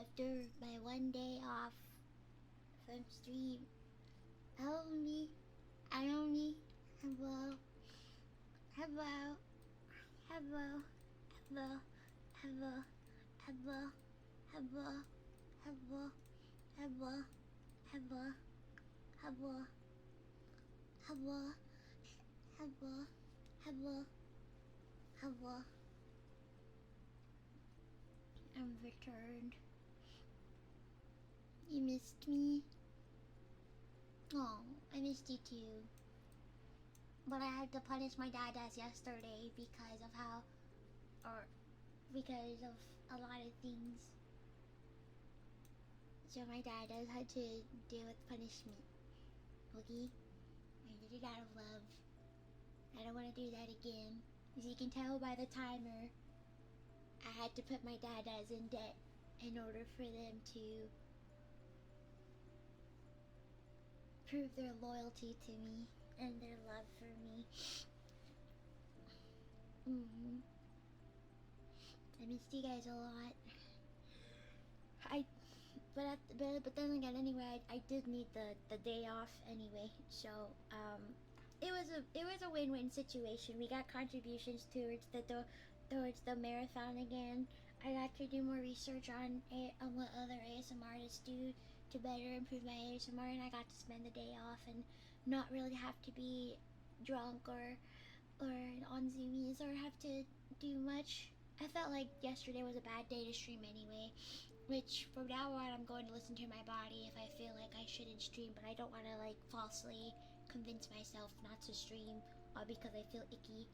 after my 1 day off from stream. Hello me. Hello me. Hello. Hello. Hello. Hello. Hello. Hello. Hello. Hello. Hello. Hello. Hello. Hello. Hello. Hello. Hello. I'm returned. You missed me? Oh, I missed you too. But I had to punish my dad as yesterday because of because of a lot of things. So my dad has had to deal with punishment. Okay? I did it out of love. I don't want to do that again. As you can tell by the timer, I had to put my dad as in debt in order for them to prove their loyalty to me and their love for me. I missed you guys a lot. But then again, anyway, I did need the day off anyway, so it was a win-win situation. We got contributions towards the marathon again. I got to do more research on what other ASMR artists do to better improve my ASMR, and I got to spend the day off and not really have to be drunk or on Zoomies or have to do much. I felt like yesterday was a bad day to stream anyway, which from now on I'm going to listen to my body if I feel like I shouldn't stream, but I don't want to like falsely convince myself not to stream because I feel icky.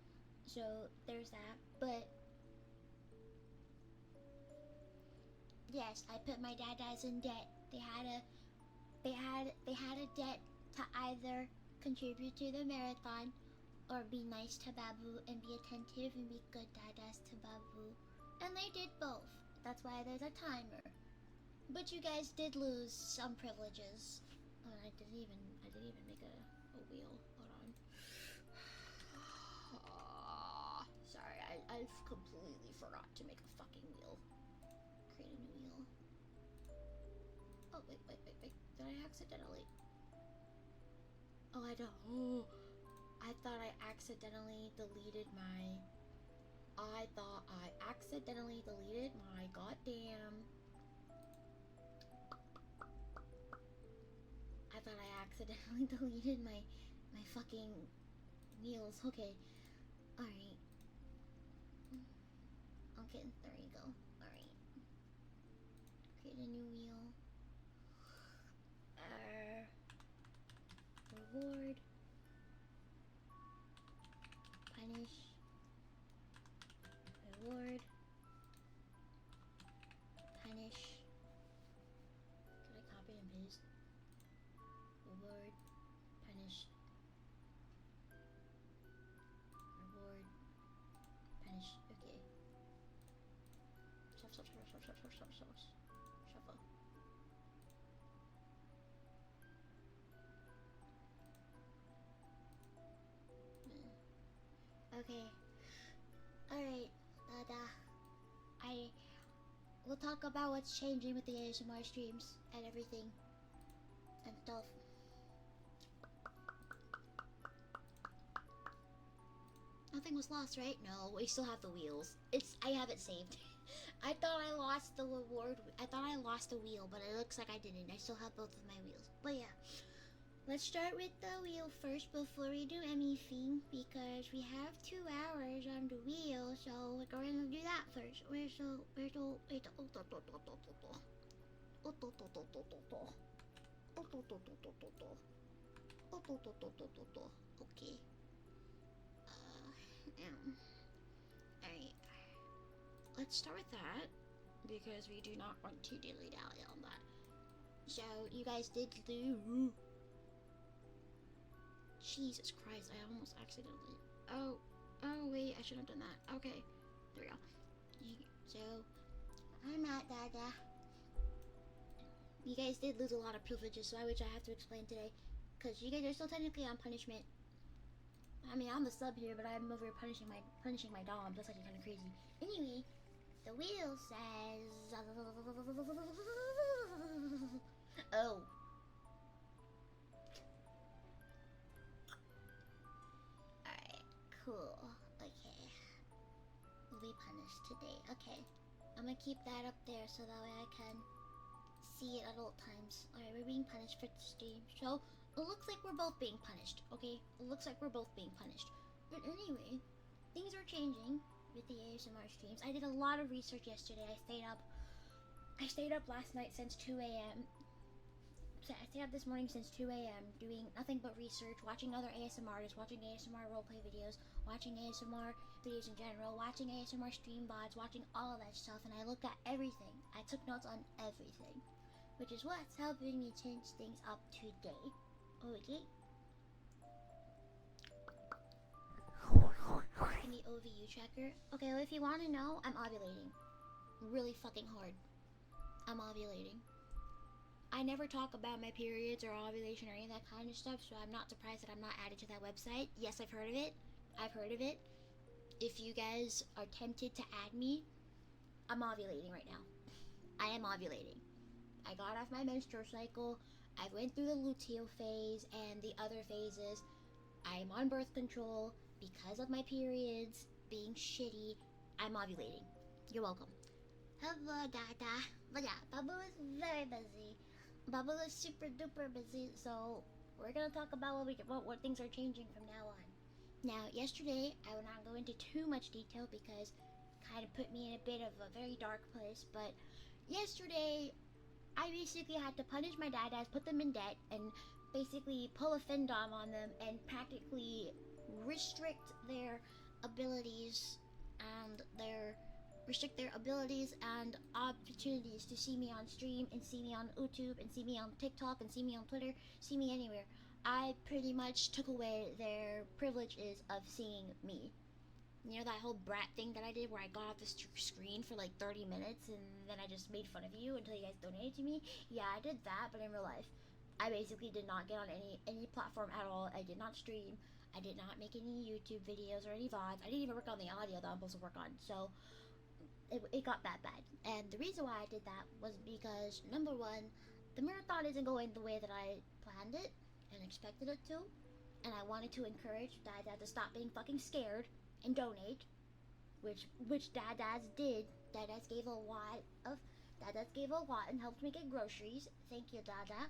So there's that. But yes, I put my dad as in debt. They had a debt to either contribute to the marathon or be nice to Babu and be attentive and be good dadas to Babu. And they did both. That's why there's a timer. But you guys did lose some privileges. Oh, I didn't even make a wheel. Hold on. Sorry, I completely forgot to make a fucking wheel. Create a new wheel. Oh, wait. Did I accidentally? Oh, I don't. Oh, I thought I accidentally deleted my. I thought I accidentally deleted my goddamn. I thought I accidentally deleted my fucking wheels. Okay. Alright. Okay, there you go. Alright. Create a new wheel. Reward. Punish. Reward. Punish. Can I copy and paste? Reward. Punish. Reward. Punish. Okay. Shuffle. Okay. Alright, we'll talk about what's changing with the ASMR streams and everything and stuff. Nothing was lost, right? No, we still have the wheels. I have it saved. I thought I lost the reward. I thought I lost the wheel, but it looks like I didn't. I still have both of my wheels. But yeah. Let's start with the wheel first before we do anything, because we have 2 hours on the wheel, so we're going to do that first. Okay. Alright. Let's start with that, because we do not want to dilly-dally on that. So, you guys did do... Jesus Christ, I almost accidentally... Oh, wait, I shouldn't have done that. Okay, there we go. So, I'm not Dada. You guys did lose a lot of privileges, which I have to explain today. Because you guys are still technically on punishment. I mean, I'm the sub here, but I'm over here punishing my doms. That's like kind of crazy. Anyway, The wheel says... Oh. Alright, cool. Okay. We'll be punished today. Okay. I'm gonna keep that up there so that way I can see it at all times. Alright, we're being punished for the stream. So, it looks like we're both being punished, okay? It looks like we're both being punished. But anyway, things are changing with the ASMR streams. I did a lot of research yesterday. I stayed up last night since 2 a.m. So I stayed up this morning since 2 a.m. doing nothing but research, watching other ASMR artists, watching ASMR roleplay videos, watching ASMR videos in general, watching ASMR stream bots, watching all of that stuff, and I looked at everything. I took notes on everything, which is what's helping me change things up today. Okay. In the OVU tracker. Okay, well, if you want to know, I'm ovulating. Really fucking hard. I'm ovulating. I never talk about my periods or ovulation or any of that kind of stuff, so I'm not surprised that I'm not added to that website. Yes, I've heard of it. I've heard of it. If you guys are tempted to add me, I'm ovulating right now. I am ovulating. I got off my menstrual cycle. I went through the luteal phase and the other phases. I am on birth control because of my periods being shitty. I'm ovulating. You're welcome. Hello, Dada. But yeah, Babu is very busy. Babu is super duper busy, so we're gonna talk about what things are changing from now on. Now, yesterday, I will not go into too much detail because it kind of put me in a bit of a very dark place, but yesterday, I basically had to punish my dadas, put them in debt, and basically pull a findom on them and practically restrict their abilities and opportunities to see me on stream and see me on YouTube and see me on TikTok and see me on Twitter, see me anywhere. I pretty much took away their privileges of seeing me. You know that whole brat thing that I did where I got off the screen for like 30 minutes and then I just made fun of you until you guys donated to me? Yeah, I did that, but in real life. I basically did not get on any platform at all. I did not stream. I did not make any YouTube videos or any VODs. I didn't even work on the audio that I'm supposed to work on. So it got that bad. And the reason why I did that was because, number one, the marathon isn't going the way that I planned it and expected it to. And I wanted to encourage Dada to stop being fucking scared and donate, which Dadas did. Dadas gave a lot and helped me get groceries. Thank you, Dada.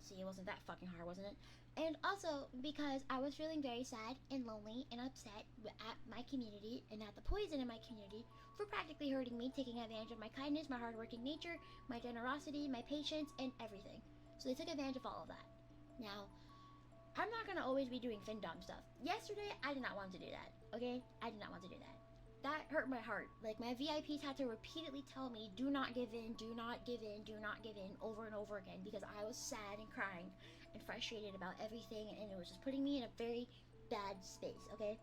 See, it wasn't that fucking hard, wasn't it? And also because I was feeling very sad and lonely and upset at my community and at the poison in my community for practically hurting me, taking advantage of my kindness, my hardworking nature, my generosity, my patience, and everything. So they took advantage of all of that. Now, I'm not gonna always be doing findom stuff. Yesterday, I did not want to do that, okay? I did not want to do that. That hurt my heart. Like, my VIPs had to repeatedly tell me, do not give in, do not give in, do not give in, over and over again, because I was sad and crying and frustrated about everything, and it was just putting me in a very bad space, okay?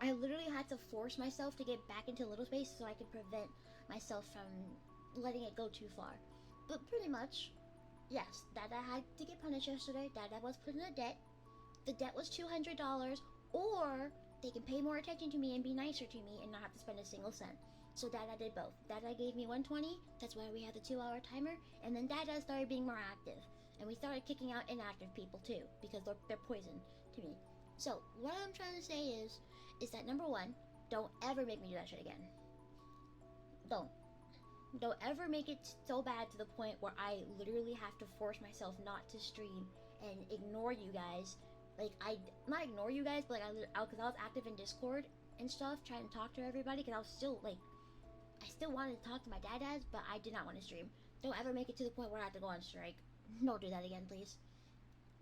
I literally had to force myself to get back into little space so I could prevent myself from letting it go too far. But pretty much, yes, Dada had to get punished yesterday. Dada was put in a debt. The debt was $200, or they can pay more attention to me and be nicer to me and not have to spend a single cent. So Dada did both. Dada gave me 120, that's why we had the 2-hour timer, and then Dada started being more active. And we started kicking out inactive people too, because they're poison to me. So, what I'm trying to say is that number one, don't ever make me do that shit again. Don't ever make it so bad to the point where I literally have to force myself not to stream and ignore you guys. Like, not ignore you guys, but like, because I was active in Discord and stuff, trying to talk to everybody, because I was still, like, I still wanted to talk to my dads, but I did not want to stream. Don't ever make it to the point where I have to go on strike. Don't do that again, please.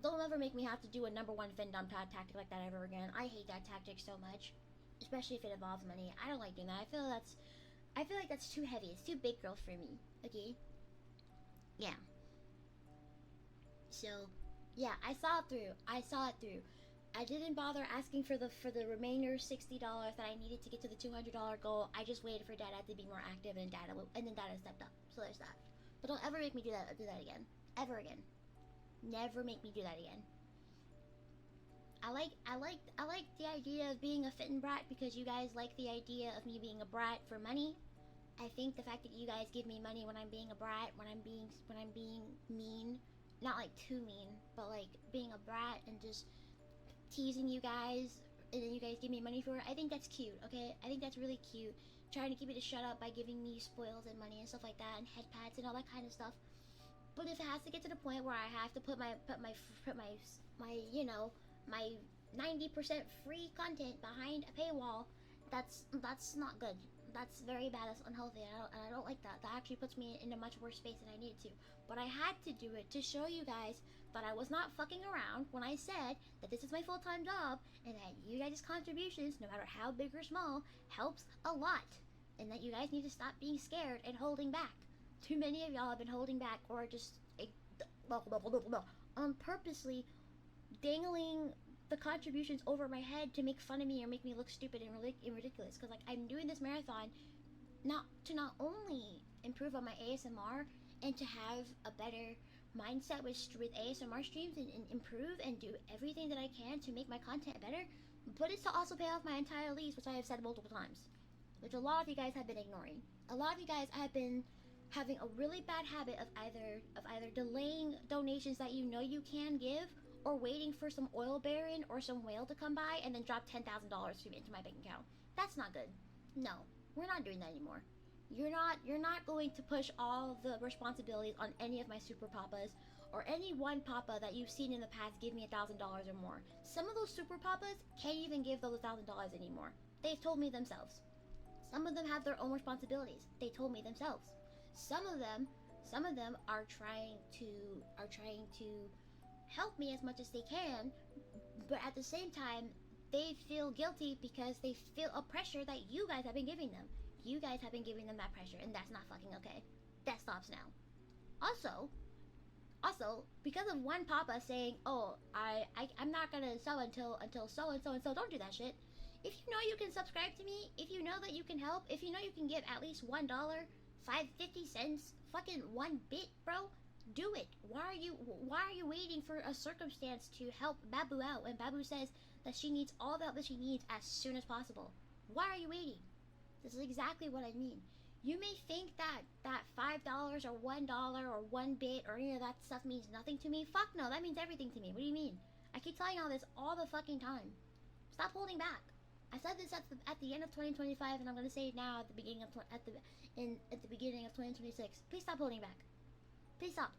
Don't ever make me have to do a number one findom tactic like that ever again. I hate that tactic so much, especially if it involves money. I don't like doing that. I feel like that's too heavy. It's too big girl for me. Okay. Yeah. So, yeah, I saw it through. I didn't bother asking for the remainder $60 that I needed to get to the $200 goal. I just waited for Dada to be more active, and then Dada stepped up. So there's that. But don't ever make me do that again. Ever again. Never make me do that again. I like the idea of being a fitting brat because you guys like the idea of me being a brat for money. I think the fact that you guys give me money when I'm being a brat, when I'm being mean, not like too mean, but like being a brat and just teasing you guys, and then you guys give me money for it. I think that's cute. Okay, I think that's really cute. Trying to keep me to shut up by giving me spoils and money and stuff like that, and head pats and all that kind of stuff. But if it has to get to the point where I have to put my you know, my 90% free content behind a paywall, that's not good. That's very bad. That's unhealthy. I don't like that. That actually puts me in a much worse space than I needed to. But I had to do it to show you guys that I was not fucking around when I said that this is my full-time job and that you guys' contributions, no matter how big or small, helps a lot. And that you guys need to stop being scared and holding back. Too many of y'all have been holding back or just purposely dangling the contributions over my head to make fun of me or make me look stupid and ridiculous. Because like I'm doing this marathon not only improve on my ASMR and to have a better mindset with ASMR streams and improve and do everything that I can to make my content better, but it's to also pay off my entire lease, which I have said multiple times, which a lot of you guys have been ignoring. A lot of you guys have been having a really bad habit of either delaying donations that you know you can give, or waiting for some oil baron or some whale to come by and then drop $10,000 into my bank account. That's not good. No, we're not doing that anymore. You're not going to push all the responsibilities on any of my super papas or any one papa that you've seen in the past give me $1,000 or more. Some of those super papas can't even give those $1,000 anymore. They've told me themselves. Some of them have their own responsibilities. They told me themselves. Some of them are trying to help me as much as they can, but at the same time they feel guilty because they feel a pressure that you guys have been giving them. You guys have been giving them that pressure, and that's not fucking okay. That stops now. Also, because of one papa saying, oh, I'm not gonna sell until so and so and so, don't do that shit. If you know you can subscribe to me, if you know that you can help, if you know you can give at least $1, 50 cents, fucking 1 bit, bro, do it. Why are you waiting for a circumstance to help Babu out when Babu says that she needs all the help that she needs as soon as possible? Why are you waiting? This is exactly what I mean. You may think that $5 or $1 or 1 bit or any of that stuff means nothing to me. Fuck no, that means everything to me. What do you mean? I keep telling y'all this all the fucking time. Stop holding back. I said this at the end of 2025, and I'm gonna say it now at the beginning of at the beginning of 2026. Please stop holding back. Please stop.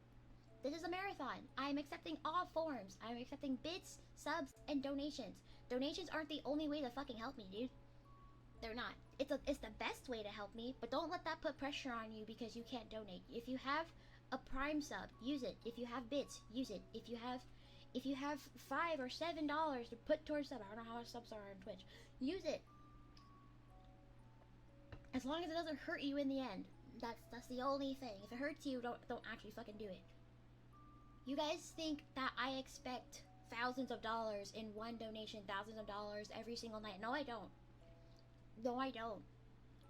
This is a marathon. I am accepting all forms. I am accepting bits, subs, and donations. Donations aren't the only way to fucking help me, dude. They're not. It's the best way to help me, but don't let that put pressure on you because you can't donate. If you have a Prime sub, use it. If you have bits, use it. If you have $5 or $7 to put towards sub, I don't know how much subs are on Twitch, use it. As long as it doesn't hurt you in the end. That's the only thing. If it hurts you, don't actually fucking do it. You guys think that I expect thousands of dollars in one donation, thousands of dollars every single night. No, I don't. No, I don't.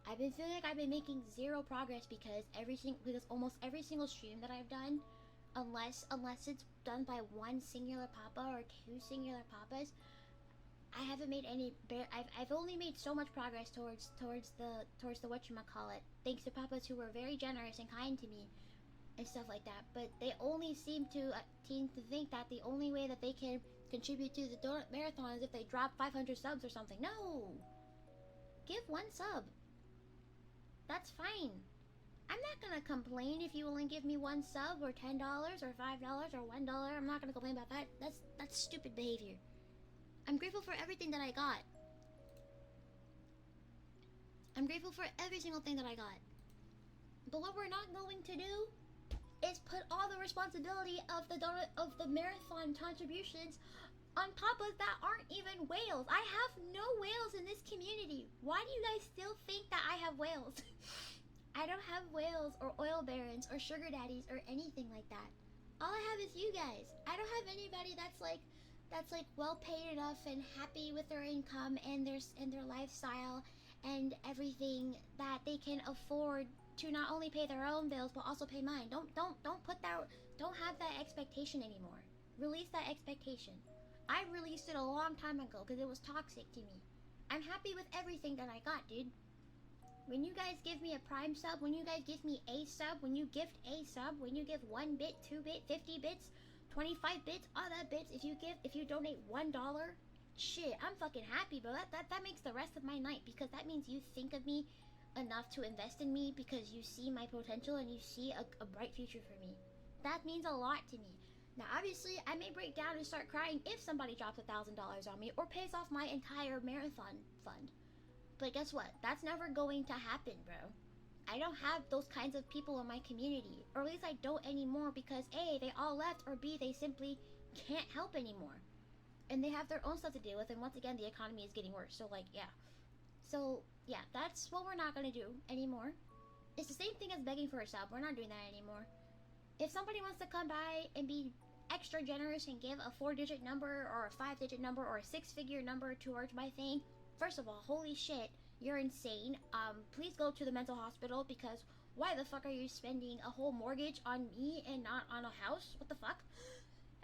I've been feeling like I've been making zero progress because almost every single stream that I've done, unless it's done by one singular papa or two singular papas, I haven't made any. I've only made so much progress towards the whatchamacallit, thanks to papas who were very generous and kind to me and stuff like that. But they only seem to think that the only way that they can contribute to the donut marathon is if they drop 500 subs or something. No, give 1 sub. That's fine. I'm not gonna complain if you only give me 1 sub or $10 or $5 or $1. I'm not gonna complain about that. That's stupid behavior. I'm grateful for everything that I got. I'm grateful for every single thing that I got. But what we're not going to do is put all the responsibility of the marathon contributions on papas that aren't even whales. I have no whales in this community. Why do you guys still think that I have whales? I don't have whales or oil barons or sugar daddies or anything like that. All I have is you guys. I don't have anybody that's like well paid enough and happy with their income and their lifestyle and everything that they can afford to not only pay their own bills but also pay mine. Don't have that expectation anymore. Release that expectation. I released it a long time ago because it was toxic to me. I'm happy with everything that I got, dude. When you guys give me a Prime sub, when you guys give me a sub, when you gift a sub, when you give 1 bit, 2 bit, 50 bits, 25 bits, all that bits, if you donate $1, shit, I'm fucking happy, bro. That makes the rest of my night, because that means you think of me enough to invest in me, because you see my potential and you see a bright future for me. That means a lot to me. Now, obviously, I may break down and start crying if somebody drops $1,000 on me or pays off my entire marathon fund. But guess what? That's never going to happen, bro. I don't have those kinds of people in my community. Or at least I don't anymore, because A, they all left, or B, they simply can't help anymore. And they have their own stuff to deal with, and once again, the economy is getting worse. So, like, yeah. So, yeah, that's what we're not going to do anymore. It's the same thing as begging for a sub. We're not doing that anymore. If somebody wants to come by and be extra generous and give a 4-digit number or a 5-digit number or a 6-figure number towards my thing, first of all, holy shit, you're insane. Please go to the mental hospital, because why the fuck are you spending a whole mortgage on me and not on a house? What the fuck?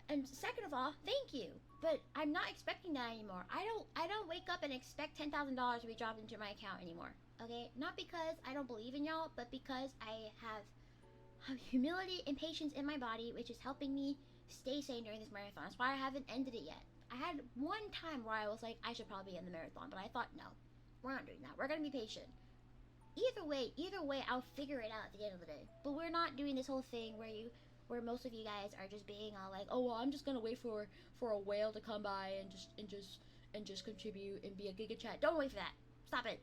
And second of all, thank you, but I'm not expecting that anymore. I don't wake up and expect $10,000 to be dropped into my account anymore. Okay, not because I don't believe in y'all, but because I have humility and patience in my body, which is helping me stay sane during this marathon. That's why I haven't ended it yet. I had one time where I was like, I should probably end the marathon, but I thought, no, we're not doing that. We're gonna be patient. Either way, I'll figure it out at the end of the day. But we're not doing this whole thing where most of you guys are just being all like, oh well, I'm just gonna wait for a whale to come by and just contribute and be a giga chat. Don't wait for that. Stop it.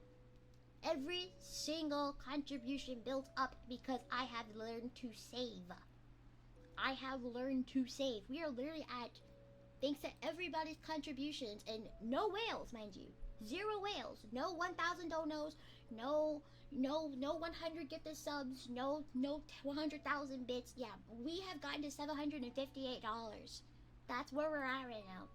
Every single contribution builds up because I have learned to save. I have learned to save. We are literally at, thanks to everybody's contributions, and no whales, mind you. 0 whales. No 1,000 donos. No 100 gifted subs. No 100,000 bits. Yeah, we have gotten to $758. That's where we're at right now.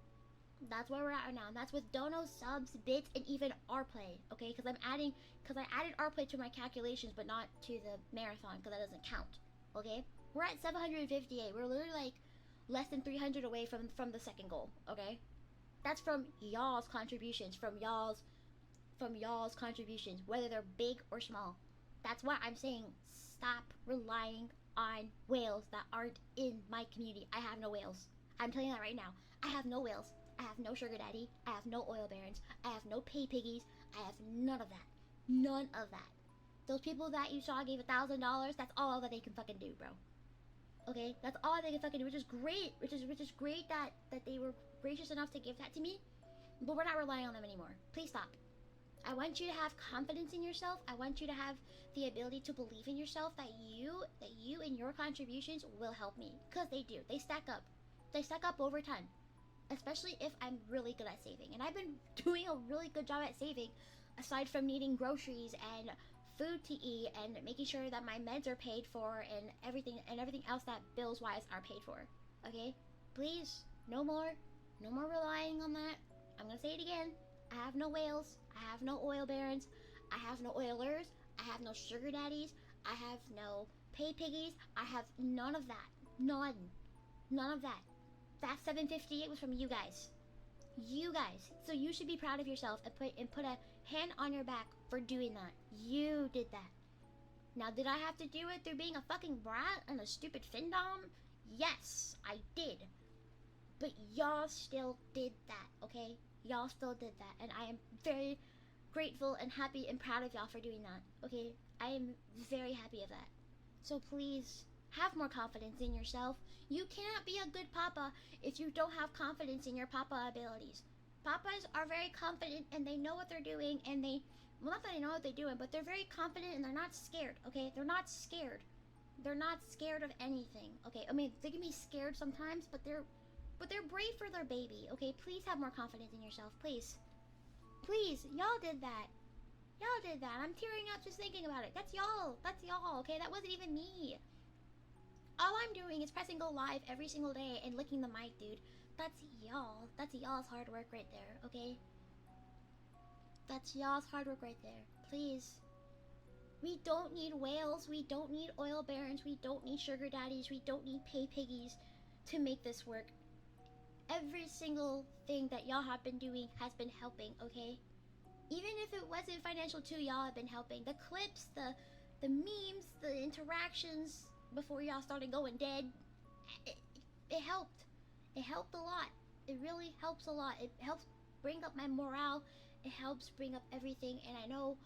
That's where we're at right now. And that's with donos, subs, bits, and even rplay. Okay, because I added rplay to my calculations, but not to the marathon, because that doesn't count. Okay, we're at 758. We're literally like less than 300 away from the second goal. Okay, that's from y'all's contributions, from y'all's contributions, whether they're big or small. That's why I'm saying stop relying on whales that aren't in my community. I have no whales. I'm telling you that right now. I have no whales. I have no sugar daddy. I have no oil barons. I have no pay piggies. I have none of that. None of that. Those people that you saw gave $1,000, that's all that they can fucking do, bro. Okay, that's all they can fucking do, which is great. Which is great that they were gracious enough to give that to me. But we're not relying on them anymore. Please stop. I want you to have confidence in yourself. I want you to have the ability to believe in yourself, that you and your contributions will help me. Because they do. They stack up. They stack up over time. Especially if I'm really good at saving. And I've been doing a really good job at saving, aside from needing groceries and food to eat and making sure that my meds are paid for and everything else that bills wise are paid for. Okay? Please, no more relying on that. I'm gonna say it again. I have no whales. I have no oil barons. I have no oilers. I have no sugar daddies. I have no pay piggies. I have none of that. None of that. That 758 was from you guys. You guys. So you should be proud of yourself and put a hand on your back for doing that. You did that. Now, did I have to do it through being a fucking brat and a stupid findom? Yes, I did. But y'all still did that, okay? Y'all still did that. And I am very grateful and happy and proud of y'all for doing that, okay? I am very happy of that. So please, have more confidence in yourself. You cannot be a good papa if you don't have confidence in your papa abilities. Papas are very confident and they know what they're doing, and well, not that they know what they're doing, but they're very confident and they're not scared, okay? They're not scared. They're not scared of anything, okay? I mean, they can be scared sometimes, but they're brave for their baby, okay? Please have more confidence in yourself, please. Please, y'all did that. Y'all did that. I'm tearing up just thinking about it. That's y'all, okay? That wasn't even me. All I'm doing is pressing go live every single day and licking the mic, dude. That's y'all. That's y'all's hard work right there, okay? That's y'all's hard work right there. Please. We don't need whales. We don't need oil barons. We don't need sugar daddies. We don't need pay piggies to make this work. every single thing that y'all have been doing has been helping, okay? Even if it wasn't financial too, y'all have been helping. The clips, the memes, the interactions before y'all started going dead, it helped. It helped a lot. It really helps a lot. It helps bring up my morale. It helps bring up everything. And I know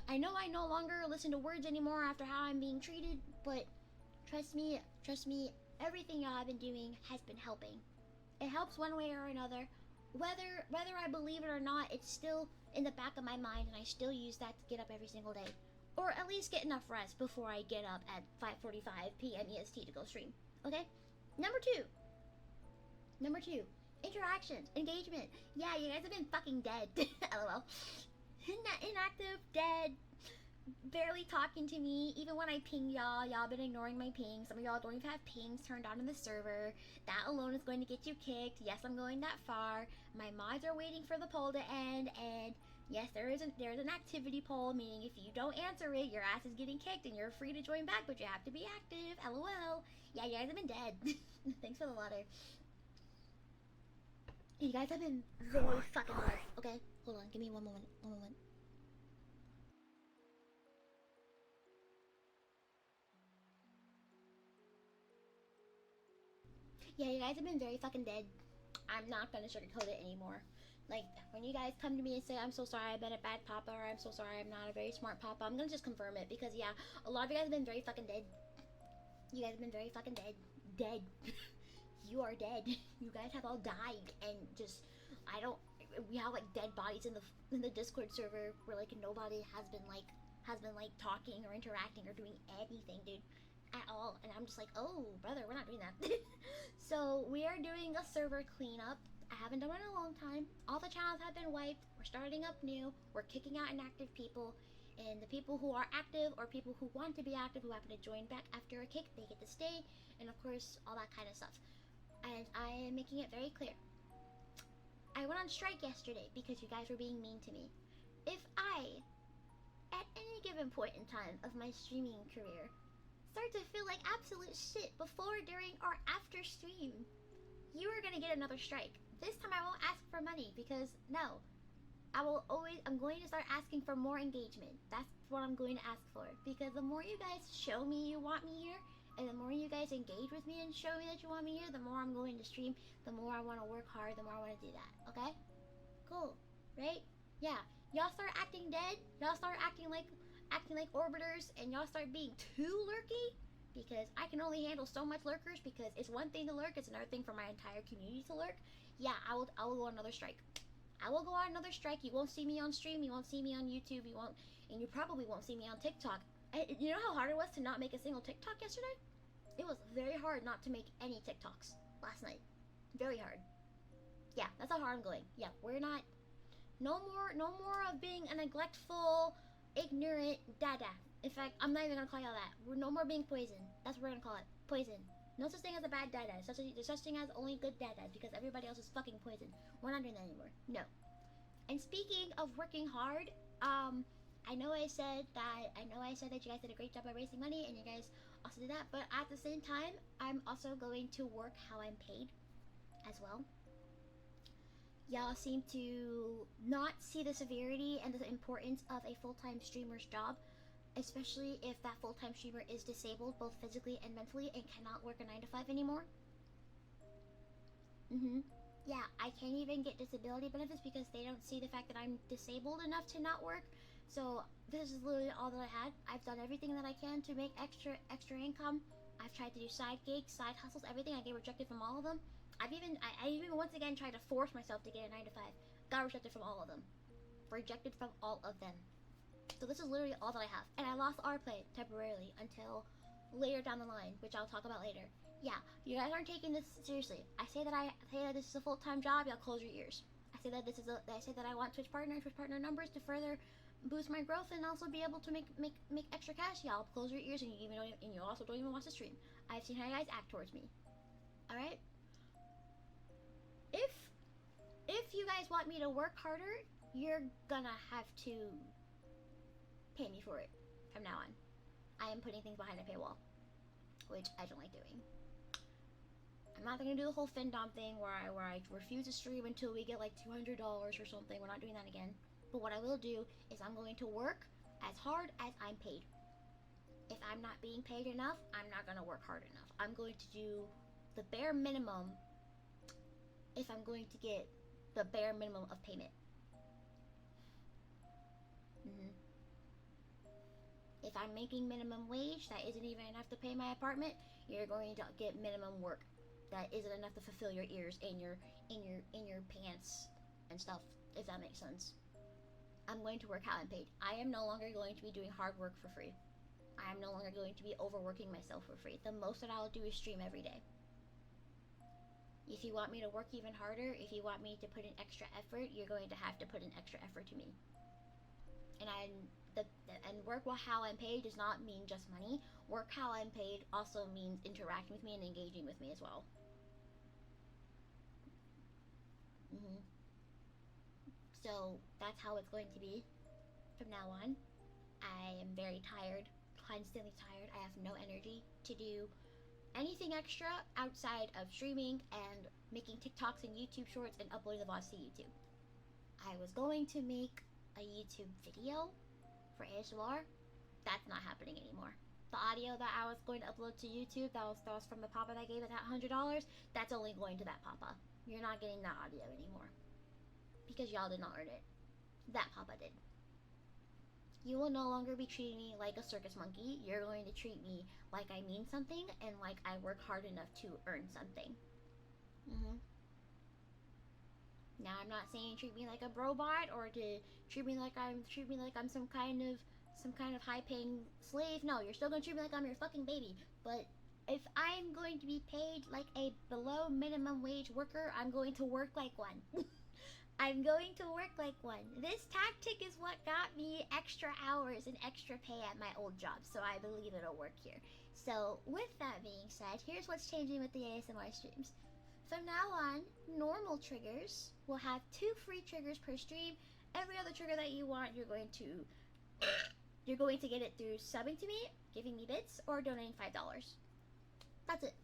I no longer listen to words anymore after how I'm being treated, but trust me, everything y'all have been doing has been helping. It helps one way or another. Whether I believe it or not, it's still in the back of my mind, and I still use that to get up every single day. Or at least get enough rest before I get up at 5:45 p.m. EST to go stream. Okay? Number two, interactions, engagement. Yeah, you guys have been fucking dead. LOL. Inactive, dead, barely talking to me. Even when I ping y'all been ignoring my pings. Some of y'all don't even have pings turned on in the server. That alone is going to get you kicked. Yes, I'm going that far. My mods are waiting for the poll to end, and yes, there's an activity poll, meaning if you don't answer it, your ass is getting kicked, and you're free to join back, but you have to be active. LOL. Yeah, you guys have been dead. Thanks for the water. You guys have been very fucking dead. Okay, hold on. Give me one moment. Yeah, you guys have been very fucking dead. I'm not gonna sugarcoat it anymore. Like, when you guys come to me and say, I'm so sorry I've been a bad papa, or I'm so sorry I'm not a very smart papa, I'm gonna just confirm it, because yeah, a lot of you guys have been very fucking dead. You guys have been very fucking dead. Dead. You are dead. You guys have all died, and just, we have like dead bodies in the Discord server where like nobody has been like talking or interacting or doing anything, dude, at all. And I'm just like, oh brother, we're not doing that. So we are doing a server cleanup. I haven't done one in a long time. All the channels have been wiped. We're starting up new. We're kicking out inactive people, and the people who are active or people who want to be active, who happen to join back after a kick, they get to stay, and of course all that kind of stuff. And I am making it very clear. I went on strike yesterday because you guys were being mean to me. If I, at any given point in time of my streaming career, start to feel like absolute shit before, during, or after stream, you are gonna get another strike. This time I won't ask for money, because no, I'm going to start asking for more engagement. That's what I'm going to ask for, because the more you guys show me you want me here, and the more you guys engage with me and show me that you want me here, the more I'm going to stream, the more I want to work hard, the more I want to do that, okay? Cool, right? Yeah, y'all start acting dead, y'all start acting like orbiters, and y'all start being too lurky, because I can only handle so much lurkers, because it's one thing to lurk, it's another thing for my entire community to lurk. Yeah, I will go on another strike. I will go on another strike. You won't see me on stream, you won't see me on YouTube, and you probably won't see me on TikTok. You know how hard it was to not make a single TikTok yesterday? It was very hard not to make any TikToks last night. Very hard. Yeah, that's how hard I'm going. Yeah, we're not. No more of being a neglectful, ignorant dada. In fact, I'm not even gonna call y'all that. We're no more being poison. That's what we're gonna call it. Poison. No such thing as a bad dada. There's such thing as only good dadas, because everybody else is fucking poison. We're not doing that anymore. No. And speaking of working hard, I know I said that you guys did a great job of raising money, and you guys also did that, but at the same time, I'm also going to work how I'm paid as well. Y'all seem to not see the severity and the importance of a full-time streamer's job, especially if that full-time streamer is disabled both physically and mentally and cannot work a 9 to 5 anymore. Yeah, I can't even get disability benefits because they don't see the fact that I'm disabled enough to not work. So this is literally all that I had. I've done everything that I can to make extra income. I've tried to do side gigs, side hustles, everything. I get rejected from all of them. I even once again tried to force myself to get a 9 to 5. Got rejected from all of them. Rejected from all of them. So this is literally all that I have. And I lost rplay temporarily until later down the line, which I'll talk about later. Yeah, you guys aren't taking this seriously. I say that this is a full-time job, y'all close your ears. I say that I want Twitch partner numbers to further boost my growth and also be able to make extra cash. Y'all close your ears, and you also don't even watch the stream. I've seen how you guys act towards me. All right. If you guys want me to work harder, you're gonna have to pay me for it from now on. I am putting things behind a paywall, which I don't like doing. I'm not gonna do the whole FinDom thing where I refuse to stream until we get like $200 or something. We're not doing that again. But what I will do is I'm going to work as hard as I'm paid. If I'm not being paid enough, I'm not gonna work hard enough. I'm going to do the bare minimum if I'm going to get the bare minimum of payment. If I'm making minimum wage, that isn't even enough to pay my apartment, you're going to get minimum work. That isn't enough to fulfill your ears and your pants and stuff, if that makes sense. I'm going to work how I'm paid. I am no longer going to be doing hard work for free. I am no longer going to be overworking myself for free. The most that I'll do is stream every day. If you want me to work even harder, if you want me to put in extra effort, you're going to have to put in extra effort to me. And work how I'm paid does not mean just money. Work how I'm paid also means interacting with me and engaging with me as well. So that's how it's going to be from now on. I am very tired, constantly tired. I have no energy to do anything extra outside of streaming and making TikToks and YouTube shorts and uploading the VODs to YouTube. I was going to make a YouTube video for ASMR. That's not happening anymore. The audio that I was going to upload to YouTube, that was from the papa that gave it that $100, that's only going to that papa. You're not getting that audio anymore. Because y'all did not earn it. That papa did. You will no longer be treating me like a circus monkey. You're going to treat me like I mean something and like I work hard enough to earn something. Now I'm not saying treat me like a robot or to treat me like I'm some kind of high-paying slave. No, you're still gonna treat me like I'm your fucking baby. But if I'm going to be paid like a below minimum wage worker, I'm going to work like one. I'm going to work like one. This tactic is what got me extra hours and extra pay at my old job, so I believe it'll work here. So with that being said, here's what's changing with the ASMR streams. From now on, normal triggers will have 2 free triggers per stream. Every other trigger that you want, you're going to get it through subbing to me, giving me bits, or donating $5. That's it.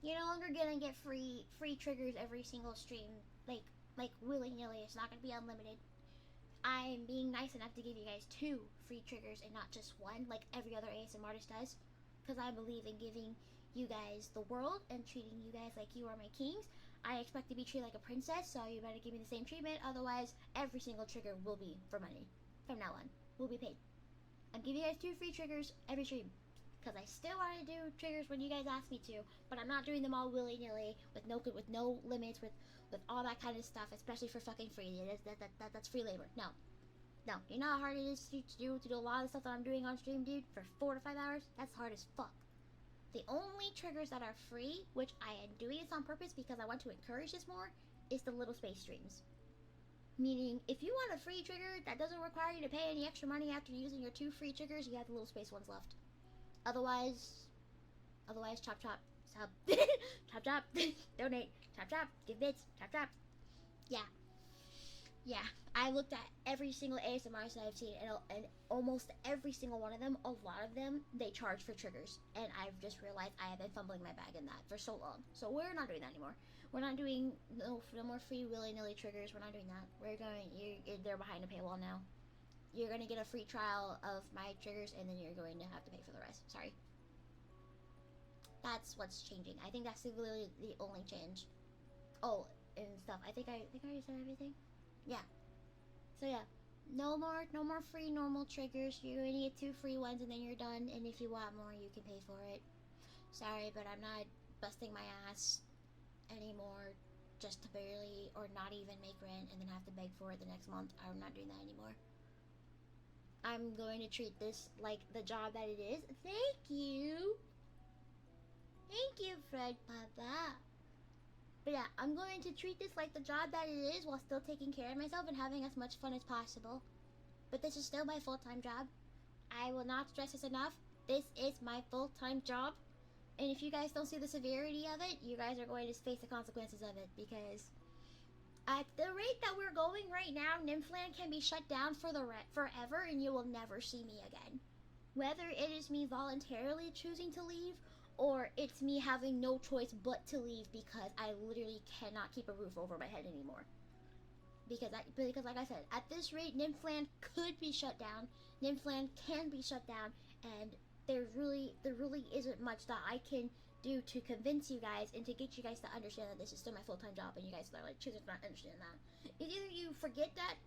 You're no longer gonna get free triggers every single stream, like willy-nilly. It's not gonna be unlimited. I'm being nice enough to give you guys 2 free triggers and not just 1, like every other ASMR artist does, because I believe in giving you guys the world and treating you guys like you are my kings. I expect to be treated like a princess, so you better give me the same treatment. Otherwise, every single trigger will be for money. From now on, we'll be paid. I'm giving you guys 2 free triggers every stream, because I still want to do triggers when you guys ask me to, but I'm not doing them all willy-nilly with no limits, with all that kind of stuff, especially for fucking free. That's free labor. No, you know how hard it is to do a lot of the stuff that I'm doing on stream, dude, for 4 to 5 hours? That's hard as fuck. The only triggers that are free, which I am doing this on purpose because I want to encourage this more, is the little space streams. Meaning, if you want a free trigger that doesn't require you to pay any extra money after using your 2 free triggers, you have the little space ones left. Otherwise, chop, sub, chop, donate, chop, give bits, chop. Yeah, I looked at every single ASMR that I've seen, and almost every single one of them, a lot of them, they charge for triggers. And I've just realized I have been fumbling my bag in that for so long. So we're not doing that anymore. We're not doing no more free willy-nilly triggers. We're not doing that. They're behind a paywall now. You're going to get a free trial of my triggers, and then you're going to have to pay for the rest. Sorry. That's what's changing. I think that's literally the only change. Oh, and stuff. I think I already said everything. Yeah. So yeah, no more free normal triggers. You're gonna get 2 free ones and then you're done. And if you want more, you can pay for it. Sorry, but I'm not busting my ass anymore just to barely or not even make rent and then have to beg for it the next month. I'm not doing that anymore. I'm going to treat this like the job that it is. Thank you, Fred Papa. But yeah, I'm going to treat this like the job that it is while still taking care of myself and having as much fun as possible. But this is still my full-time job. I will not stress this enough. This is my full-time job. And if you guys don't see the severity of it, you guys are going to face the consequences of it. Because at the rate that we're going right now, Nymphland can be shut down for forever and you will never see me again. Whether it is me voluntarily choosing to leave or it's me having no choice but to leave because I literally cannot keep a roof over my head anymore. Because like I said, at this rate, Nymphland could be shut down. Nymphland can be shut down, and there really isn't much that I can do to convince you guys and to get you guys to understand that this is still my full-time job, and you guys are like choosing not to understand that. It's either you forget that,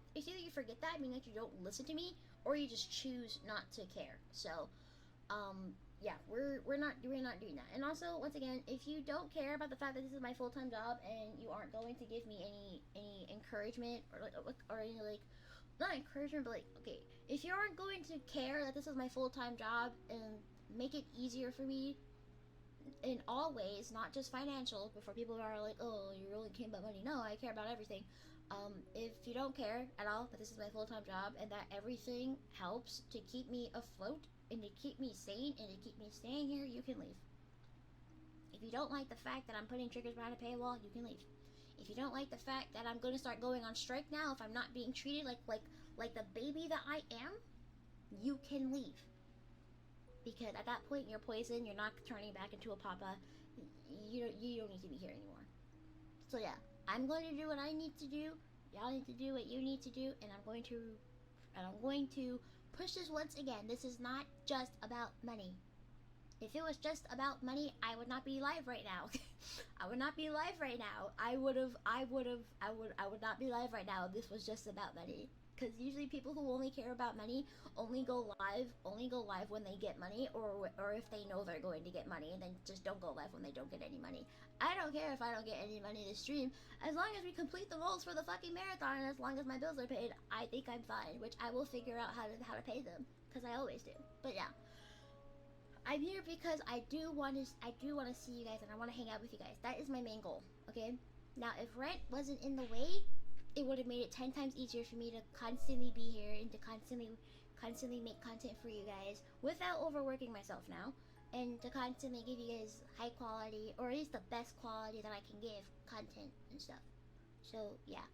meaning that you don't listen to me, or you just choose not to care. So, yeah, we're not doing that. And also, once again, if you don't care about the fact that this is my full-time job and you aren't going to give me any encouragement or any like not encouragement, but like, okay, if you aren't going to care that this is my full-time job and make it easier for me in all ways, not just financial, before people are like, oh, you really care about money. No, I care about everything. If you don't care at all that this is my full-time job and that everything helps to keep me afloat and to keep me sane and to keep me staying here, you can leave. If you don't like the fact that I'm putting triggers behind a paywall, you can leave. If you don't like the fact that I'm going to start going on strike now if I'm not being treated like the baby that I am, you can leave. Because at that point, you're poison, you're not turning back into a papa, you don't need to be here anymore. So yeah, I'm going to do what I need to do, y'all need to do what you need to do, and I'm going to push this once again. This is not just about money. If it was just about money, I would not be live right now. I would not be live right now. I would not be live right now if this was just about money. Because usually people who only care about money only go live when they get money, or if they know they're going to get money, and then just don't go live when they don't get any money. I don't care if I don't get any money to stream, as long as we complete the goals for the fucking marathon, and as long as my bills are paid, I think I'm fine. Which I will figure out how to pay them, because I always do. But yeah, I'm here because I do want to see you guys, and I want to hang out with you guys. That is my main goal. Okay. Now, if rent wasn't in the way, it would have made it 10 times easier for me to constantly be here and to constantly make content for you guys without overworking myself now, and to constantly give you guys high quality, or at least the best quality that I can give content and stuff. So yeah,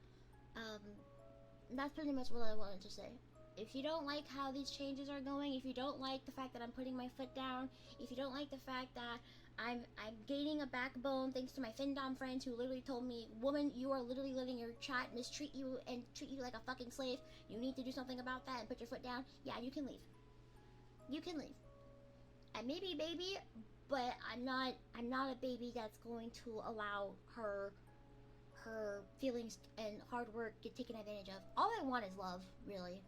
that's pretty much what I wanted to say. If you don't like how these changes are going, if you don't like the fact that I'm putting my foot down, if you don't like the fact that I'm gaining a backbone thanks to my Findom friends who literally told me, woman, you are literally letting your chat mistreat you and treat you like a fucking slave. You need to do something about that and put your foot down. Yeah, you can leave. You can leave. I may be a baby, but I'm not a baby that's going to allow her feelings and hard work get taken advantage of. All I want is love, really.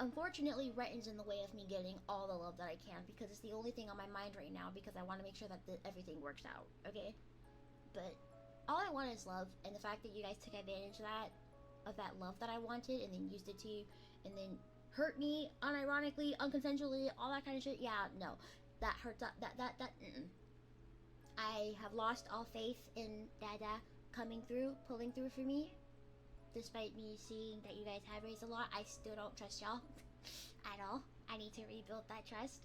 Unfortunately, rent is in the way of me getting all the love that I can, because it's the only thing on my mind right now, because I want to make sure that everything works out, okay? But all I want is love, and the fact that you guys took advantage of that love that I wanted, and then used it to, and then hurt me unironically, unconsensually, all that kind of shit. Yeah, no, that hurts. I have lost all faith in Dada coming through, pulling through for me. Despite me seeing that you guys have raised a lot, I still don't trust y'all at all. I need to rebuild that trust.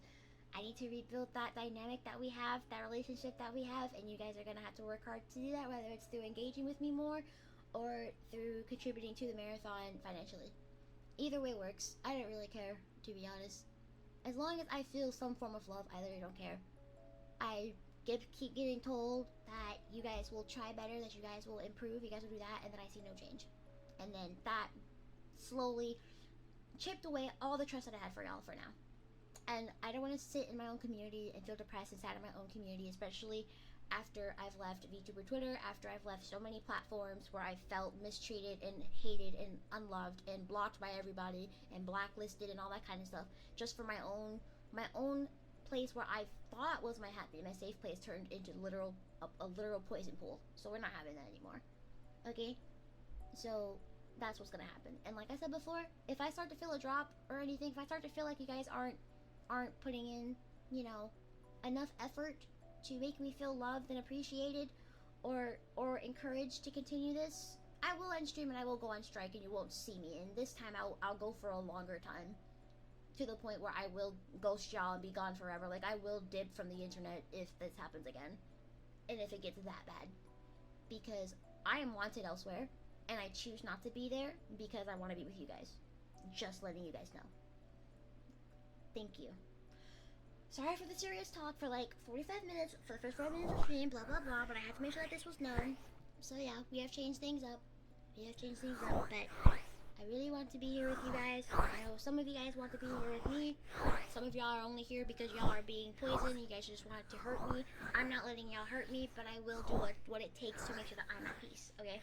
I need to rebuild that dynamic that we have, that relationship that we have, and you guys are going to have to work hard to do that, whether it's through engaging with me more or through contributing to the marathon financially. Either way works. I don't really care, to be honest. As long as I feel some form of love, I literally don't care. I keep getting told that you guys will try better, that you guys will improve, you guys will do that, and then I see no change. And then that slowly chipped away all the trust that I had for y'all for now. And I don't want to sit in my own community and feel depressed inside of my own community, especially after I've left VTuber Twitter, after I've left so many platforms where I felt mistreated and hated and unloved and blocked by everybody and blacklisted and all that kind of stuff, just for my own place where I thought was my safe place turned into a literal poison pool. So we're not having that anymore. Okay? So that's what's gonna happen. And like I said before, if I start to feel a drop or anything, if I start to feel like you guys aren't putting in, enough effort to make me feel loved and appreciated or encouraged to continue this, I will end stream and I will go on strike and you won't see me. And this time I'll go for a longer time, to the point where I will ghost y'all and be gone forever. Like, I will dip from the internet if this happens again, and if it gets that bad, because I am wanted elsewhere. And I choose not to be there because I want to be with you guys. Just letting you guys know. Thank you. sorry for the serious talk for like 45 minutes, for the first 5 minutes of stream, blah blah blah, but I have to make sure that this was known. So yeah, we have changed things up. But I really want to be here with you guys. I know some of you guys want to be here with me. Some of y'all are only here because y'all are being poisoned. You guys just want to hurt me. I'm not letting y'all hurt me, but I will do what it takes to make sure that I'm at peace, okay?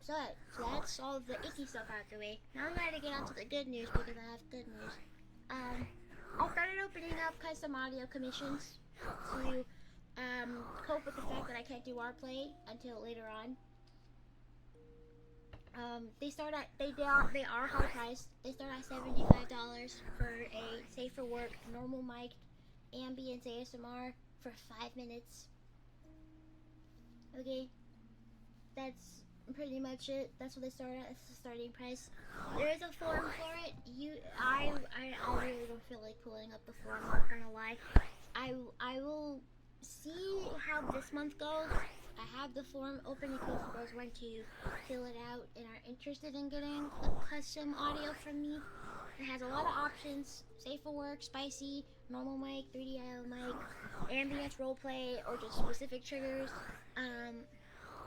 So that's all of the icky stuff out the way. Now I'm ready to get on to the good news because I have good news. I started opening up custom audio commissions to cope with the fact that I can't do rplay until later on. They are high priced. They start at $75 for a safe for work normal mic ambience ASMR for 5 minutes. Okay, that's pretty much it. That's what they start at. It's the starting price. There is a form for it. I really don't feel like pulling up the form. I'm not gonna lie. I will see how this month goes. I have the form open in case you guys want to fill it out and are interested in getting a custom audio from me. It has a lot of options: safe for work, spicy, normal mic, 3D mic, ambience roleplay, or just specific triggers.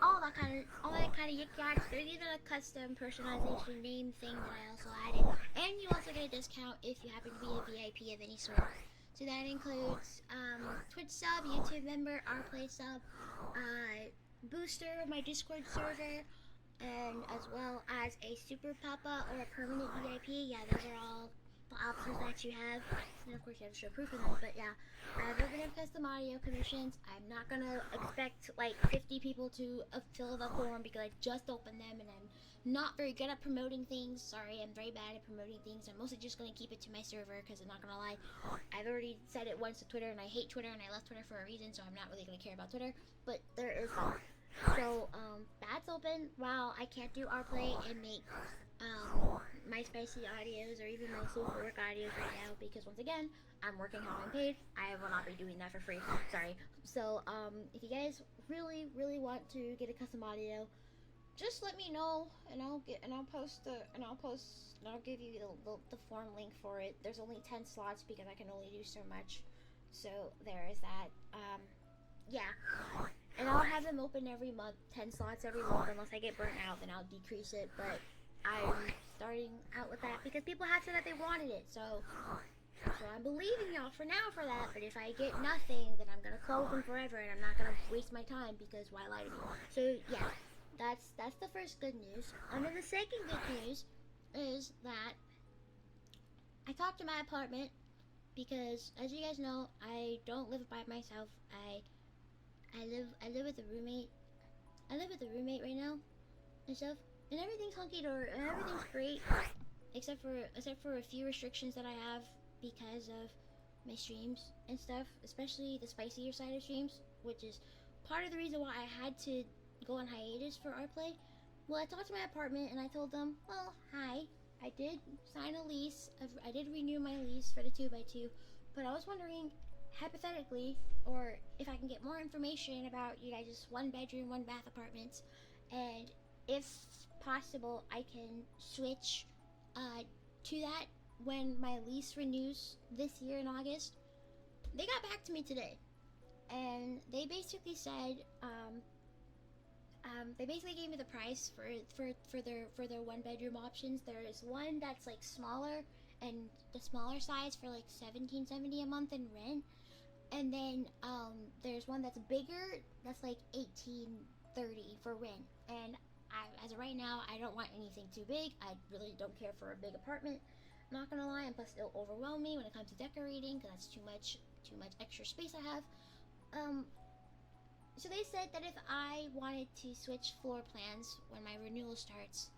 All that kind of yik yaks. There's even a custom personalization name thing that I also added, and you also get a discount if you happen to be a VIP of any sort. So that includes Twitch sub, YouTube member, rplay sub, booster of my Discord server, and as well as a super papa or a permanent VIP. Yeah, those are all the options that you have. And of course you have to show proof of them, but yeah. I've opened up custom audio commissions. I'm not gonna expect like 50 people to fill the form because I just opened them and I'm not very good at promoting things. Sorry, I'm very bad at promoting things. I'm mostly just gonna keep it to my server because I'm not gonna lie. I've already said it once to Twitter and I hate Twitter and I left Twitter for a reason, so I'm not really gonna care about Twitter. But there is that. So that's open. While I can't do rplay and make my spicy audios or even my safe work audios right now because once again I'm working how I'm paid. I will not be doing that for free. Sorry. So if you guys really want to get a custom audio, just let me know and I'll give you the form link for it. There's only 10 slots because I can only do so much. So there is that. Yeah. And I'll have them open every month, 10 slots every month. Unless I get burnt out, then I'll decrease it. But I'm starting out with that because people have said that they wanted it. So I'm believing y'all for now for that. But if I get nothing, then I'm gonna close them forever, and I'm not gonna waste my time because why lie to me? So yeah, that's the first good news. And then the second good news is that I talked to my apartment because, as you guys know, I don't live by myself. I live with a roommate. I live with a roommate right now and stuff, and everything's hunky dory and everything's great, except for a few restrictions that I have because of my streams and stuff, especially the spicier side of streams, which is part of the reason why I had to go on hiatus for rplay. Well, I talked to my apartment and I told them, well, hi, I did sign a lease. I did renew my lease for the 2x2, but I was wondering, hypothetically, or if I can get more information about you guys' 1 bedroom, 1 bath apartments, and if possible, I can switch to that when my lease renews this year in August. They got back to me today, and they basically said, they basically gave me the price for their 1 bedroom options. There is one that's like smaller, and the smaller size for like $17.70 a month in rent. And then there's one that's bigger, that's like $18.30 for rent. And as of right now, I don't want anything too big. I really don't care for a big apartment, not gonna lie. And plus, it'll overwhelm me when it comes to decorating because that's too much extra space I have. So they said that if I wanted to switch floor plans when my renewal starts,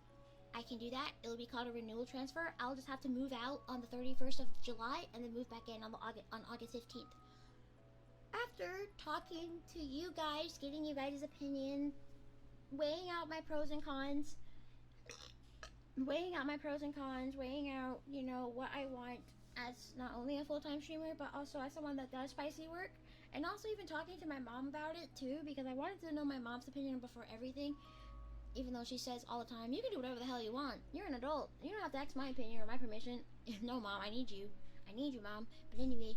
I can do that. It'll be called a renewal transfer. I'll just have to move out on the 31st of July and then move back in on August 15th. After talking to you guys, getting you guys' opinion, weighing out my pros and cons, weighing out, you know, what I want as not only a full-time streamer, but also as someone that does spicy work, and also even talking to my mom about it too, because I wanted to know my mom's opinion before everything, even though she says all the time, you can do whatever the hell you want. You're an adult. You don't have to ask my opinion or my permission. No, Mom, I need you. I need you, Mom. But anyway,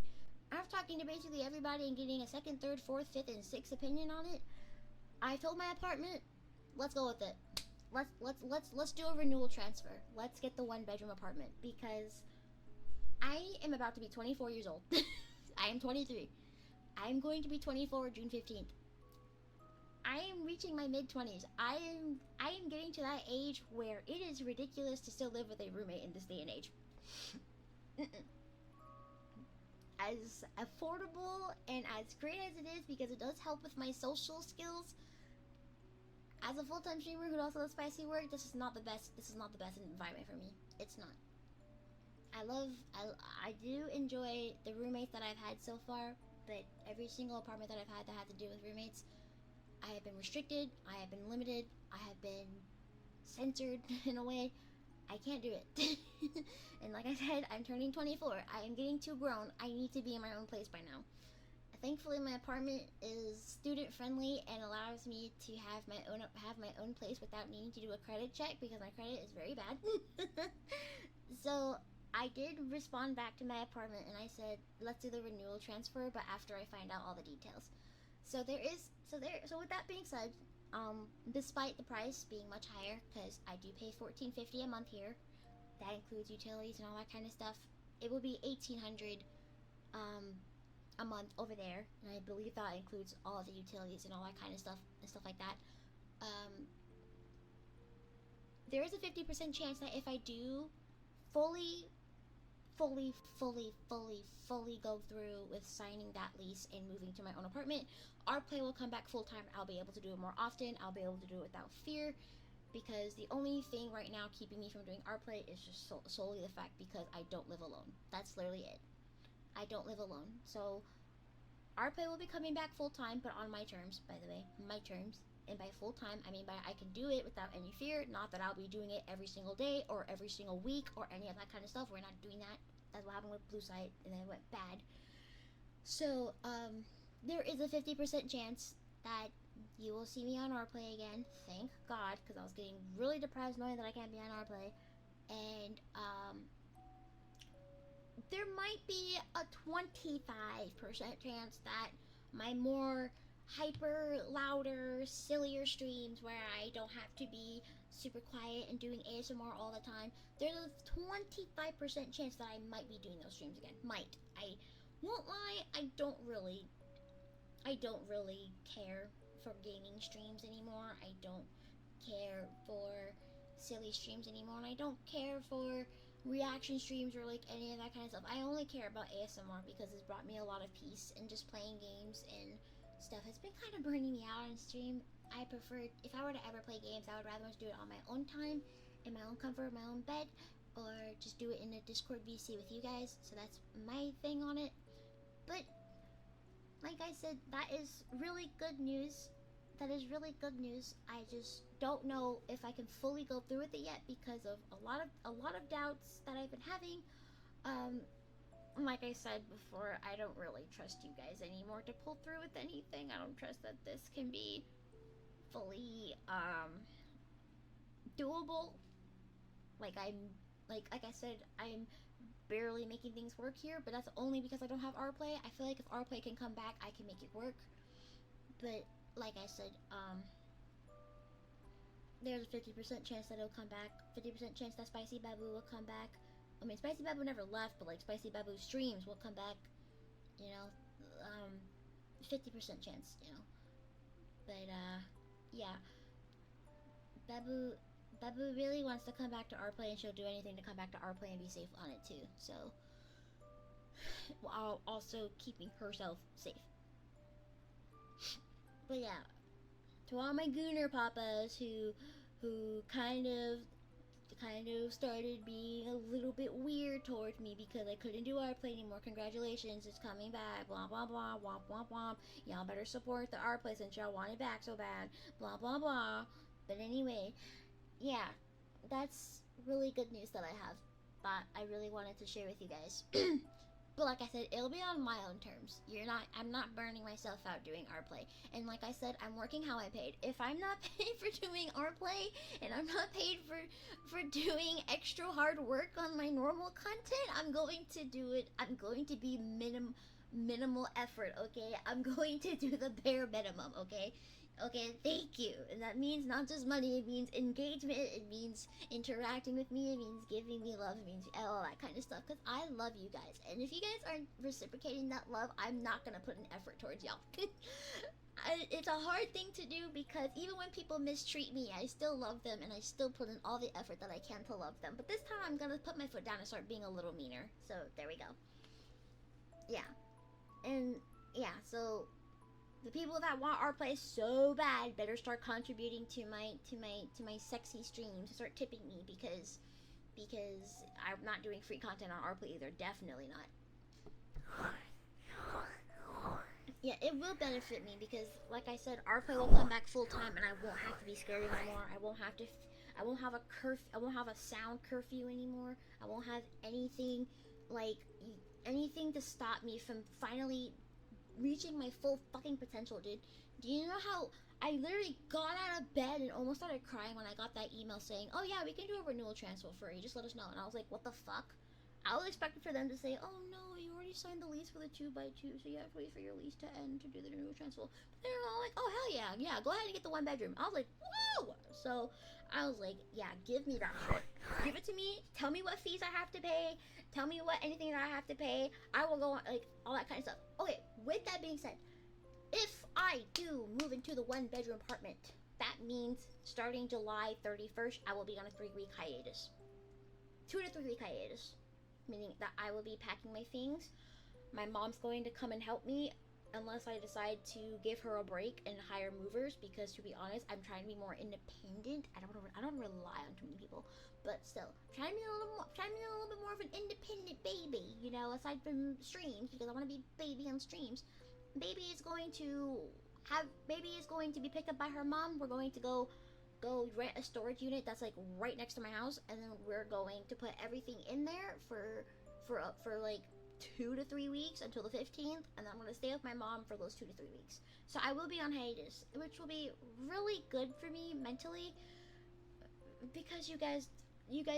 after talking to basically everybody and getting a second, third, fourth, fifth, and sixth opinion on it, I told my apartment, let's go with it. Let's do a renewal transfer. Let's get the 1-bedroom apartment because I am about to be 24 years old. I am 23. I'm going to be 24 June 15th. I am reaching my mid-20s. I am getting to that age where it is ridiculous to still live with a roommate in this day and age. As affordable and as great as it is, because it does help with my social skills, as a full-time streamer who also does spicy work, this is not the best environment for me. It's not. I do enjoy the roommates that I've had so far, but every single apartment that I've had that had to do with roommates, I have been restricted, I have been limited, I have been censored in a way. I can't do it. And like I said, I'm turning 24. I am getting too grown. I need to be in my own place by now. Thankfully, my apartment is student friendly and allows me to have my own place without needing to do a credit check because my credit is very bad. So I did respond back to my apartment and I said, let's do the renewal transfer, but after I find out all the details. So with that being said, despite the price being much higher, because I do pay $14.50 a month here, that includes utilities and all that kind of stuff, it will be $1,800 a month over there, and I believe that includes all of the utilities and all that kind of stuff and stuff like that. There is a 50% chance that if I do fully go through with signing that lease and moving to my own apartment, rplay will come back full-time. I'll be able to do it more often. I'll be able to do it without fear, because the only thing right now keeping me from doing rplay is just solely the fact because I don't live alone. That's literally it. I don't live alone. So rplay will be coming back full-time, but on my terms, by the way. My terms. And by full-time, I mean by I can do it without any fear. Not that I'll be doing it every single day or every single week or any of that kind of stuff. We're not doing that. That's what happened with Blue Site, and then it went bad. So, there is a 50% chance that you will see me on rplay again. Thank God, because I was getting really depressed knowing that I can't be on rplay. And, there might be a 25% chance that my more hyper, louder, sillier streams where I don't have to be super quiet and doing ASMR all the time, there's a 25% chance that I might be doing those streams again. Might. I won't lie, I don't really care for gaming streams anymore. I don't care for silly streams anymore, and I don't care for reaction streams or like any of that kind of stuff. I only care about ASMR because it's brought me a lot of peace, and just playing games and stuff has been kind of burning me out on stream. I prefer, if I were to ever play games, I would rather just do it on my own time, in my own comfort, my own bed, or just do it in a Discord VC with you guys. So that's my thing on it. But like I said, that is really good news. That is really good news. I just don't know if I can fully go through with it yet because of a lot of doubts that I've been having. Like I said before, I don't really trust you guys anymore to pull through with anything. I don't trust that this can be fully doable. Like I said, I'm barely making things work here, but that's only because I don't have rplay. I feel like if rplay can come back, I can make it work. But like I said, there's a 50% chance that it'll come back, 50% chance that Spicy Babu will come back. I mean, Spicy Babu never left, but like Spicy Babu streams will come back, you know, 50% chance, you know. But yeah, Babu really wants to come back to rplay, and she'll do anything to come back to rplay and be safe on it too. So, while also keeping herself safe. But yeah, to all my Gooner papas who kind of started being a little bit weird towards me because I couldn't do rplay anymore. Congratulations, it's coming back. Blah blah blah. Womp womp womp. Y'all better support the rplay since y'all want it back so bad. Blah blah blah. But anyway, yeah, that's really good news that I have. But I really wanted to share with you guys. But like I said, it'll be on my own terms. I'm not burning myself out doing rplay. And like I said, I'm working how I'm paid. If I'm not paid for doing rplay, and I'm not paid for doing extra hard work on my normal content, I'm going to do it. I'm going to be minimal effort, okay? I'm going to do the bare minimum, okay? Okay, thank you. And that means not just money, it means engagement, it means interacting with me, it means giving me love, it means all that kind of stuff. Because I love you guys. And if you guys aren't reciprocating that love, I'm not going to put an effort towards y'all. It's a hard thing to do because even when people mistreat me, I still love them and I still put in all the effort that I can to love them. But this time I'm going to put my foot down and start being a little meaner. So there we go. Yeah. And yeah, so the people that want our play so bad better start contributing to my sexy streams. Start tipping me because I'm not doing free content on our play either. Definitely not. Yeah, it will benefit me because, like I said, our play will come back full time, and I won't have to be scared anymore. I won't have to. I won't have a I won't have a sound curfew anymore. I won't have anything like anything to stop me from finally reaching my full fucking potential, dude. Do you know how I literally got out of bed and almost started crying when I got that email saying, "Oh yeah, we can do a renewal transfer for you. Just let us know." And I was like, "What the fuck?" I was expecting for them to say, "Oh no, you already signed the lease for the 2x2, so you have to wait for your lease to end to do the renewal transfer." But they were all like, "Oh hell yeah, yeah, go ahead and get the 1 bedroom." I was like, "Whoa!" So I was like, "Yeah, give me that shit. Give it to me. Tell me what fees I have to pay. Tell me what anything that I have to pay. I will go on, like all that kind of stuff." Okay, with that being said, if I do move into the 1 bedroom apartment, that means starting July 31st, I will be on a 3-week hiatus. 2 to 3 week hiatus. Meaning that I will be packing my things. My mom's going to come and help me unless I decide to give her a break and hire movers because, to be honest, I'm trying to be more independent. I don't rely on too many people, but still, trying to be a little bit more of an independent baby, you know, aside from streams, because I want to be baby on streams. Baby is going to be picked up by her mom. We're going to go rent a storage unit that's like right next to my house, and then we're going to put everything in there for like 2 to 3 weeks until the 15th, and then I'm gonna stay with my mom for those 2 to 3 weeks. So I will be on hiatus, which will be really good for me mentally because you guys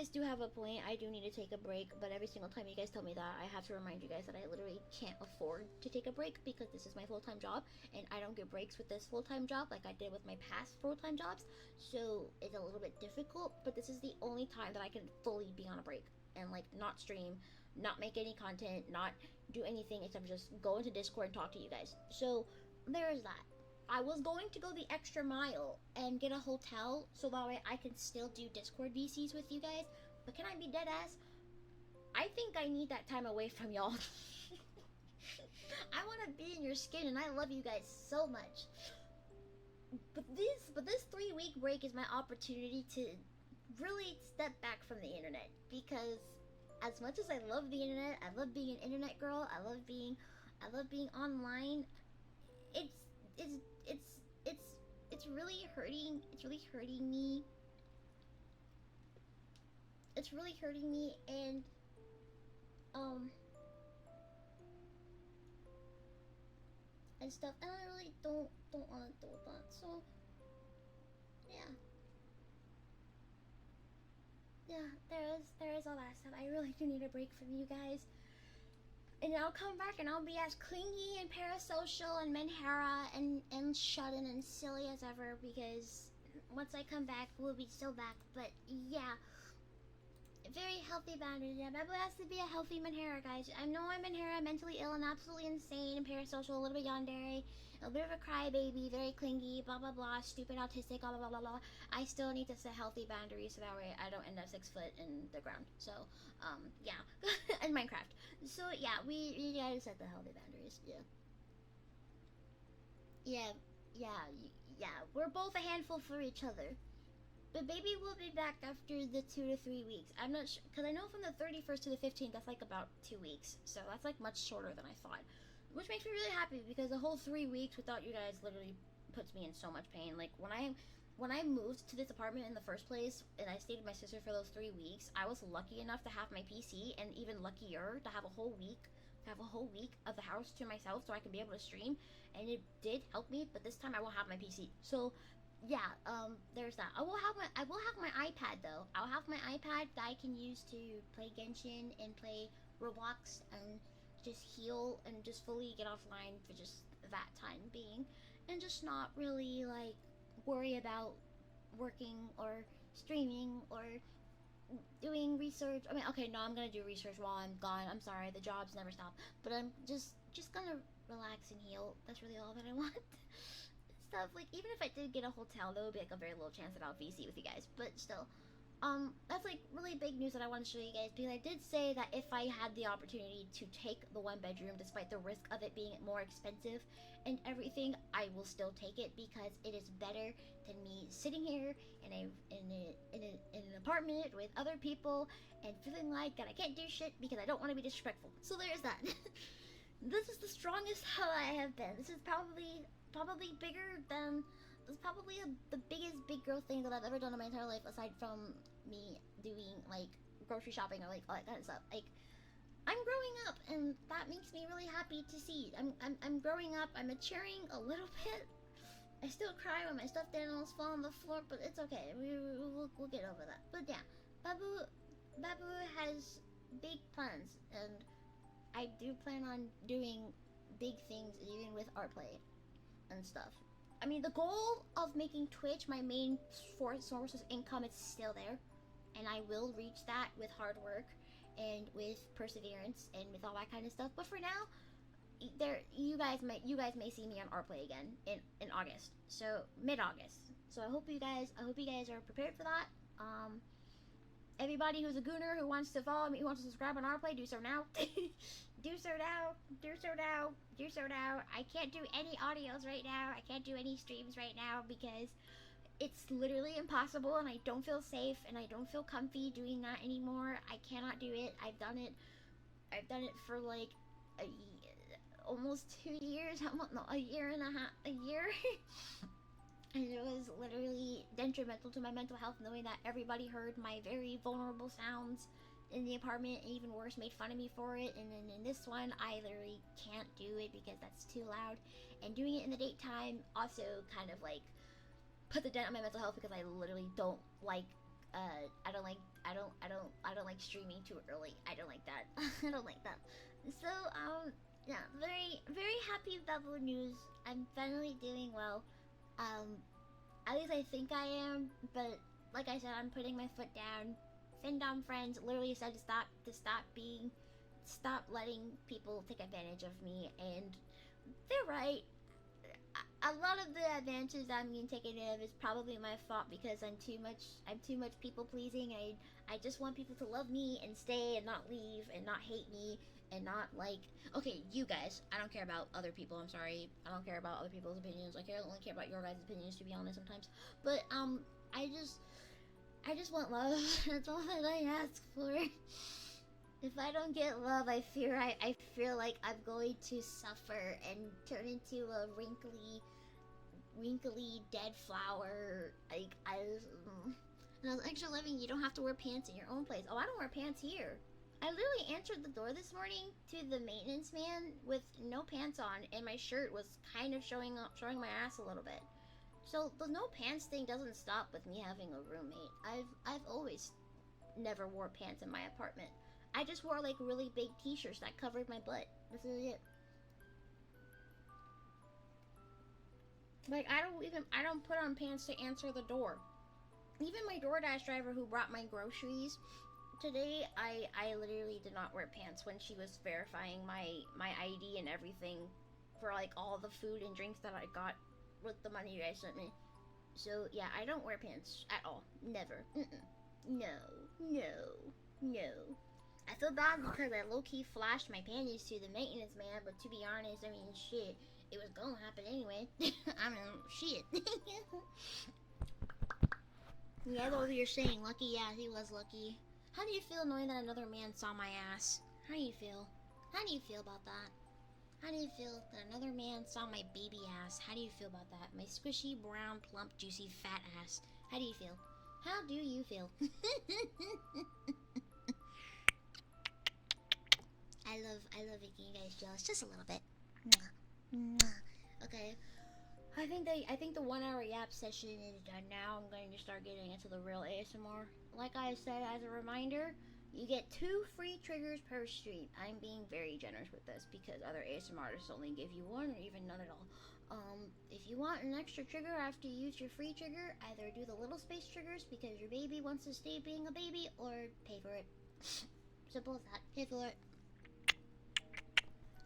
do have a point. I do need to take a break, but every single time you guys tell me that, I have to remind you guys that I literally can't afford to take a break because this is my full-time job, and I don't get breaks with this full-time job like I did with my past full-time jobs, so it's a little bit difficult, but this is the only time that I can fully be on a break and like not stream, not make any content, not do anything except just go into Discord and talk to you guys. So there is that. I was going to go the extra mile and get a hotel so that way I can still do Discord VCs with you guys. But can I be dead ass? I think I need that time away from y'all. I want to be in your skin and I love you guys so much. But this 3-week break is my opportunity to really step back from the internet because as much as I love the internet, I love being an internet girl, I love being online. It's it's it's really hurting. It's really hurting me. It's really hurting me, and and stuff. And I really don't want to do that. So yeah, there is all that stuff. I really do need a break from you guys. And I'll come back and I'll be as clingy and parasocial and Menhera and shut-in and silly as ever because once I come back, we'll be so back. But yeah, very healthy boundaries. Yeah, Bebo has to be a healthy Menhera, guys. I know I'm Menhera, mentally ill and absolutely insane and parasocial, a little bit yandere, a bit of a crybaby, very clingy, blah blah blah, stupid, autistic, blah blah blah blah. I still need to set healthy boundaries so that way I don't end up 6 foot in the ground. So, yeah, in Minecraft. So yeah, we gotta set the healthy boundaries. Yeah. We're both a handful for each other. But baby will be back after the 2 to 3 weeks. I'm not sure, because I know from the 31st to the 15th, that's like about 2 weeks. So that's like much shorter than I thought. Which makes me really happy because the whole 3 weeks without you guys literally puts me in so much pain. Like when I moved to this apartment in the first place and I stayed with my sister for those 3 weeks, I was lucky enough to have my PC and even luckier to have a whole week of the house to myself so I can be able to stream, and it did help me, but this time I won't have my PC. So yeah, there's that. I will have my iPad though. I'll have my iPad that I can use to play Genshin and play Roblox and just heal and just fully get offline for just that time being, and just not really like worry about working or streaming or doing research. I mean, okay, no, I'm gonna do research while I'm gone. I'm sorry, the jobs never stop. But I'm just gonna relax and heal. That's really all that I want. Stuff like, even if I did get a hotel, there would be like a very little chance that I'll VC with you guys. But still, that's like really big news that I want to show you guys, because I did say that if I had the opportunity to take the 1 bedroom, despite the risk of it being more expensive and everything, I will still take it, because it is better than me sitting here in an apartment with other people and feeling like that I can't do shit because I don't want to be disrespectful. So there's that. This is the strongest hell I have been. This is probably bigger than. This is probably the biggest big girl thing that I've ever done in my entire life, aside from me doing like grocery shopping or like all that kind of stuff. Like, I'm growing up, and that makes me really happy to see. I'm growing up. I'm maturing a little bit. I still cry when my stuffed animals fall on the floor, but it's okay. We'll get over that. But yeah, Babu has big plans, and I do plan on doing big things, even with rplay and stuff. I mean, the goal of making Twitch my main source of income is still there, and I will reach that with hard work and with perseverance and with all that kind of stuff. But for now, you guys may see me on rplay again in August, so mid-August. So I hope you guys are prepared for that. Everybody who's a gooner who wants to follow me, who wants to subscribe on rplay, do so now. Do so now. I can't do any audios right now. I can't do any streams right now because it's literally impossible, and I don't feel safe, and I don't feel comfy doing that anymore. I cannot do it. I've done it for like almost 2 years. No, a year and a half. A year. And it was literally detrimental to my mental health, knowing that everybody heard my very vulnerable sounds in the apartment, and even worse, made fun of me for it. And then in this one, I literally can't do it because that's too loud. And doing it in the daytime also kind of like put the dent on my mental health, because I literally don't like I don't like streaming too early. I don't like that. I don't like that. So yeah, very very happy about the news. I'm finally doing well. At least I think I am, but like I said, I'm putting my foot down. Findom friends literally said to stop letting people take advantage of me, and they're right. A lot of the advantages I'm being taken of is probably my fault, because I'm too much people pleasing. I just want people to love me and stay and not leave and not hate me and not like, okay, you guys, I don't care about other people, I'm sorry. I don't care about other people's opinions. I only care about your guys' opinions, to be honest, sometimes. But I just want love. That's all that I ask for. If I don't get love, I feel like I'm going to suffer and turn into a wrinkly dead flower. Like, and I was extra living. You don't have to wear pants in your own place. Oh, I don't wear pants here. I literally answered the door this morning to the maintenance man with no pants on, and my shirt was kind of showing my ass a little bit. So the no pants thing doesn't stop with me having a roommate. I've always never wore pants in my apartment. I just wore like really big t-shirts that covered my butt. This is it. Like, I don't put on pants to answer the door. Even my DoorDash driver who brought my groceries today, I literally did not wear pants when she was verifying my ID and everything for like all the food and drinks that I got with the money you guys sent me. So yeah, I don't wear pants at all. Never. No. I feel bad because I low-key flashed my panties to the maintenance man, but to be honest, I mean, shit, it was gonna happen anyway. I mean, shit. Yeah, though you're saying lucky, yeah, he was lucky. How do you feel knowing that another man saw my ass? How do you feel? How do you feel about that? How do you feel that another man saw my baby ass? How do you feel about that? My squishy, brown, plump, juicy, fat ass. How do you feel? How do you feel? I love making you guys jealous just a little bit. Okay. I think the 1 hour yap session is done now. I'm going to start getting into the real ASMR. Like I said, as a reminder, You get 2 free triggers per stream. I'm being very generous with this because other ASMR artists only give you 1 or even none at all. If you want an extra trigger after you use your free trigger, either do the little space triggers because your baby wants to stay being a baby, or pay for it. Simple as that. Pay for it.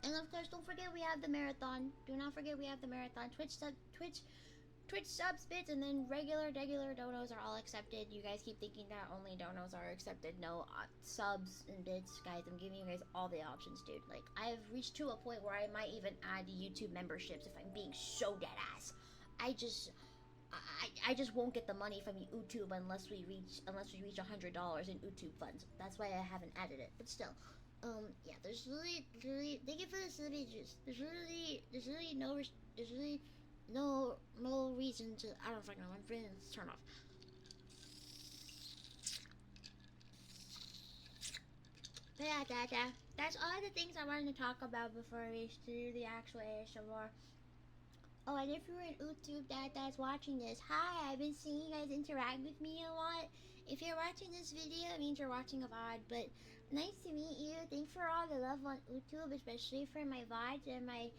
And of course, don't forget we have the marathon. Do not forget we have the marathon. Twitch subs, bits, and then regular donos are all accepted. You guys keep thinking that only donos are accepted. No, subs and bits, guys. I'm giving you guys all the options, dude. Like, I have reached to a point where I might even add YouTube memberships if I'm being so dead ass. I just won't get the money from YouTube unless we reach $100 in YouTube funds. That's why I haven't added it. But still, yeah. There's really thank you for the images. There's really no reason to. I don't fucking know. I'm feeling turn off. But yeah, that's all the things I wanted to talk about before we do the actual ASMR. Oh, and if you're on YouTube that's watching this, hi, I've been seeing you guys interact with me a lot. If you're watching this video, it means you're watching a VOD, but nice to meet you. Thanks for all the love on YouTube, especially for my VODs and my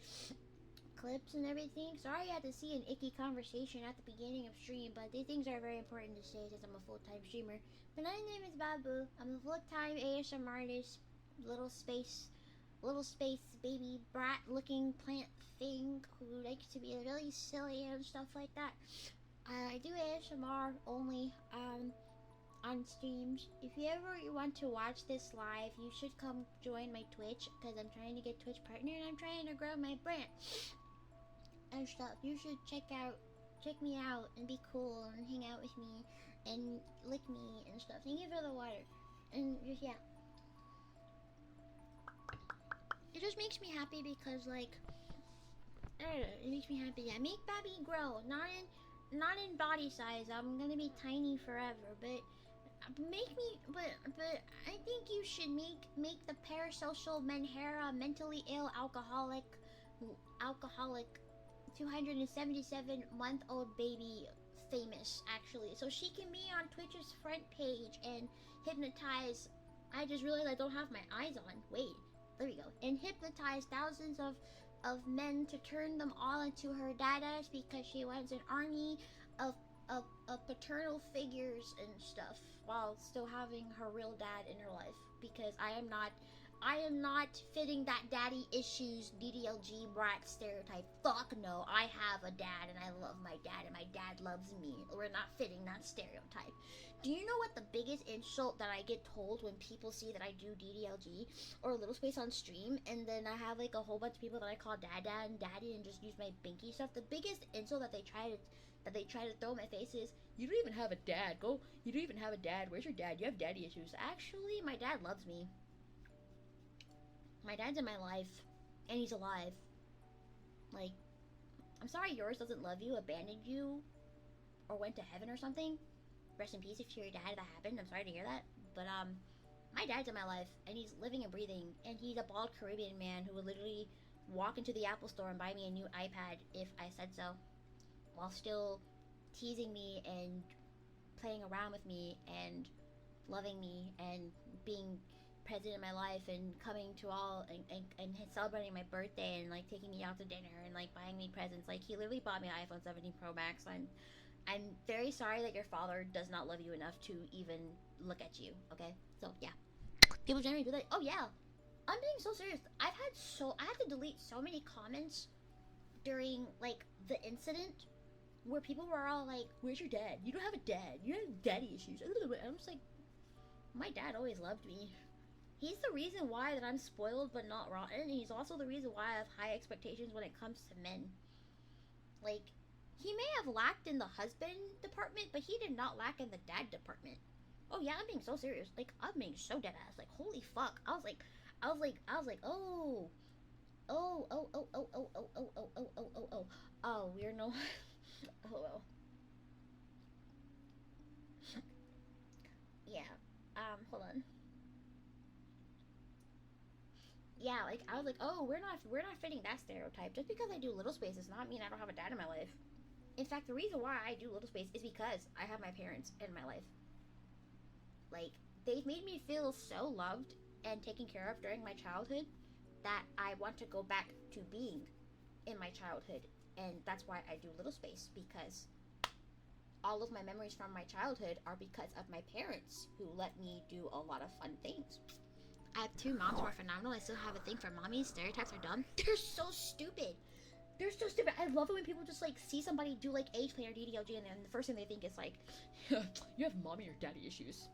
clips and everything. Sorry I had to see an icky conversation at the beginning of stream, but these things are very important to say since I'm a full-time streamer. But my name is Babu. I'm a full-time ASMR artist, little space baby brat looking plant thing who likes to be really silly and stuff like that. I do ASMR only on streams. If you ever want to watch this live, you should come join my Twitch because I'm trying to get Twitch partner and I'm trying to grow my brand and stuff. You should check me out and be cool and hang out with me and lick me and stuff. Thank you for the water. And just, yeah. It just makes me happy because, like, I don't know, it makes me happy. Yeah, make Babby grow, not in body size. I'm gonna be tiny forever, but I think you should make the parasocial menhera mentally ill alcoholic 277-month-old baby famous, actually, so she can be on Twitch's front page and hypnotize. I just realized I don't have my eyes on. Wait. There we go. And hypnotize thousands of men to turn them all into her dadas because she wants an army of paternal figures and stuff while still having her real dad in her life, because I am not fitting that daddy issues DDLG brat stereotype. Fuck no, I have a dad and I love my dad and my dad loves me. We're not fitting that stereotype. Do you know what the biggest insult that I get told when people see that I do DDLG or Little Space on stream, and then I have like a whole bunch of people that I call dad and daddy and just use my binky stuff? The biggest insult that they try to throw in my face is, you don't even have a dad. You don't even have a dad. Where's your dad? You have daddy issues. Actually, my dad loves me. My dad's in my life, and he's alive. Like, I'm sorry yours doesn't love you, abandoned you, or went to heaven or something. Rest in peace if to your dad that happened. I'm sorry to hear that. But, my dad's in my life, and he's living and breathing, and he's a bald Caribbean man who would literally walk into the Apple store and buy me a new iPad if I said so, while still teasing me and playing around with me and loving me and being present in my life and coming to all and celebrating my birthday and like taking me out to dinner and like buying me presents. Like, he literally bought me an iPhone 17 Pro Max. I'm very sorry that your father does not love you enough to even look at you, okay? So yeah, people generally be like, oh yeah, I'm being so serious. I had to delete so many comments during like the incident where people were all like, where's your dad? You don't have a dad. You have daddy issues. I'm just like, my dad always loved me. He's the reason why that I'm spoiled but not rotten. He's also the reason why I have high expectations when it comes to men. Like, he may have lacked in the husband department, but he did not lack in the dad department. Oh yeah, I'm being so serious. Like, I'm being so dead ass. Like, holy fuck. I was like, oh, we're no, oh well. Yeah, hold on. Yeah, like, I was like, oh, we're not fitting that stereotype. Just because I do Little Space does not mean I don't have a dad in my life. In fact, the reason why I do Little Space is because I have my parents in my life. Like, they've made me feel so loved and taken care of during my childhood that I want to go back to being in my childhood. And that's why I do Little Space, because all of my memories from my childhood are because of my parents, who let me do a lot of fun things. I have two moms who are phenomenal. I still have a thing for mommies. Stereotypes are dumb. They're so stupid. They're so stupid. I love it when people just like see somebody do like age play or DDLG, and then the first thing they think is like, you have mommy or daddy issues.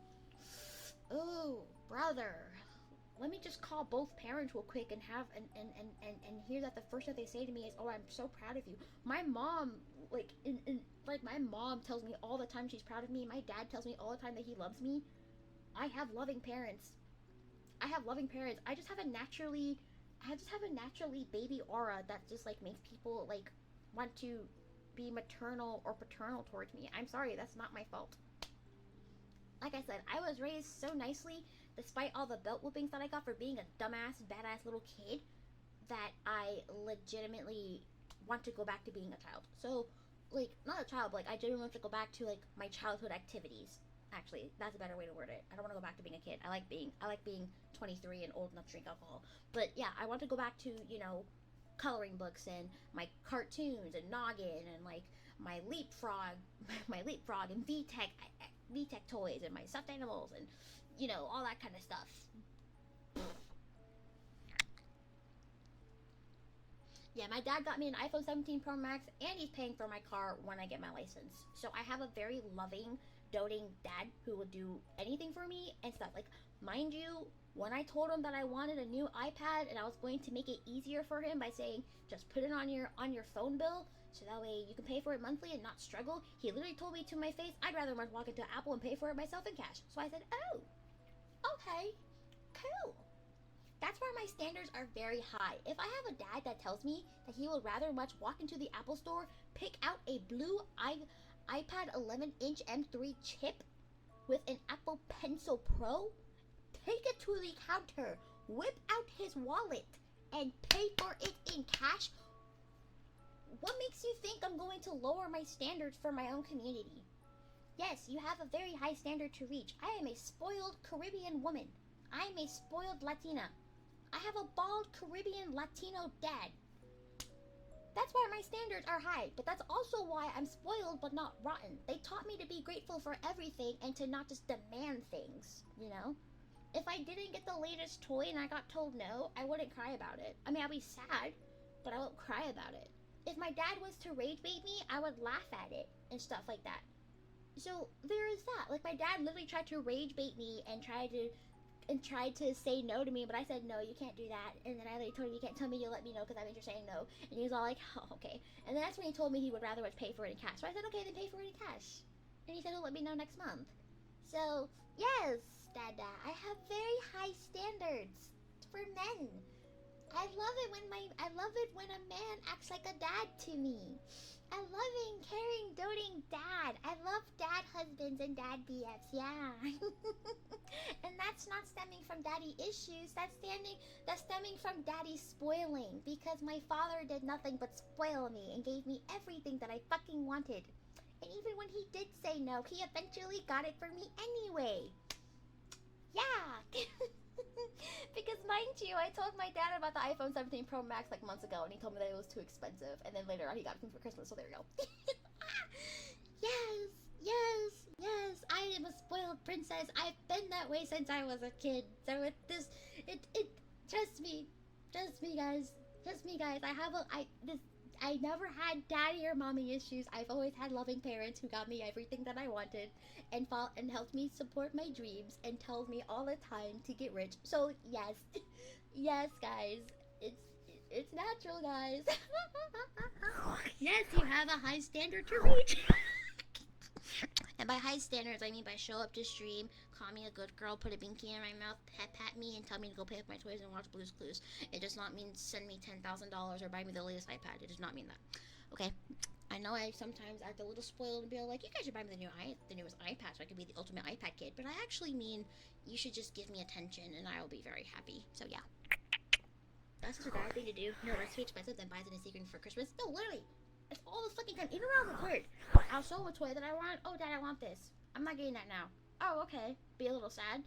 Oh, brother. Let me just call both parents real quick and have and hear that the first thing they say to me is, "Oh, I'm so proud of you." My mom, like my mom tells me all the time she's proud of me. My dad tells me all the time that he loves me. I have loving parents. I just have a naturally baby aura that just like makes people like want to be maternal or paternal towards me. I'm sorry, that's not my fault. Like I said, I was raised so nicely, despite all the belt whoopings that I got for being a dumbass, badass little kid, that I legitimately want to go back to being a child. So, like, not a child, but like, I genuinely want to go back to like my childhood activities. Actually, that's a better way to word it. I don't want to go back to being a kid. I like being 23 and old enough to drink alcohol. But yeah, I want to go back to, you know, coloring books and my cartoons and noggin and like my leapfrog and VTech toys and my stuffed animals and, you know, all that kind of stuff. Yeah, my dad got me an iPhone 17 Pro Max, and he's paying for my car when I get my license. So I have a very loving, doting dad who will do anything for me and stuff. Like, mind you, when I told him that I wanted a new iPad and I was going to make it easier for him by saying, just put it on your phone bill, so that way you can pay for it monthly and not struggle, he literally told me to my face, I'd rather walk into Apple and pay for it myself in cash. So I said, oh, okay, cool. That's where my standards are very high. If I have a dad that tells me that he would rather much walk into the Apple store, pick out a blue iPad 11-inch M3 chip with an Apple Pencil Pro, take it to the counter, whip out his wallet, and pay for it in cash, what makes you think I'm going to lower my standards for my own community? Yes, you have a very high standard to reach. I am a spoiled Caribbean woman. I am a spoiled Latina. I have a bald Caribbean Latino dad. That's why my standards are high, but that's also why I'm spoiled but not rotten. They taught me to be grateful for everything and to not just demand things, you know? If I didn't get the latest toy and I got told no, I wouldn't cry about it. I mean, I'll be sad, but I won't cry about it. If my dad was to rage bait me, I would laugh at it and stuff like that. So there is that. Like, my dad literally tried to rage bait me and tried to say no to me, but I said, no, you can't do that. And then I literally told him, you can't tell me you'll let me know because that means you're saying no. And he was all like, oh, okay. And that's when he told me he would rather much pay for it in cash. So I said, okay, then pay for it in cash. And he said he'll let me know next month. So, yes, Dada, I have very high standards for men. I love it when a man acts like a dad to me. A loving, caring, doting dad. I love dad husbands and dad BFs, yeah. And that's not stemming from daddy issues. That's stemming from daddy spoiling. Because my father did nothing but spoil me and gave me everything that I fucking wanted. And even when he did say no, he eventually got it for me anyway. Yeah. Because mind you, I told my dad about the iPhone 17 Pro Max like months ago, and he told me that it was too expensive, and then later on he got it for Christmas, so there we go. Yes, I am a spoiled princess. I've been that way since I was a kid. So trust me guys, I never had daddy or mommy issues. I've always had loving parents who got me everything that I wanted and helped me support my dreams and told me all the time to get rich. So yes, yes guys, it's natural, guys. Yes, you have a high standard to reach. And by high standards, I mean by show up to stream, call me a good girl, put a binky in my mouth, pat me, and tell me to go pay up my toys and watch Blue's Clues. It does not mean send me $10,000 or buy me the latest iPad. It does not mean that. Okay? I know I sometimes act a little spoiled and be like, you guys should buy me the newest iPad so I can be the ultimate iPad kid. But I actually mean you should just give me attention and I will be very happy. So yeah. That's just a bad thing to do. No, that's too expensive, then buys it in secret for Christmas. No, literally. It's all the fucking time. Even when I record, I'll show a toy that I want. Oh, Dad, I want this. I'm not getting that now. Oh, okay. Be a little sad.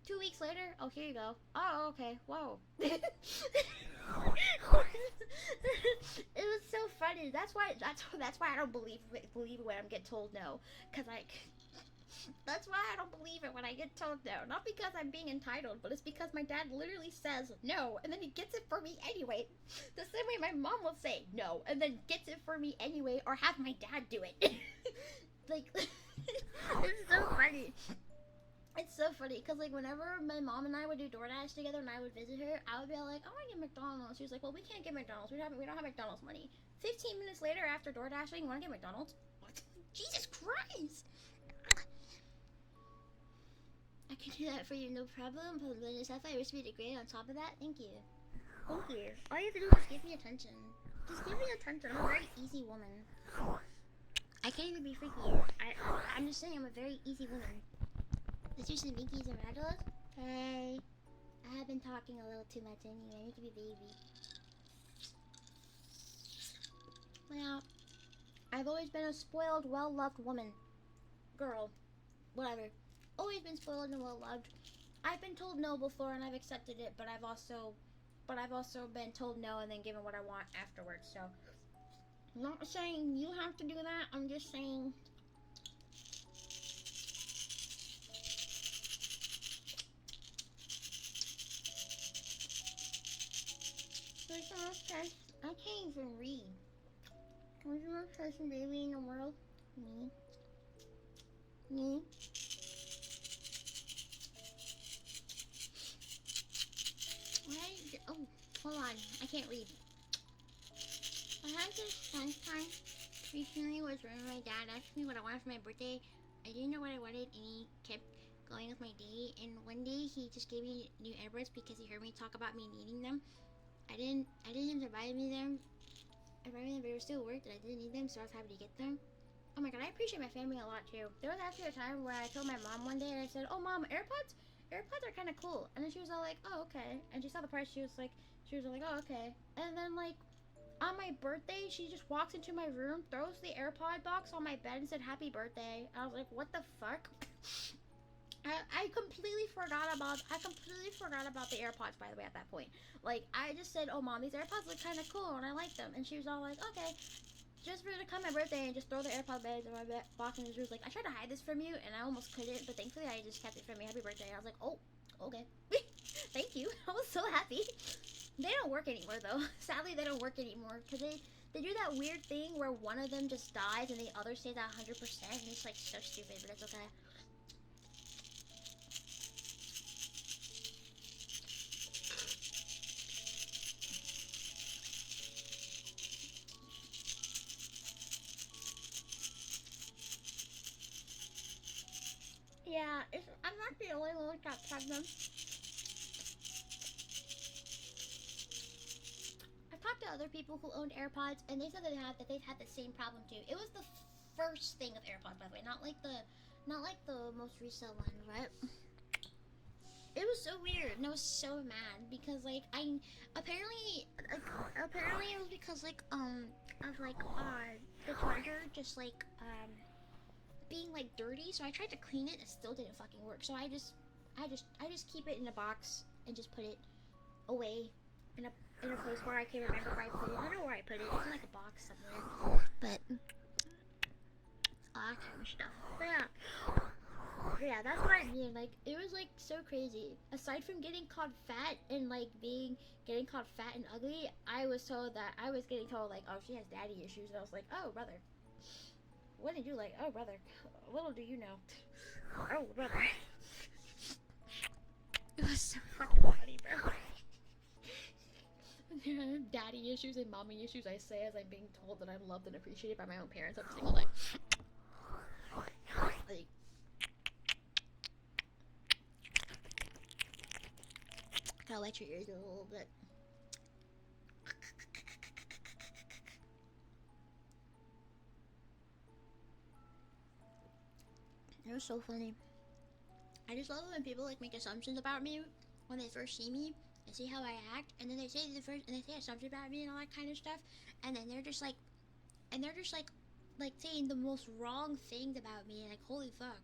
2 weeks later, oh, here you go. Oh, okay. Whoa. It was so funny. That's why I don't believe it when I get told no, cause that's why I don't believe it when I get told no. Not because I'm being entitled, but it's because my dad literally says no, and then he gets it for me anyway. The same way my mom will say no, and then gets it for me anyway, or have my dad do it. Like, it's so funny. It's so funny, because, like, whenever my mom and I would do DoorDash together and I would visit her, I would be like, I want to get McDonald's. She was like, well, we can't get McDonald's. We don't have McDonald's money. 15 minutes later, after DoorDashing, you want to get McDonald's? What? Jesus Christ! I can do that for you, no problem. But then it's I wish me a degree on top of that. Thank you. Thank you. All you have to do is give me attention. Just give me attention. I'm a very easy woman. I can't even be freaky. I'm just saying I'm a very easy woman. Let's do some binkies and rattles. Hey. I have been talking a little too much anyway. I need to be baby. Well, I've always been a spoiled, well-loved woman. Girl. Whatever. Always been spoiled and well-loved. I've been told no before and I've accepted it, but I've also been told no and then given what I want afterwards, so. I'm not saying you have to do that, I'm just saying. Who's the most person? I can't even read. Who's the most person baby in the world? Me. Me. Why? Oh, hold on. I can't read. I had this fun time recently was when my dad asked me what I wanted for my birthday. I didn't know what I wanted and he kept going with my day, and one day he just gave me new earbuds because he heard me talk about me needing them. I didn't even buy me them. I bought them, but it was still work that I didn't need them, so I was happy to get them. Oh my god, I appreciate my family a lot too. There was actually a time where I told my mom one day and I said, oh mom, AirPods are kind of cool. And then she was all like, oh okay. And she saw the price, she was like, oh okay. And then like, on my birthday, she just walks into my room, throws the AirPod box on my bed and said happy birthday. I was like, what the fuck? I completely forgot about the AirPods, by the way, at that point. Like, I just said, oh mom, these AirPods look kind of cool and I like them. And she was all like, okay. Just for her to come my birthday and just throw the AirPod bags in my box, and she was like, I tried to hide this from you and I almost couldn't, but thankfully I just kept it from me. Happy birthday. I was like, oh, okay. Thank you. I was so happy. They don't work anymore though. Sadly, they don't work anymore because they do that weird thing where one of them just dies and the other stays at 100%, and it's like so stupid, but it's okay. Yeah, I'm not the only one that has them. Talked to other people who owned AirPods, and they said that they've had the same problem too. It was the first thing of AirPods, by the way, not like the most recent one, right? It was so weird, and I was so mad because like apparently it was because like of like the charger just like being like dirty, so I tried to clean it, it still didn't fucking work. So I just keep it in a box and just put it away in a place where I can remember where I put it. I don't know where I put it. It's in like a box somewhere. But all that kind of stuff. But yeah, that's what I mean. Like, it was like so crazy. Aside from getting called fat and like getting called fat and ugly, I was getting told like, oh, she has daddy issues, and I was like, oh brother. What did you like? Oh brother. Little do you know. Oh brother. It was so fucking funny, bro. Daddy issues and mommy issues, I say as I'm being told that I'm loved and appreciated by my own parents every single day. Like, gotta wet your ears a little bit. It was so funny. I just love it when people like make assumptions about me when they first see me and see how I act, and then they say assumptions about me and all that kind of stuff, and then they're just like saying the most wrong things about me, and like, holy fuck.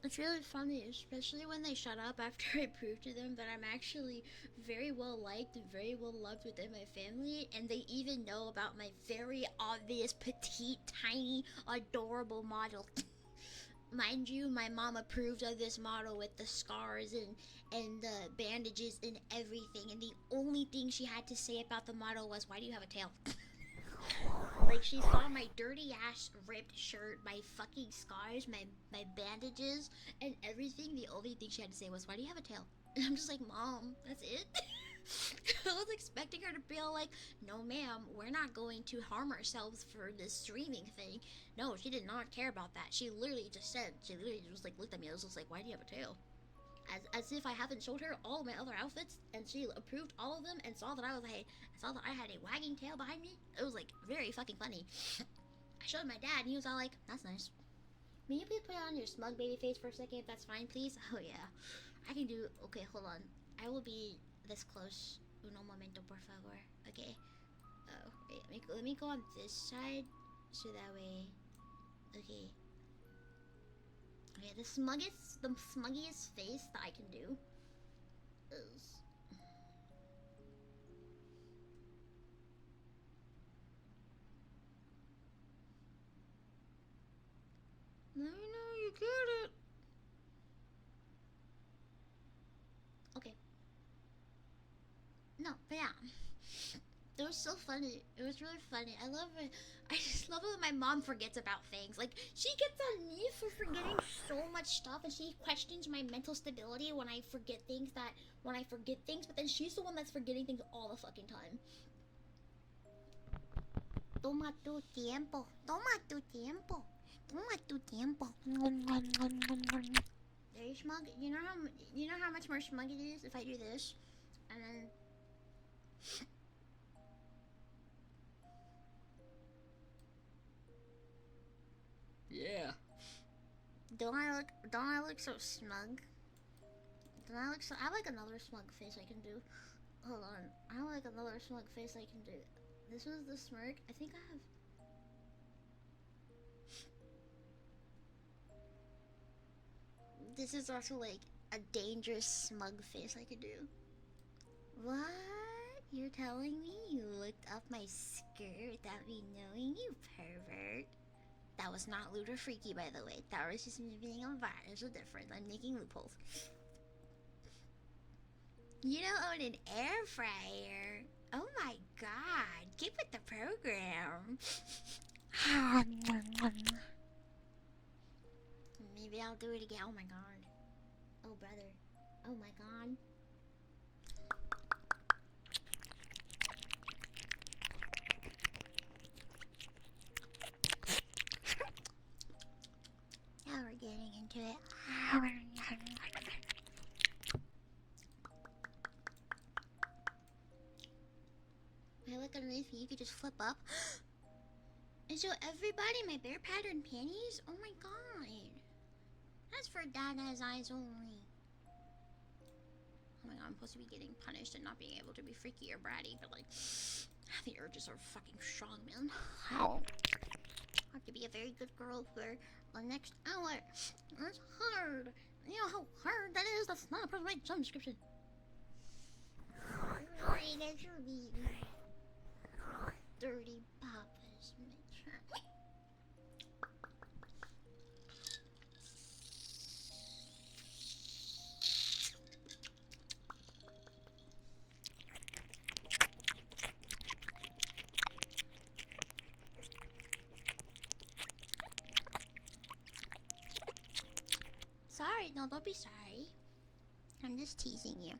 It's really funny, especially when they shut up after I prove to them that I'm actually very well liked and very well loved within my family, and they even know about my very obvious petite, tiny, adorable model. Mind you, my mom approved of this model with the scars and the bandages and everything, and the only thing she had to say about the model was, "Why do you have a tail?" Like, she saw my dirty ass ripped shirt, my fucking scars, my bandages, and everything. The only thing she had to say was, "Why do you have a tail?" And I'm just like, "Mom, that's it?" I was expecting her to be all like, "No, ma'am, we're not going to harm ourselves for this streaming thing." No, she did not care about that. She literally just looked at me. I was just like, "Why do you have a tail?" As if I haven't showed her all of my other outfits, and she approved all of them and saw that I had a wagging tail behind me. It was like very fucking funny. I showed my dad, and he was all like, "That's nice. Can you please put on your smug baby face for a second, if that's fine, please?" Oh yeah, I can do. Okay, hold on. I will be this close. Uno momento, por favor. Okay. Oh, wait. Let me go on this side, so that way. Okay. Okay, the smuggiest face that I can do is... No, you get it. Okay. No, but yeah. It was so funny. It was really funny. I love it. I just love it when my mom forgets about things. Like, she gets on me for forgetting so much stuff, and she questions my mental stability when I forget things, but then she's the one that's forgetting things all the fucking time. Toma tu tiempo. Toma tu tiempo. Toma tu tiempo. Very smug. You know how much more smug it is if I do this, and then... Yeah. Don't I look so smug? Don't I look so... I like another smug face I can do. Hold on. I like another smug face I can do. This was the smirk. I think I have... This is also like a dangerous smug face I could do. What? You're telling me you looked up my skirt without me knowing, you pervert? That was not lewd or freaky, by the way. That was just me being on fire. There's a difference. I'm making loopholes. You don't own an air fryer. Oh my god. Get with the program. Maybe I'll do it again. Oh my god. Oh brother. Oh my god. Now we're getting into it. I look underneath you could just flip up. And show everybody my bear pattern panties? Oh my god. That's for Dada's eyes only. Oh my god, I'm supposed to be getting punished and not being able to be freaky or bratty, but like, the urges are fucking strong, man. I have to be a very good girl for the next hour. That's hard. You know how hard that is? That's not a perfect job description. That's your baby. Dirty papa's Mitch. Sorry, no, don't be sorry. I'm just teasing you.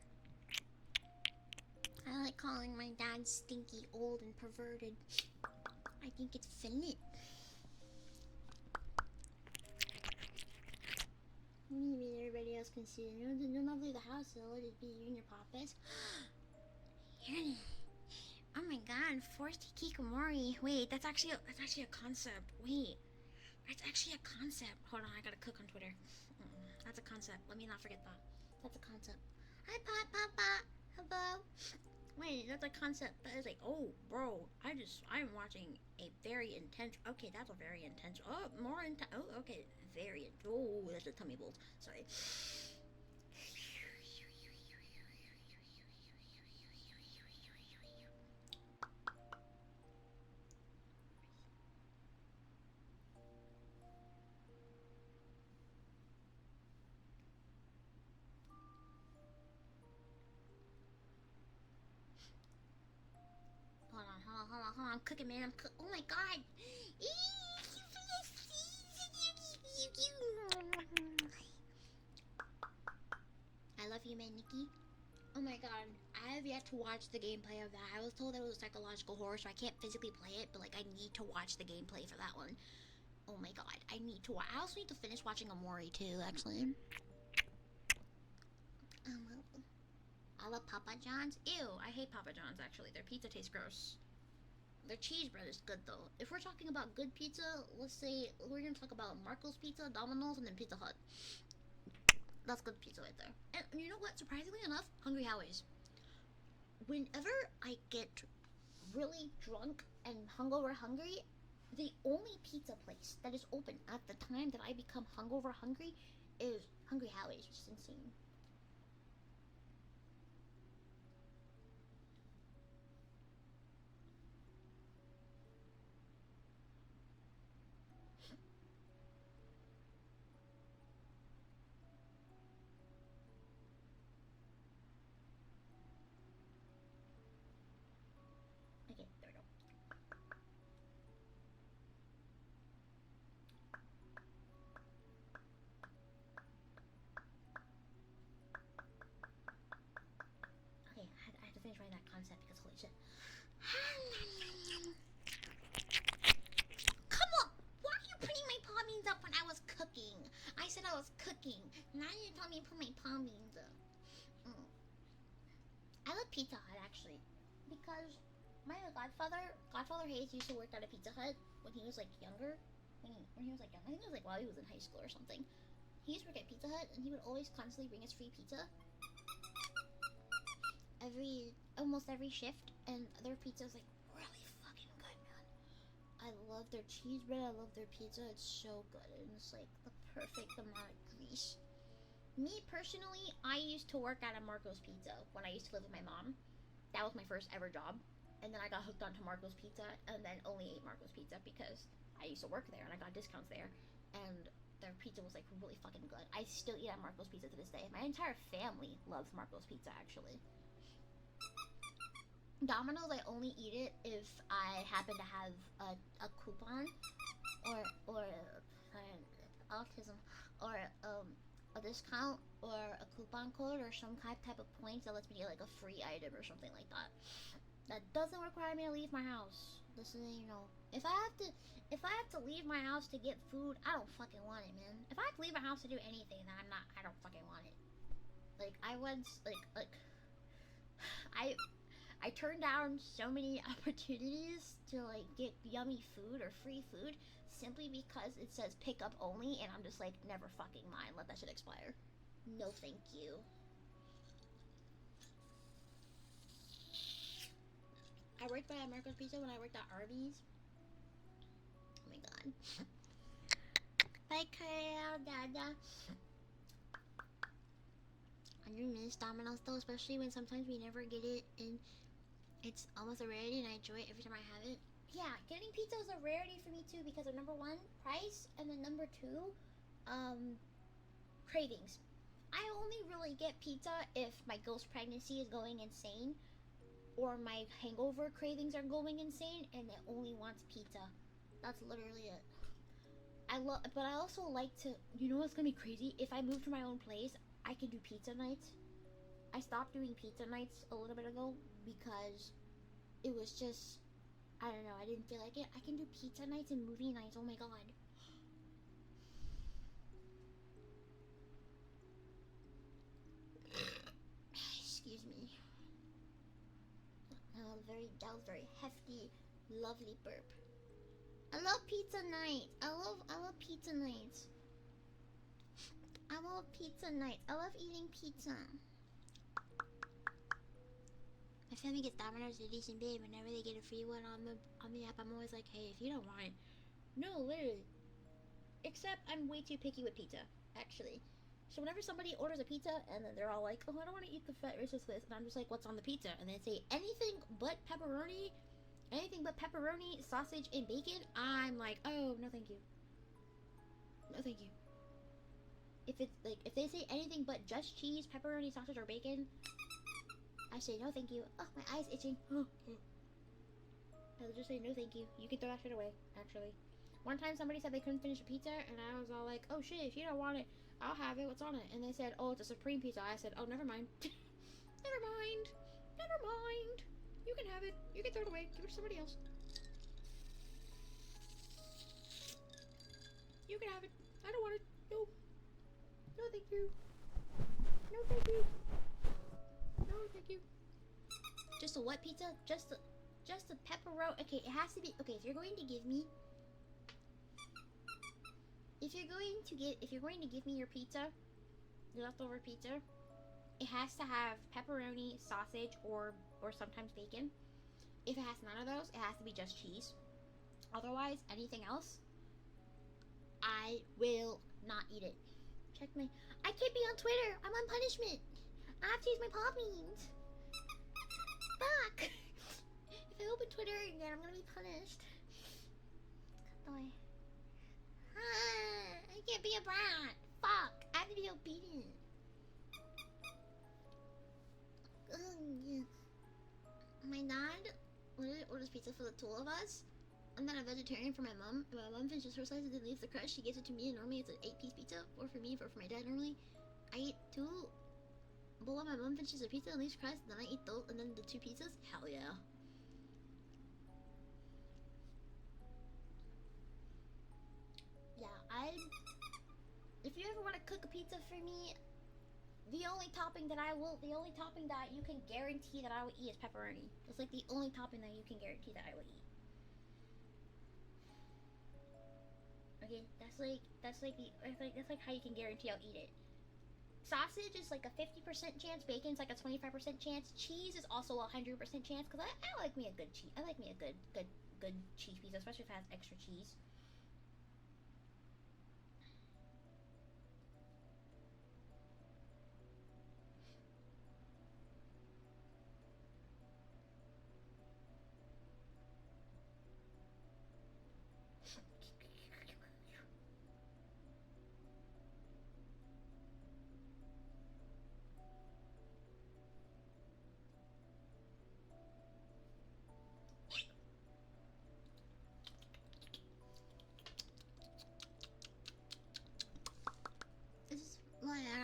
I like calling my dad stinky, old, and perverted. I think it's funny. Maybe everybody else can see it. You'll not leave the house, so it'll just be you and your papas. Oh my god, forced hikikomori. Wait, that's actually a concept. Wait. That's actually a concept. Hold on, I gotta cook on Twitter. That's a concept. Let me not forget that. That's a concept. Hi, Papa. Hello. Wait, that's a concept that is like, oh, bro, I'm watching a very intense. Okay, that's a very intense. Oh, more intense. Oh, okay, very. Oh, that's a tummy bolt. Sorry. Hold on. I'm cooking, man. Oh my god. I love you, man, Nikki. Oh my god, I have yet to watch the gameplay of that. I was told it was a psychological horror, so I can't physically play it, but like I need to watch the gameplay for that one. Oh my god, I need to watch. I also need to finish watching Amori too, actually. I love Papa John's. Ew, I hate Papa John's actually. Their pizza tastes gross. Their cheese bread is good though. If we're talking about good pizza, let's say we're gonna talk about Marco's Pizza, Domino's, and then Pizza Hut. That's good pizza right there. And you know what? Surprisingly enough, Hungry Howie's. Whenever I get really drunk and hungover hungry, the only pizza place that is open at the time that I become hungover hungry is Hungry Howie's, which is insane. Okay, there we go. Okay, I had to finish writing that concept because holy shit. Come on! Why are you putting my paw beans up when I was cooking? I said I was cooking. Now you tell me to put my paw beans up. I love Pizza Hut actually, because my Godfather Hayes used to work at a Pizza Hut when he was like younger. When he was like young, I think it was like while he was in high school or something. He used to work at Pizza Hut, and he would always constantly bring us free pizza. Almost every shift, and their pizza is like really fucking good, man. I love their cheese bread. I love their pizza. It's so good, and it's like the perfect amount of grease. Me personally, I used to work at a Marco's Pizza when I used to live with my mom. That was my first ever job, and then I got hooked onto Marco's Pizza, and then only ate Marco's Pizza because I used to work there and I got discounts there, and their pizza was like really fucking good. I still eat at Marco's Pizza to this day. My entire family loves Marco's Pizza actually. Domino's, I only eat it if I happen to have a coupon or autism or a discount or a coupon code or some type of points that lets me get like a free item or something like that. That doesn't require me to leave my house. This is, you know, if I have to leave my house to get food, I don't fucking want it, man. If I have to leave my house to do anything, then I don't fucking want it. Like I once I turned down so many opportunities to like get yummy food or free food simply because it says pick up only, and I'm just like, never fucking mind, let that shit expire. No thank you. I worked by America's Pizza when I worked at Arby's. Oh my god. Bye, Kyle, Dada. I do miss Domino's though, especially when sometimes we never get it and it's almost a rarity, and I enjoy it every time I have it. Yeah, getting pizza is a rarity for me too because of number one, price, and then number two, cravings. I only really get pizza if my ghost pregnancy is going insane, or my hangover cravings are going insane, and it only wants pizza. That's literally it. But I also like to. You know what's gonna be crazy? If I move to my own place, I can do pizza nights. I stopped doing pizza nights a little bit ago because it was just, I don't know, I didn't feel like it. I can do pizza nights and movie nights. Oh my god. Excuse me. That was very hefty, lovely burp. I love pizza nights. I love pizza nights. I love pizza nights. I love eating pizza. my family gets Domino's a decent bit. Whenever they get a free one on the app, I'm always like, hey, if you don't want it, no, literally. Except I'm way too picky with pizza, actually. So whenever somebody orders a pizza and then they're all like, oh, I don't want to eat the fat racist this, and I'm just like, what's on the pizza? And they say anything but pepperoni, sausage, and bacon. I'm like, oh, no, thank you. No, thank you. If it's like, if they say anything but just cheese, pepperoni, sausage, or bacon, I say no, thank you. Oh, my eye's itching. I'll just say no, thank you. You can throw that shit away, actually. One time somebody said they couldn't finish a pizza, and I was all like, oh shit, if you don't want it, I'll have it. What's on it? And they said, oh, it's a supreme pizza. I said, oh, never mind. Never mind. Never mind. You can have it. You can throw it away. Give it to somebody else. You can have it. I don't want it. No. No, thank you. No, thank you. No, thank you. Just a what pizza? Just a pepperoni. Okay, it has to be. Okay, if you're going to give me your pizza, your leftover pizza, it has to have pepperoni, sausage, or sometimes bacon. If it has none of those, it has to be just cheese. Otherwise, anything else, I will not eat it. Check my. I can't be on Twitter. I'm on punishment. I have to use my paw beans. Fuck. If I open Twitter again, I'm gonna be punished. Cut away. I can't be a brat. Fuck. I have to be obedient. My dad orders pizza for the two of us. I'm not a vegetarian for my mom. If my mom finishes her slice and then leaves the crust, she gives it to me, and normally it's an 8-piece pizza. Or for me, for my dad normally. I eat two. But when my mom finishes the pizza and leaves crust, then I eat those, and then the 2 pizzas. Hell yeah. Yeah, if you ever want to cook a pizza for me, the only topping that you can guarantee that I will eat is pepperoni. It's like the only topping that you can guarantee that I will eat. Okay, that's like how you can guarantee I'll eat it. Sausage is like a 50% chance. Bacon's like a 25% chance. Cheese is also a 100% chance, because I like me a good cheese. I like me a good cheese pizza, especially if it has extra cheese.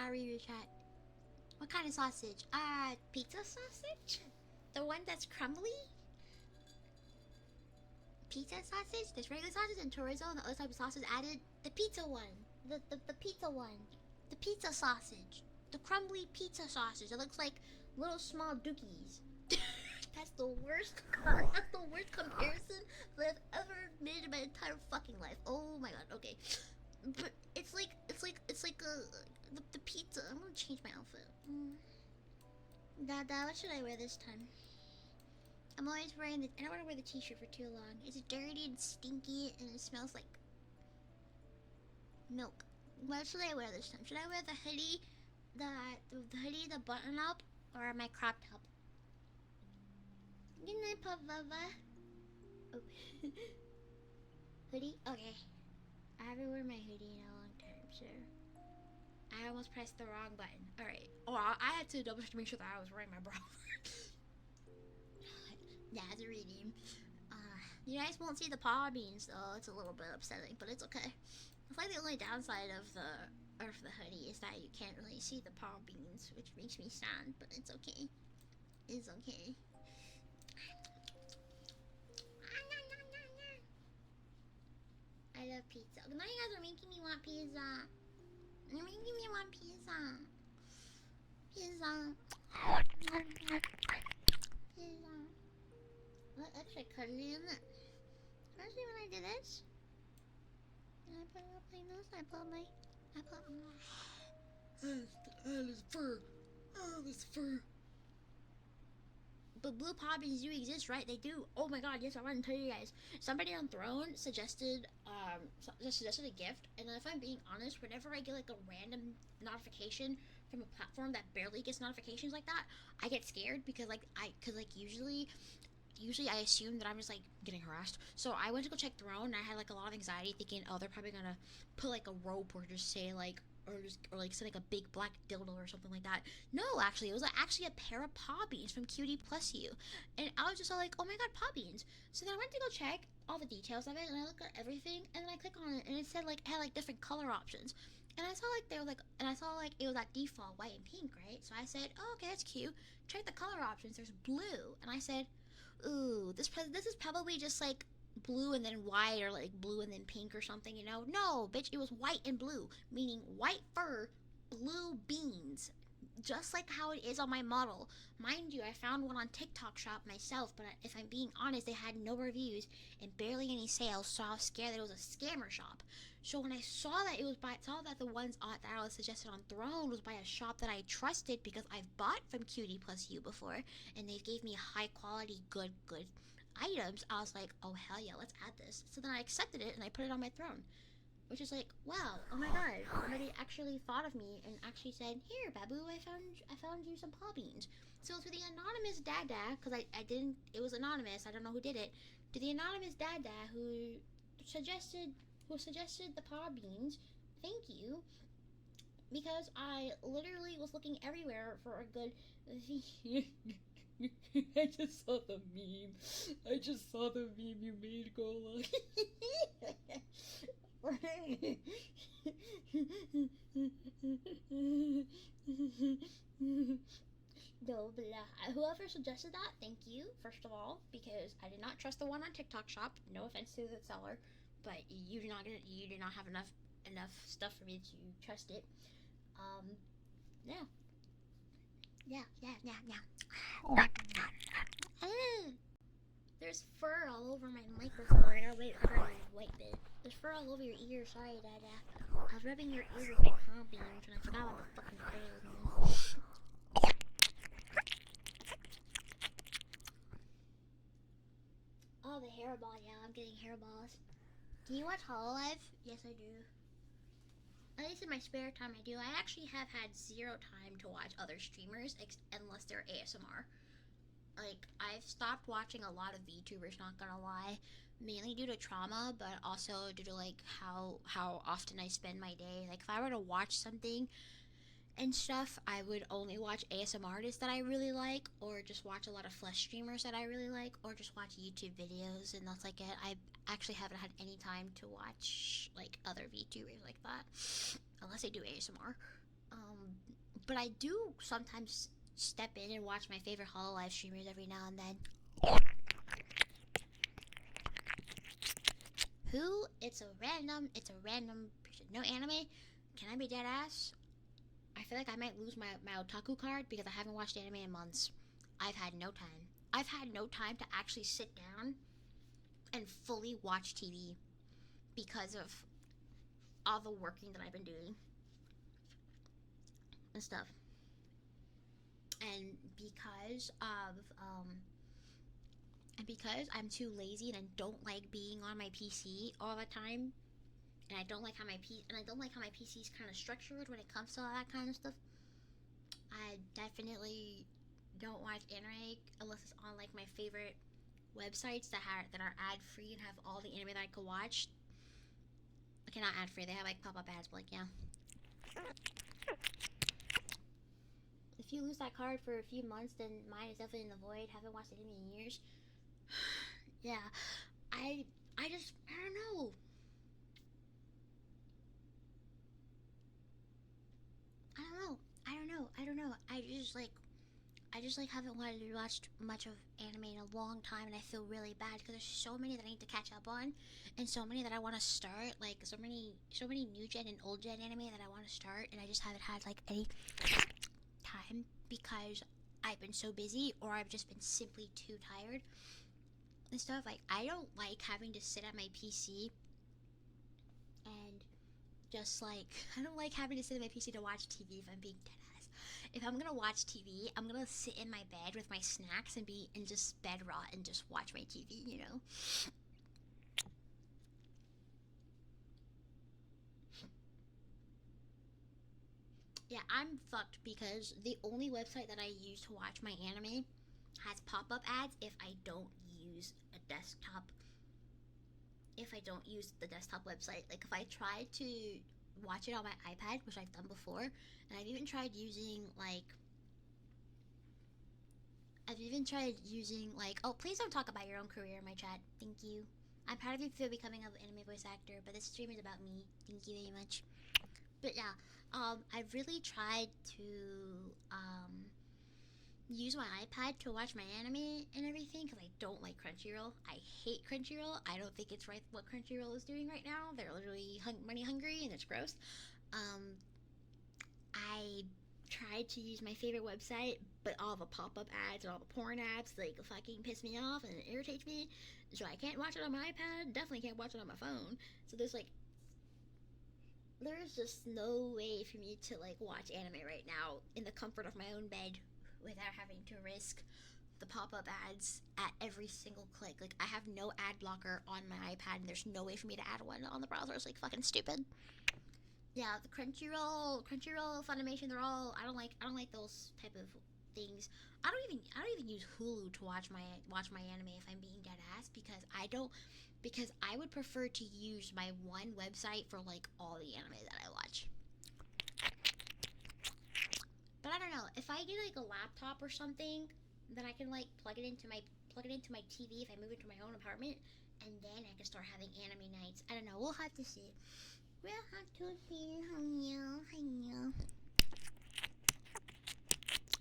I read your chat. What kind of sausage? Pizza sausage? The one that's crumbly? Pizza sausage? There's regular sausage and chorizo and the other type of sausage added. The pizza one. The pizza one. The pizza sausage. The crumbly pizza sausage. It looks like little small dookies. That's the worst comparison that I've ever made in my entire fucking life. Oh my god, okay. But it's like the pizza. I'm gonna change my outfit. Dada, what should I wear this time? I'm always wearing the. I don't want to wear the t-shirt for too long. It's dirty and stinky and it smells like milk. What should I wear this time? Should I wear the hoodie, the button up, or my crop top? Good night, Papa. Oh. Hoodie? Okay. I haven't worn my hoodie in a long time, so I almost pressed the wrong button. Alright. Oh, I had to double check to make sure that I was wearing my bra. That's a redeem. You guys won't see the paw beans though. It's a little bit upsetting, but it's okay. It's like the only downside of the hoodie is that you can't really see the paw beans, which makes me sad, but it's okay. It's okay. I love pizza. Now you guys are making me want pizza. You're making me want pizza. Pizza. Pizza. What extra cuddly in it? Especially when I did this. And I put it up like this. I put this fur. Oh, this fur. but blue paw beans do exist, right? They do. Oh my god, yes, I want to tell you guys. Somebody on Throne suggested suggested a gift, and if I'm being honest, whenever I get like a random notification from a platform that barely gets notifications like that, I get scared because usually I assume that I'm just like getting harassed. So I went to go check Throne and I had like a lot of anxiety thinking, oh, they're probably gonna put like a rope or just say like or like say like a big black dildo or something like that. No, actually, it was actually a pair of paw beans from Cutie Plus You, and I was just all like, oh my god, paw beans. So then I went to go check all the details of it, and I looked at everything, and then I click on it, and it said like it had like different color options, and I saw like they were like, and I saw like it was at default white and pink, right? So I said, oh okay, that's cute. Check the color options. There's blue, and I said, ooh, this is probably just like blue and then white or like blue and then pink or something, you know? No, bitch, it was white and blue, meaning white fur, blue beans. Just like how it is on my model. Mind you, I found one on TikTok shop myself, but if I'm being honest, they had no reviews and barely any sales, so I was scared that it was a scammer shop. So when I saw that the ones that I was suggested on Throne was by a shop that I trusted because I've bought from Cutie Plus You before, and they gave me high quality, good items, I was like, oh hell yeah, let's add this. So then I accepted it and I put it on my Throne, which is like, wow, oh my god, somebody actually thought of me and actually said, here, Babu, I found you some paw beans. So to the anonymous dada, because I didn't, it was anonymous, I don't know who did it, to the anonymous dada who suggested the paw beans, thank you, because I literally was looking everywhere for a good I just saw the meme. You made go like. No, blah. Whoever suggested that, thank you, first of all, because I did not trust the one on TikTok shop. No offense to the seller, but you do not have enough stuff for me to trust it. Yeah. Yeah. There's fur all over my microphone. Oh, wait, bit. There's fur all over your ear. Sorry, Dada. I was rubbing your ear with my paw beans and I forgot what the fucking fur was. Oh, the hairball. Yeah, I'm getting hairballs. Do you watch Hololive? Yes, I do. At least in my spare time, I do. I actually have had zero time to watch other streamers unless they're ASMR. Like, I've stopped watching a lot of VTubers, not gonna lie, mainly due to trauma, but also due to like how often I spend my day. Like, if I were to watch something and stuff, I would only watch ASMR artists that I really like, or just watch a lot of flesh streamers that I really like, or just watch YouTube videos, and that's like it. I actually haven't had any time to watch like other VTubers like that, unless I do ASMR. But I do sometimes step in and watch my favorite Hololive streamers every now and then. Who? It's a random person. No anime? Can I be dead ass? I feel like I might lose my otaku card because I haven't watched anime in months. I've had no time. I've had no time to actually sit down and fully watch TV because of all the working that I've been doing and stuff. And because I'm too lazy and I don't like being on my PC all the time, and I don't like how my PC is kind of structured when it comes to all that kind of stuff. I definitely don't watch anime unless it's on like my favorite websites that are ad free and have all the anime that I could watch. Okay, not ad free. They have like pop up ads, but like yeah. If you lose that card for a few months, then mine is definitely in the void. Haven't watched anime in years. Yeah, I don't know. I don't know. I just like haven't watched much of anime in a long time, and I feel really bad because there's so many that I need to catch up on, and so many that I want to start. Like so many new gen and old gen anime that I want to start, and I just haven't had like any time because I've been so busy, or I've just been simply too tired and stuff. Like I don't like having to sit at my PC and just like I don't like having to sit at my PC to watch TV if I'm being dead ass. if I'm gonna watch TV, I'm gonna sit in my bed with my snacks and just bed rot and just watch my TV, you know? Yeah, I'm fucked because the only website that I use to watch my anime has pop-up ads if I don't use a desktop. If I don't use the desktop website, like if I try to watch it on my iPad, which I've done before, and I've even tried using like, oh, please don't talk about your own career in my chat. Thank you. I'm proud of you for becoming an anime voice actor, but this stream is about me. Thank you very much. But yeah, I've really tried to use my iPad to watch my anime and everything because I don't like Crunchyroll. I hate Crunchyroll. I don't think it's right what Crunchyroll is doing right now. They're literally money hungry and it's gross. I tried to use my favorite website, but all the pop-up ads and all the porn apps like fucking piss me off and it irritates me. So I can't watch it on my iPad. Definitely can't watch it on my phone. So there's just no way for me to like watch anime right now in the comfort of my own bed without having to risk the pop-up ads at every single click. Like I have no ad blocker on my iPad and there's no way for me to add one on the browser. It's like fucking stupid. Yeah, the Crunchyroll, Funimation, they're all I don't like those type of things. I don't even use Hulu to watch my anime if I'm being dead ass because I would prefer to use my one website for like all the anime that I watch. But I don't know, if I get like a laptop or something, then I can like plug it into my TV if I move into my own apartment, and then I can start having anime nights. I don't know, we'll have to see. We'll have to see. I know.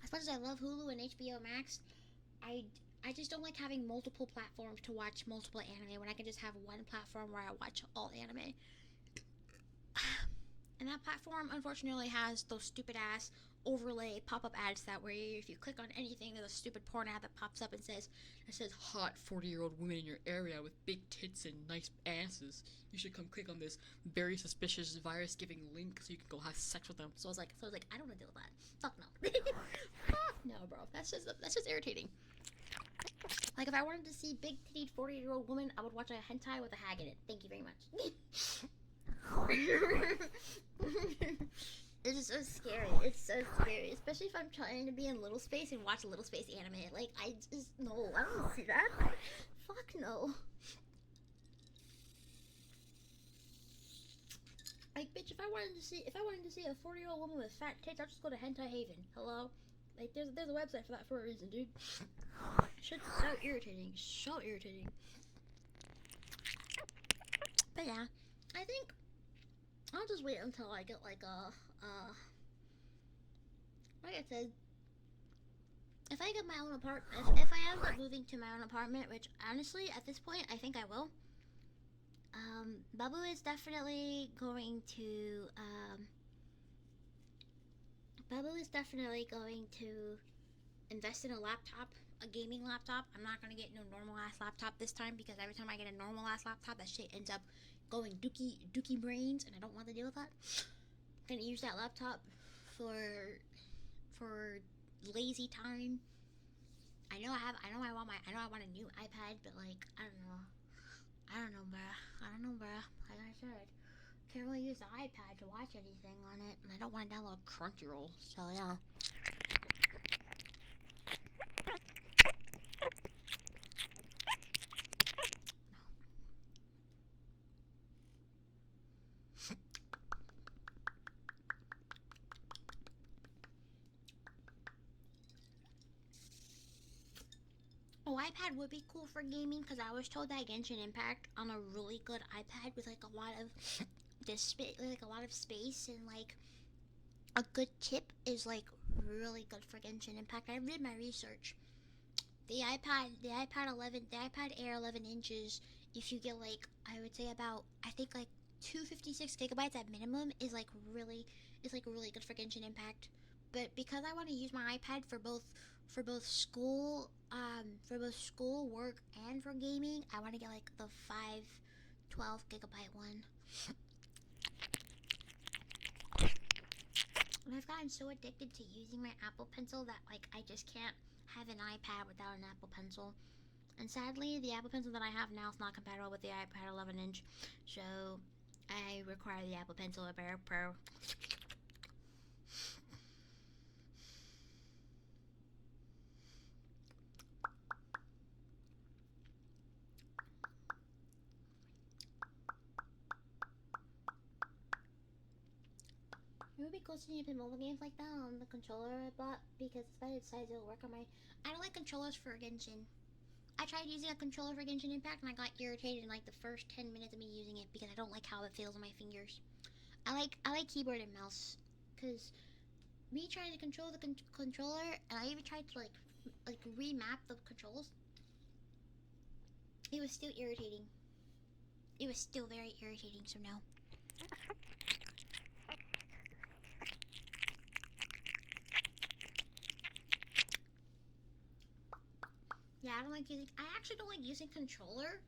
As much as I love Hulu and HBO Max, I just don't like having multiple platforms to watch multiple anime when I can just have one platform where I watch all anime. And that platform unfortunately has those stupid ass overlay pop-up ads that where if you click on anything there's a stupid porn ad that pops up and says hot 40-year-old women in your area with big tits and nice asses. You should come click on this very suspicious virus giving link so you can go have sex with them. So I was like I don't want to deal with that. Fuck no. Fuck no, bro. That's just irritating. Like if I wanted to see big titted 40-year-old woman, I would watch a hentai with a hag in it. Thank you very much. It's just so scary. It's so scary, especially if I'm trying to be in little space and watch little space anime. Like I just no, I don't see that. Fuck no. Like bitch, if I wanted to see a 40-year-old woman with fat tits, I'll just go to Hentai Haven. Hello. Like there's a website for that for a reason, dude. Shit's so irritating. So irritating. But yeah, I think I'll just wait until I get like I said, if I get my own apartment, if I end up moving to my own apartment, which honestly at this point I think I will, Babu is definitely going to invest in a laptop, a gaming laptop. I'm not gonna get no normal ass laptop this time because every time I get a normal ass laptop, that shit ends up going dookie brains, and I don't want to deal with that. I'm gonna use that laptop for lazy time. I know I want a new iPad, but like I don't know, bruh. Like I said, can't really use the iPad to watch anything on it, and I don't want to download Crunchyroll. So yeah. Oh, iPad would be cool for gaming because I was told that Genshin Impact on a really good iPad with like a lot of a lot of space and like a good chip is like really good for Genshin Impact. I did my research. The iPad Air 11 inches, if you get like I would say about I think like 256 gigabytes at minimum is like really good for Genshin Impact. But because I want to use my iPad for both school work and for gaming, I want to get like the 512 gigabyte one. And I've gotten so addicted to using my Apple Pencil that like I just can't have an iPad without an Apple Pencil. And sadly, the Apple Pencil that I have now is not compatible with the iPad 11-inch, so I require the Apple Pencil Pro. It would be cool to play mobile games like that on the controller I bought because despite its size, it'll work on my. I don't like controllers for Genshin. I tried using a controller for Genshin Impact and I got irritated in like the first 10 minutes of me using it because I don't like how it feels on my fingers. I like keyboard and mouse because me trying to control the controller and I even tried to like remap the controls. It was still irritating. It was still very irritating. So no. Yeah, I don't like using. I actually don't like using controller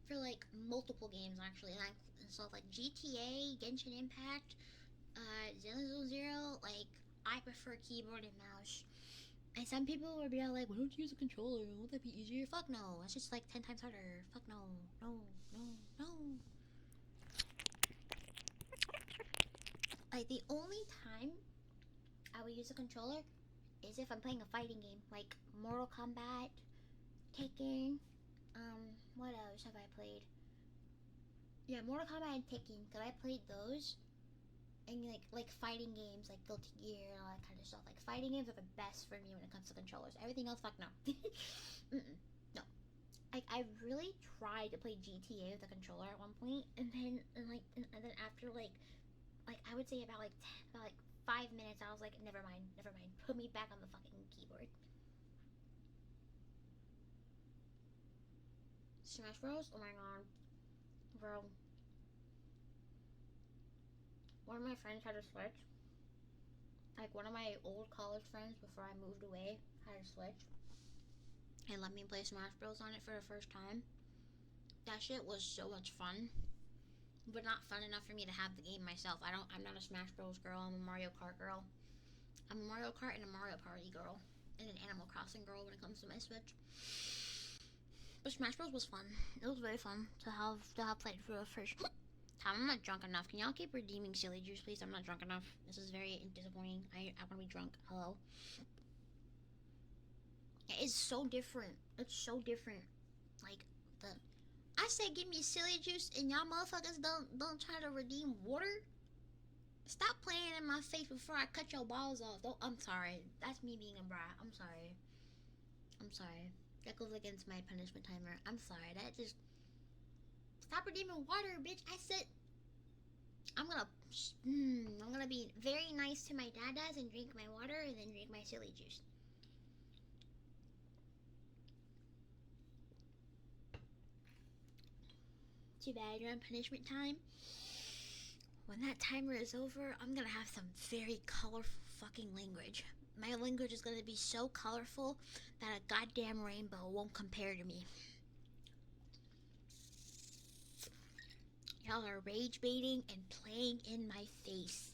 for like multiple games actually. Like so like GTA, Genshin Impact, Zero. Like I prefer keyboard and mouse. And some people will be like, "Why don't you use a controller? Won't that be easier?" Fuck no. It's just like 10 times harder. Fuck no. No. No. No. Like the only time I would use a controller is if I'm playing a fighting game, like Mortal Kombat, Tekken. What else have I played? Yeah, Mortal Kombat and Tekken. Cause I played those, and like fighting games, like Guilty Gear and all that kind of stuff. Like fighting games are the best for me when it comes to controllers. Everything else, fuck no. No. Like I really tried to play GTA with a controller at one point, and then after like I would say about 5 minutes, I was like, never mind. Put me back on the fucking keyboard. Smash Bros. Oh my god, bro. One of my friends had a Switch. Like one of my old college friends before I moved away had a Switch. And let me play Smash Bros. On it for the first time. That shit was so much fun. But not fun enough for me to have the game myself. I'm not a Smash Bros. Girl, I'm a Mario Kart girl. I'm a Mario Kart and a Mario Party girl. And an Animal Crossing girl when it comes to my Switch. But Smash Bros. Was fun. It was very fun to have played for the first time. I'm not drunk enough. Can y'all keep redeeming silly juice, please? I'm not drunk enough. This is very disappointing. I want to be drunk. Hello. It's so different. It's so different. Like the I say give me silly juice and y'all motherfuckers don't try to redeem water. Stop playing in my face before I cut your balls off. Don't, I'm sorry. That's me being a brat. I'm sorry. That goes against my punishment timer. I'm sorry. That just stop redeeming water, bitch. I said I'm gonna be very nice to my dadas and drink my water and then drink my silly juice. Too bad you're on punishment time. When that timer is over, I'm gonna have some very colorful fucking language. My language is gonna be so colorful that a goddamn rainbow won't compare to me. Y'all are rage baiting and playing in my face.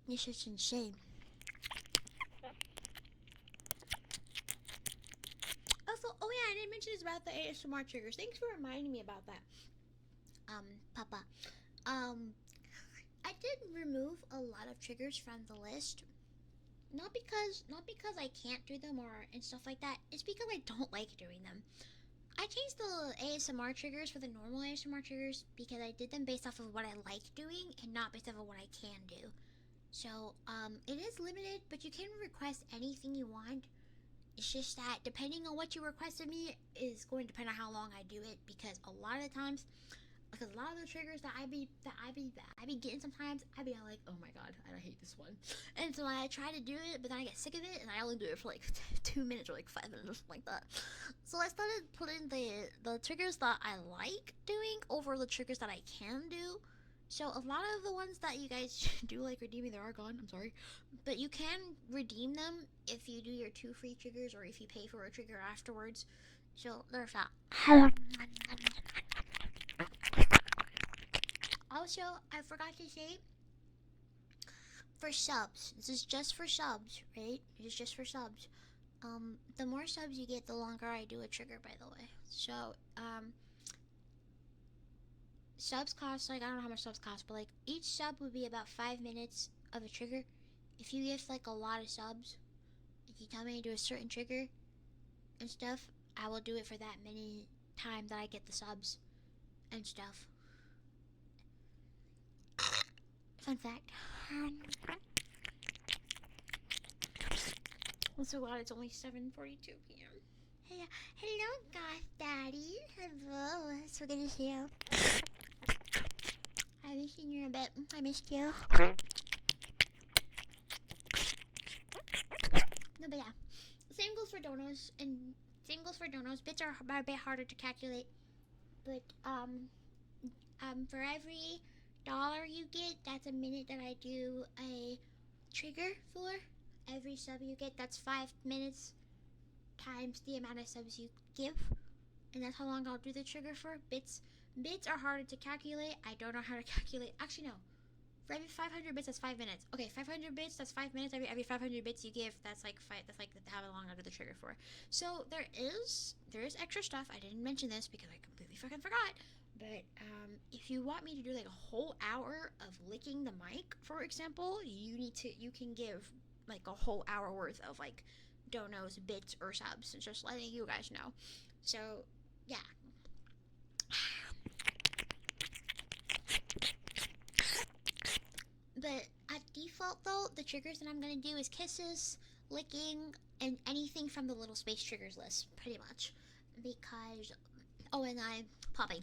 It's just insane. Also, oh yeah, I didn't mention this about the ASMR triggers. Thanks for reminding me about that. Papa. I did remove a lot of triggers from the list. Not because I can't do them or and stuff like that. It's because I don't like doing them. I changed the ASMR triggers for the normal ASMR triggers because I did them based off of what I like doing and not based off of what I can do. So, it is limited, but you can request anything you want. It's just that depending on what you request of me is going to depend on how long I do it because a lot of times, because a lot of the triggers that I be getting sometimes, I be like, oh my god, I hate this one. And so I try to do it, but then I get sick of it, and I only do it for like 2 minutes or like 5 minutes or something like that. So I started putting the triggers that I like doing over the triggers that I can do. So a lot of the ones that you guys do like redeeming, they are gone. I'm sorry, but you can redeem them if you do your 2 free triggers or if you pay for a trigger afterwards. So there's that. Also, I forgot to say, for subs, this is just for subs, right? It's just for subs. The more subs you get, the longer I do a trigger, by the way. So, subs cost, like, I don't know how much subs cost, but, like, each sub would be about 5 minutes of a trigger. If you give, like, a lot of subs, if you tell me to do a certain trigger and stuff, I will do it for that many time that I get the subs and stuff. Fun fact. I'm so glad it's only 7:42 p.m. Hello, Goth Daddy. Hello. So good to see you. I haven't seen you in a bit. I missed you. No, but yeah. Same goes for donos, and same goes for donos. Bits are a bit harder to calculate, but for every dollar you get, that's a minute that I do a trigger for. Every sub you get, that's 5 minutes times the amount of subs you give, and that's how long I'll do the trigger for. Bits are harder to calculate. I don't know how to calculate. Actually, no. For every 500 bits, that's 5 minutes. Okay, 500 bits, that's 5 minutes. Every 500 bits you give, that's like how long I'll do the trigger for. So there is extra stuff. I didn't mention this because I completely fucking forgot. But if you want me to do like a whole hour of licking the mic, for example, you can give like a whole hour worth of like donos, bits, or subs. So just letting you guys know. So yeah. But at default though, the triggers that I'm gonna do is kisses, licking, and anything from the little space triggers list, pretty much. Because and I'm popping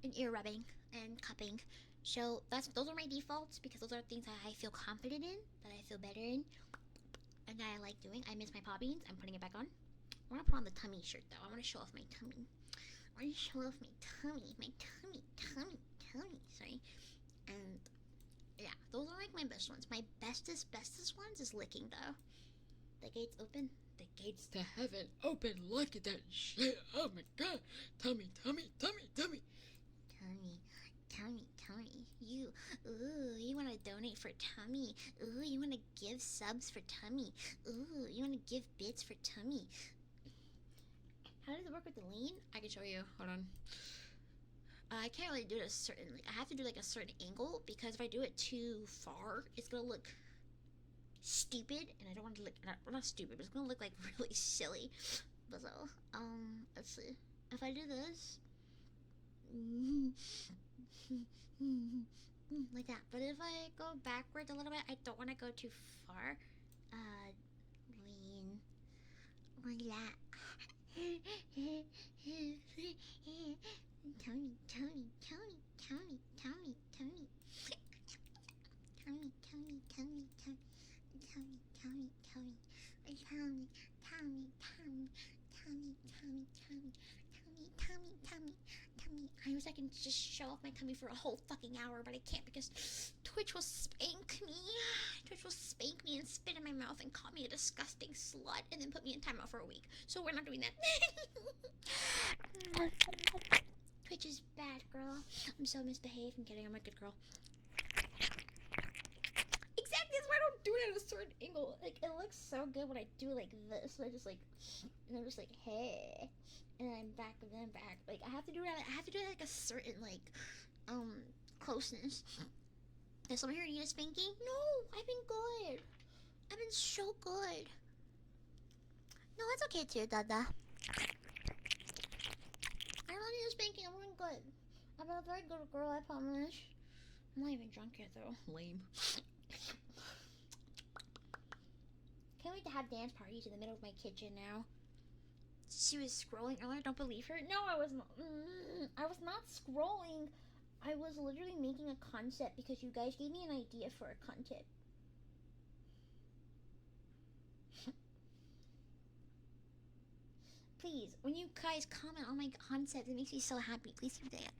and ear rubbing and cupping. So those are my defaults because those are things that I feel confident in, that I feel better in, and that I like doing. I miss my poppings. I'm putting it back on. I want to put on the tummy shirt though. I want to show off my tummy. Sorry. And yeah, those are like my best ones. My bestest ones is licking though. The gates open. The gates to heaven open. Look at that shit. Oh my god. Tummy. You want to donate for tummy. Ooh, you want to give subs for tummy. Ooh, you want to give bits for tummy. How does it work with the lean? I can show you. Hold on. I can't really do it I have to do like a certain angle because if I do it too far, it's gonna look stupid, and I don't want to look, not stupid, but it's gonna look like really silly. But so, let's see. If I do this, like that. But if I go backwards a little bit, I don't want to go too far. Lean, like that. Tony. I wish I can just show off my tummy for a whole fucking hour, but I can't because Twitch will spank me. Twitch will spank me and spit in my mouth and call me a disgusting slut and then put me in timeout for a week. So we're not doing that. Twitch is bad, girl. I'm so misbehaved. I'm kidding. I'm a good girl. Exactly. That's why I don't do it at a certain angle. Like, it looks so good when I do like this. So I just like, and I'm just like, hey, and then I'm back, and then back. Like, I have to do it. I have to do it like a certain like, closeness. Does someone here need a spanking? No, I've been good. I've been so good. No, it's okay too, Dada. I don't need a spanking. I'm doing good. I'm a very good girl, I promise. I'm not even drunk yet, though. Lame. Can't wait to have dance parties in the middle of my kitchen now. She was scrolling earlier. Don't believe her. No, I was not. I was not scrolling. I was literally making a concept because you guys gave me an idea for a concept. Please, when you guys comment on my concept, it makes me so happy. Please do that.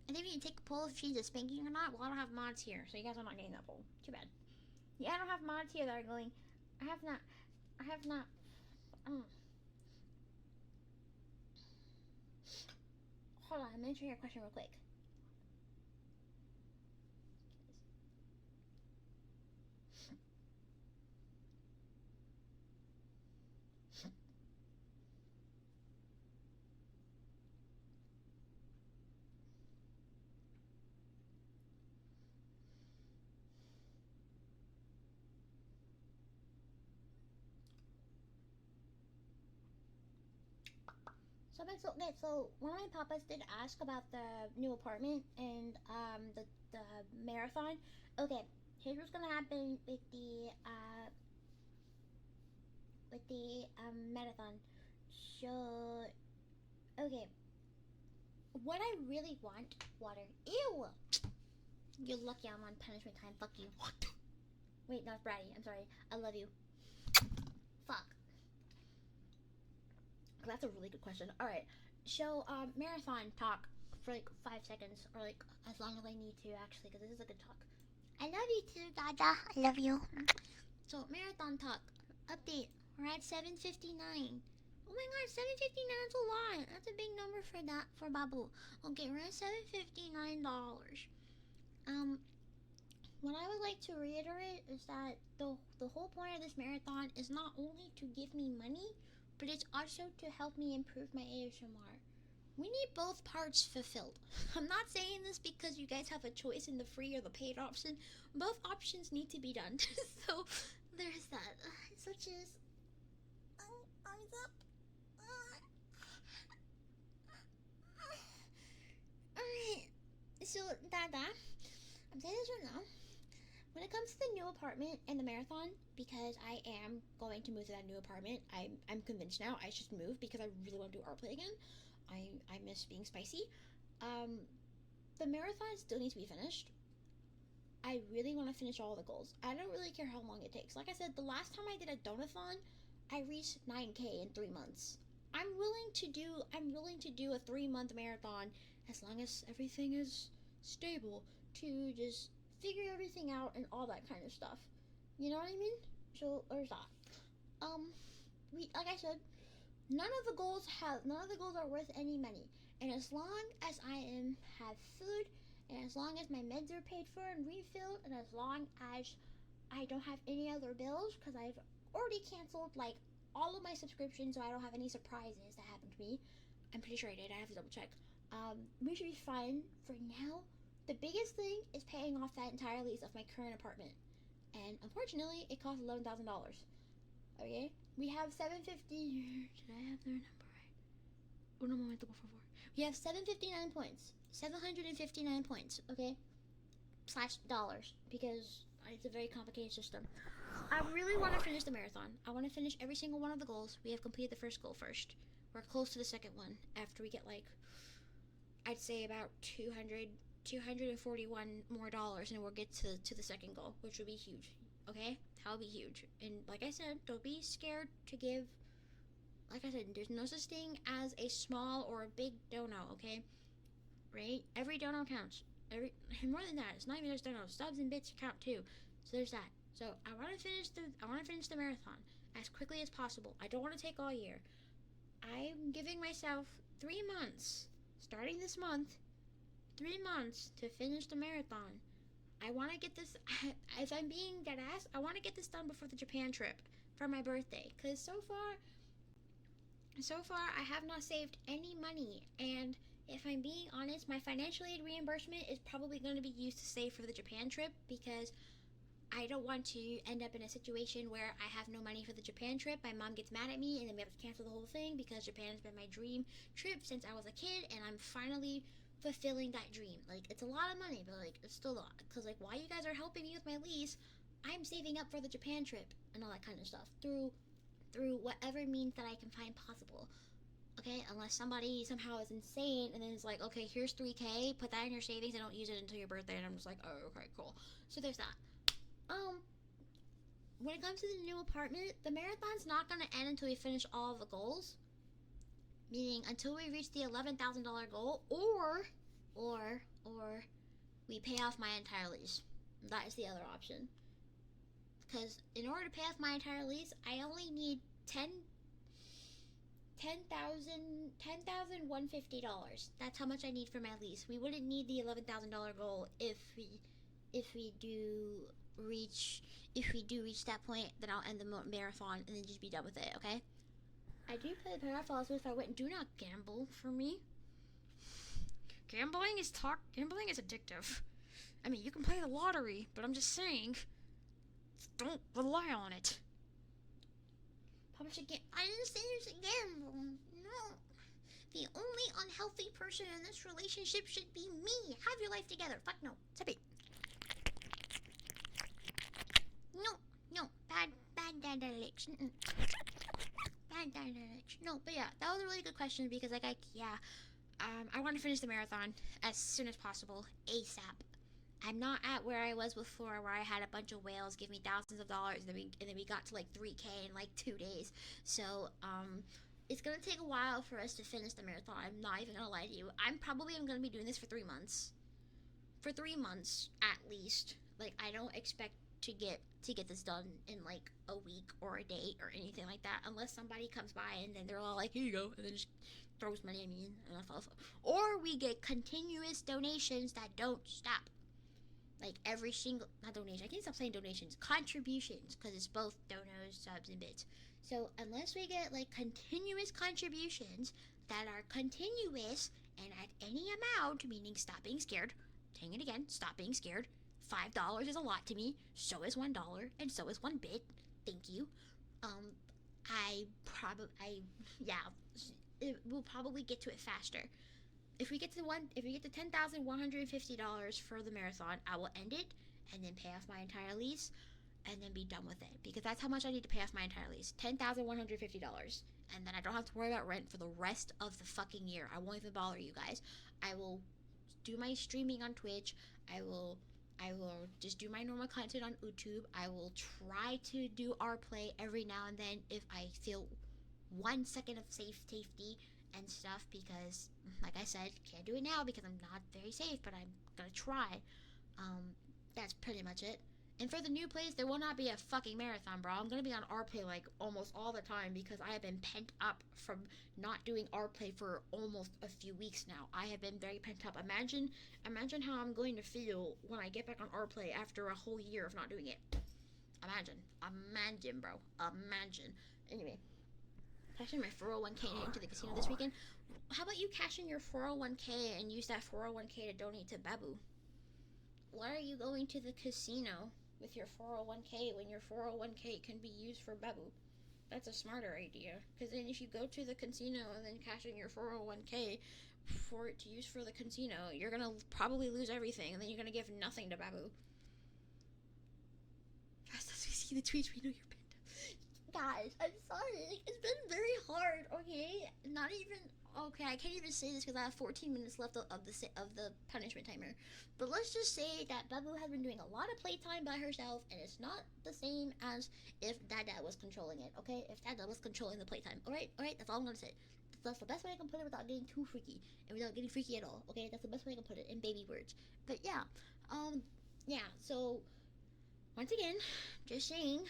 And then you can take a poll if she's a spanking or not. Well, I don't have mods here, so you guys are not getting that poll. Too bad. Yeah, I don't have mods here that are going. I have not. hold on, I'm answering your question real quick. So one of my papas did ask about the new apartment and the marathon. Okay, here's what's gonna happen with the marathon. So okay, what I really want, water. Ew. You're lucky I'm on punishment time. Fuck you. What? Wait, no, it's Bratty. I'm sorry. I love you. Fuck. That's a really good question. All right. So, marathon talk for like 5 seconds, or like as long as I need to, actually, because this is a good talk. I love you too, Dada. I love you. So, marathon talk update. We're at 7:59. Oh my God, 7:59. That's a lot. That's a big number for Babu. Okay, we're at $759. What I would like to reiterate is that the whole point of this marathon is not only to give me money, but it's also to help me improve my ASMR. We need both parts fulfilled. I'm not saying this because you guys have a choice in the free or the paid option. Both options need to be done. So there's that. Such as arms up. Alright. So Dada, I'm saying this right now. When it comes to the new apartment and the marathon, because I am going to move to that new apartment, I'm convinced now I should move because I really want to do rplay again. I miss being spicy. The marathon still needs to be finished. I really want to finish all the goals. I don't really care how long it takes. Like I said, the last time I did a donathon, I reached 9K in 3 months. I'm willing to do a 3-month marathon as long as everything is stable to just figure everything out and all that kind of stuff. You know what I mean? So there's that. Like I said, none of the goals are worth any money. And as long as I have food, and as long as my meds are paid for and refilled, and as long as I don't have any other bills, because I've already canceled like all of my subscriptions, so I don't have any surprises that happen to me. I'm pretty sure I did. I have to double check. We should be fine for now. The biggest thing is paying off that entire lease of my current apartment, and unfortunately, it costs $11,000. Okay, we have 750. Did I have their number right? Un momento, por favor. We have 759 points. 759 points. Okay, / dollars, because it's a very complicated system. I really want to finish the marathon. I want to finish every single one of the goals. We have completed the first goal first. We're close to the second one. After we get like, I'd say about 241 more dollars, and we'll get to the second goal, which would be huge. Okay, that would be huge. And like I said, don't be scared to give. Like I said, there's no such thing as a small or a big dono. Okay, right? Every dono counts. More than that, it's not even just dono. Subs and bits count too. So there's that. So I want to finish the marathon as quickly as possible. I don't want to take all year. I'm giving myself 3 months, starting this month. 3 months to finish the marathon. I want to get this. If I'm being dead ass, I want to get this done before the Japan trip for my birthday. Cause so far I have not saved any money, and if I'm being honest, my financial aid reimbursement is probably going to be used to save for the Japan trip, because I don't want to end up in a situation where I have no money for the Japan trip. My mom gets mad at me, and then we have to cancel the whole thing, because Japan has been my dream trip since I was a kid, and I'm finally fulfilling that dream. Like, it's a lot of money, but like, it's still a lot. Because like, while you guys are helping me with my lease, I'm saving up for the Japan trip and all that kind of stuff through whatever means that I can find possible. Okay, unless somebody somehow is insane and then it's like, okay, here's 3K, put that in your savings and don't use it until your birthday. And I'm just like, oh, okay, cool. So there's that. When it comes to the new apartment, the marathon's not gonna end until we finish all of the goals. Meaning until we reach the $11,000 goal, or we pay off my entire lease. That is the other option. Because in order to pay off my entire lease, I only need $10,150. That's how much I need for my lease. We wouldn't need the $11,000 goal if we do reach that point. Then I'll end the marathon and then just be done with it. Okay. I do play the paraffol, so if I went, do not gamble for me. Gambling is addictive. I mean, you can play the lottery, but I'm just saying, don't rely on it. Publish a game. I didn't say there's a gamble. No. The only unhealthy person in this relationship should be me. Have your life together. Fuck no. Stop it. No. Bad dialects. Bad dialects. No, but yeah, that was a really good question because, like, I want to finish the marathon as soon as possible, ASAP. I'm not at where I was before, where I had a bunch of whales give me thousands of dollars, and then we got to like 3K in like 2 days. So it's gonna take a while for us to finish the marathon. I'm not even gonna lie to you. I'm gonna be doing this for 3 months. For 3 months at least. Like, I don't expect to get this done in like a week or a day or anything like that, unless somebody comes by and then they're all like, here you go, and then just throws money at me and I fall. Or we get continuous donations that don't stop. Like every single, not donation, I can't stop saying donations, contributions, because it's both donos, subs, and bits. So unless we get like continuous contributions that are continuous and at any amount, meaning stop being scared, saying it again, stop being scared, $5 is a lot to me, so is $1, and so is 1 bit, thank you. We'll probably get to it faster. If we get to $10,150 for the marathon, I will end it and then pay off my entire lease and then be done with it, because that's how much I need to pay off my entire lease, $10,150, and then I don't have to worry about rent for the rest of the fucking year. I won't even bother you guys. I will do my streaming on Twitch. I will just do my normal content on YouTube. I will try to do rplay every now and then if I feel 1 second of safety and stuff, because like I said, can't do it now because I'm not very safe, but I'm gonna try. That's pretty much it. And for the new plays, there will not be a fucking marathon, bro. I'm gonna be on rplay like almost all the time because I have been pent up from not doing rplay for almost a few weeks now. I have been very pent up. Imagine how I'm going to feel when I get back on rplay after a whole year of not doing it. Imagine, bro. Imagine. Anyway, cashing my 401k into the casino this weekend. How about you cash in your 401k and use that 401k to donate to Babu? Why are you going to the casino with your 401k when your 401k can be used for Babu? That's a smarter idea. Because then if you go to the casino and then cash in your 401k for it to use for the casino, you're going to probably lose everything, and then you're going to give nothing to Babu. Just as we see the tweets, we know you're pinned. Guys, I'm sorry. It's been very hard, okay? I can't even say this because I have 14 minutes left of the punishment timer. But let's just say that Babu has been doing a lot of playtime by herself, and it's not the same as if Dada was controlling it, okay? If Dada was controlling the playtime. Alright, that's all I'm gonna say. That's the best way I can put it without getting too freaky, and without getting freaky at all, okay? That's the best way I can put it in baby words. But yeah, so, once again, just saying,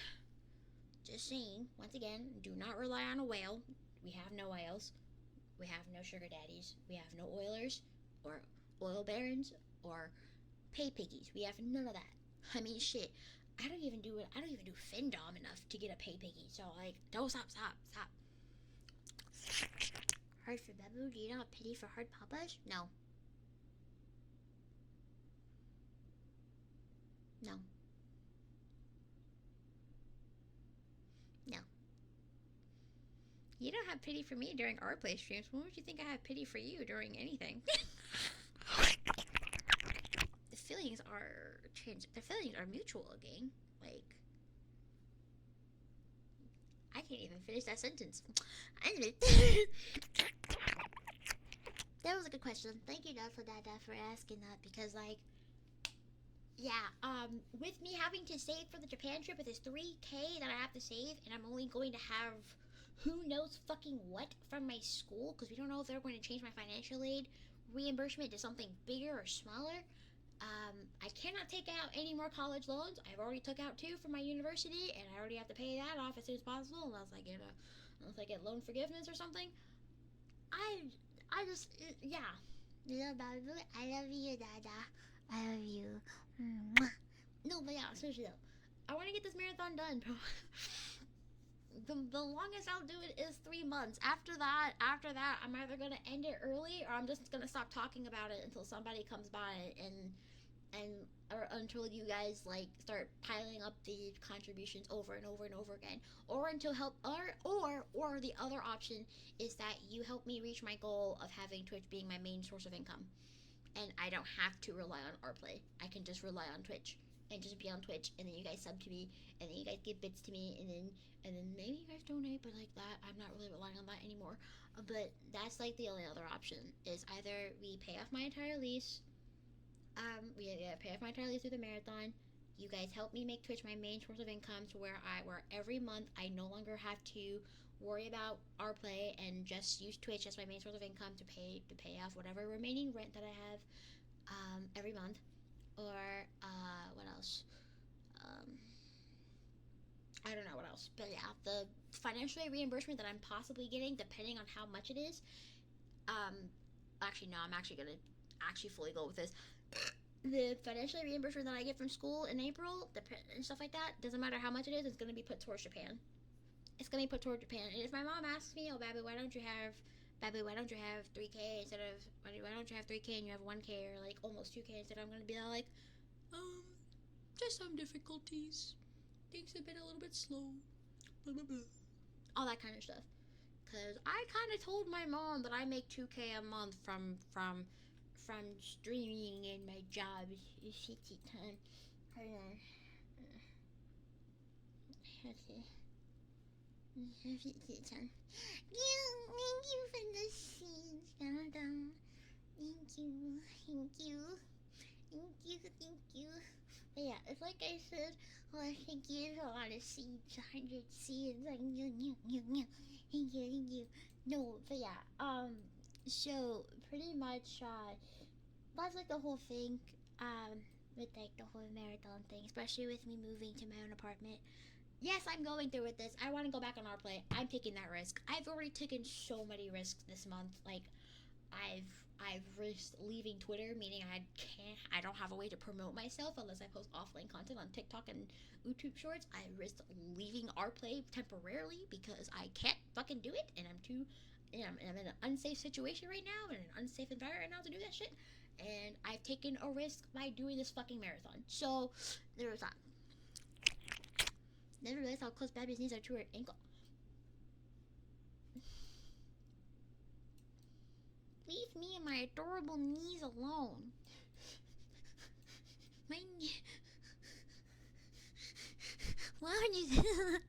once again, do not rely on a whale. We have no whales. We have no sugar daddies. We have no oilers or oil barons or pay piggies. We have none of that. I mean, shit. I don't even do Findom enough to get a pay piggy. So, like, don't stop. Hard for Babu? Do you not have pity for hard papas? No. You don't have pity for me during our play streams. When would you think I have pity for you during anything? The feelings are mutual, gang. Like, I can't even finish that sentence. That was a good question. Thank you, Dad, for asking that, because, like, with me having to save for the Japan trip, with this 3K that I have to save, and I'm only going to have who knows fucking what from my school, because we don't know if they're going to change my financial aid reimbursement to something bigger or smaller. I cannot take out any more college loans. I've already took out 2 for my university, and I already have to pay that off as soon as possible. And I was like, like get loan forgiveness or something. I just yeah. Yeah, baby, I love you, Dada. I love you. Mwah. No, but yeah, seriously though, I want to get this marathon done, bro. The longest I'll do it is 3 months. After that, I'm either gonna end it early or I'm just gonna stop talking about it until somebody comes by and or until you guys like start piling up the contributions over and over and over again, or until help or the other option is that you help me reach my goal of having Twitch being my main source of income, and I don't have to rely on rplay. I can just rely on Twitch and just be on Twitch, and then you guys sub to me, and then you guys give bits to me, and then maybe you guys donate, but like that, I'm not really relying on that anymore. But that's like the only other option is either we pay off my entire lease, we pay off my entire lease through the marathon. You guys help me make Twitch my main source of income to where every month I no longer have to worry about rplay and just use Twitch as my main source of income to pay off whatever remaining rent that I have every month. Or what else? I don't know what else, but yeah, the financial aid reimbursement that I'm possibly getting, depending on how much it is. Actually, no, I'm actually gonna fully go with this. The financial aid reimbursement that I get from school in April and stuff like that, doesn't matter how much it is, it's gonna be put towards Japan. It's gonna be put towards Japan. And if my mom asks me, "Oh, Babby, why don't you have 3K instead of why don't you have 3K and you have 1K or like almost 2K instead?" I'm gonna be like, just some difficulties. Things have been a little bit slow. Blah, blah, blah. All that kind of stuff. Cause I kind of told my mom that I make 2K a month from streaming and my job. Shitty time. Hold on. Okay. Thank you for the seeds. Thank you. But yeah, it's like I said, well, I think you have a lot of seeds, 100 seeds. Like, thank you. No, but yeah, so pretty much, that's like the whole thing, with like the whole marathon thing, especially with me moving to my own apartment. Yes, I'm going through with this. I want to go back on rplay. I'm taking that risk. I've already taken so many risks this month. Like, I've risked leaving Twitter, meaning I don't have a way to promote myself unless I post offline content on TikTok and YouTube Shorts. I risked leaving rplay temporarily because I can't fucking do it, and I'm in an unsafe situation right now, in an unsafe environment right now to do that shit. And I've taken a risk by doing this fucking marathon. So there's that. Never realized how close Babby's knees are to her ankle. Leave me and my adorable knees alone. My knee. Why would you?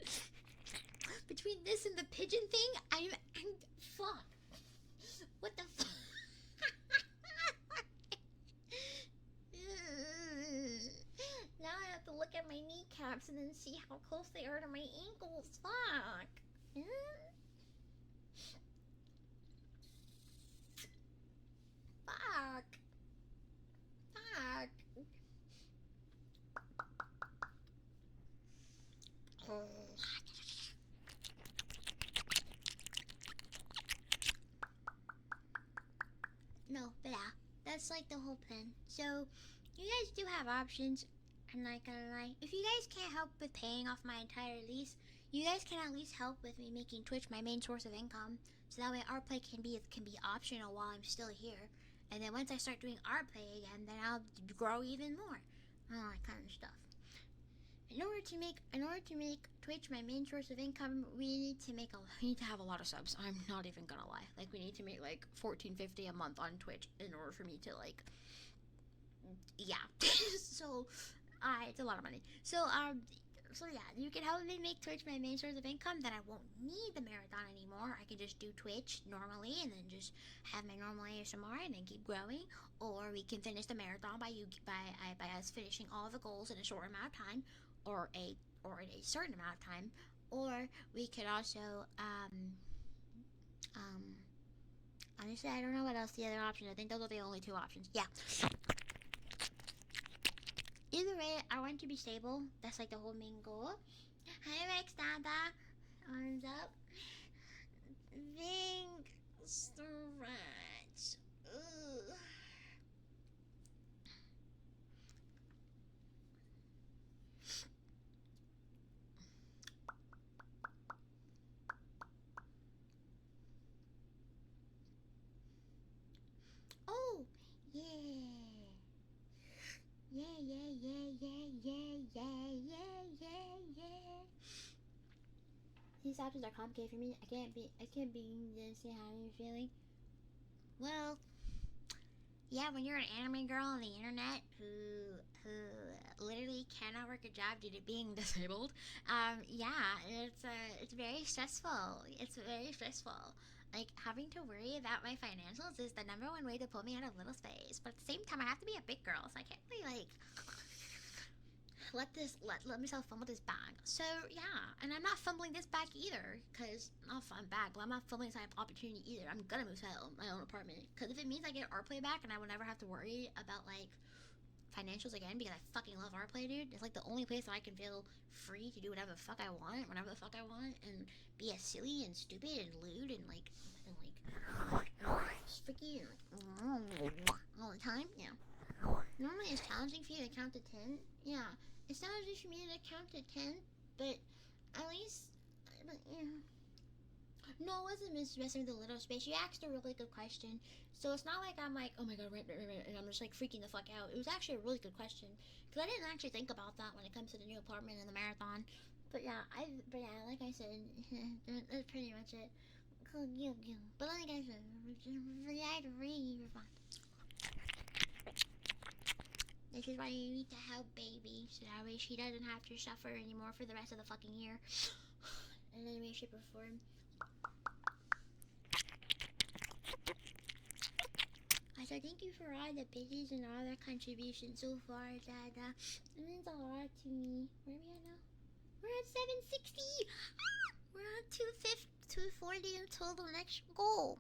Between this and the pigeon thing, I'm fuck. What the fuck? Now I have to look at my kneecaps and then see how close they are to my ankles. Fuck. Fuck. No, but yeah, that's like the whole plan. So, you guys do have options. I'm not gonna lie. If you guys can't help with paying off my entire lease, you guys can at least help with me making Twitch my main source of income. So that way rplay can be optional while I'm still here. And then once I start doing rplay again, then I'll grow even more. All that kind of stuff. In order to make Twitch my main source of income, we need to have a lot of subs. I'm not even gonna lie. Like, we need to make like $14.50 a month on Twitch in order for me to like, yeah. So, it's a lot of money. So yeah, you can help me make Twitch my main source of income. Then I won't need the marathon anymore. I can just do Twitch normally and then just have my normal ASMR and then keep growing. Or we can finish the marathon by us finishing all the goals in a short amount of time, or in a certain amount of time. Or we could also honestly, I don't know what else the other options. I think those are the only two options. Yeah. Either way, I want to be stable. That's like the whole main goal. Hi, Rex Dada. Arms up. These options are complicated for me. I can't be say how you're feeling. Well, yeah, when you're an anime girl on the internet who literally cannot work a job due to being disabled, yeah, it's very stressful. It's very stressful. Like having to worry about my financials is the number one way to pull me out of little space. But at the same time, I have to be a big girl, so I can't really like let myself fumble this bag. So yeah, and I'm not fumbling this bag either, cause not fun bag, but I'm not fumbling this type of opportunity either. I'm gonna move to my own apartment, cause if it means I get rplay back and I will never have to worry about like financials again, because I fucking love rplay, dude. It's like the only place that I can feel free to do whatever the fuck I want, whenever the fuck I want, and be as silly and stupid and lewd and freaky all the time. Yeah. Normally it's challenging for you to count to 10. Yeah, it's challenging for me to count to 10, but at least, but yeah. No, it wasn't messing with the little space. You asked a really good question, so it's not like I'm like, oh my god, right, and I'm just like freaking the fuck out. It was actually a really good question, because I didn't actually think about that when it comes to the new apartment and the marathon. But yeah, like I said, that's pretty much it. But like I said, I really respond. This is why you need to help baby, so that way she doesn't have to suffer anymore for the rest of the fucking year. In any way, shape, or form. So thank you for all the biddies and all the contributions so far, Dada. It means a lot to me. Where are we at now? We're at 760! We're on 240 until the next goal.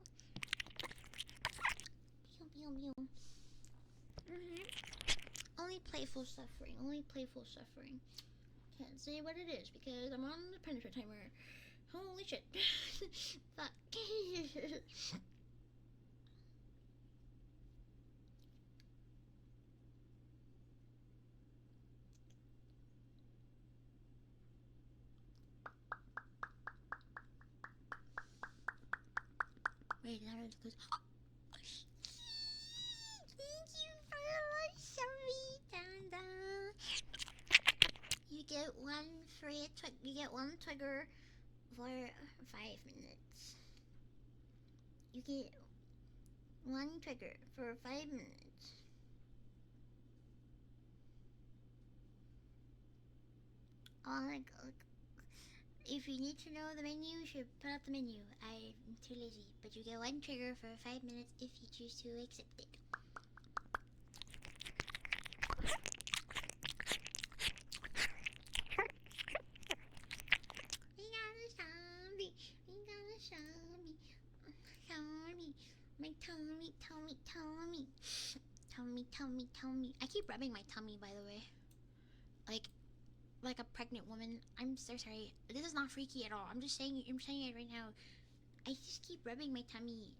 Only playful suffering. Only playful suffering. Can't say what it is because I'm on the punishment timer. Holy shit. Fuck. Wait, that was good. Thank you very much, Shelby. Danda. You get one trigger for 5 minutes. You get one trigger for 5 minutes. Oh my god. If you need to know the menu, you should put up the menu. I'm too lazy. But you get one trigger for 5 minutes if you choose to accept it. We got a zombie. We got a zombie. Zombie. My tummy. Tummy. I keep rubbing my tummy, by the way. Like a pregnant woman. I'm so sorry. This is not freaky at all. I'm saying it right now. I just keep rubbing my tummy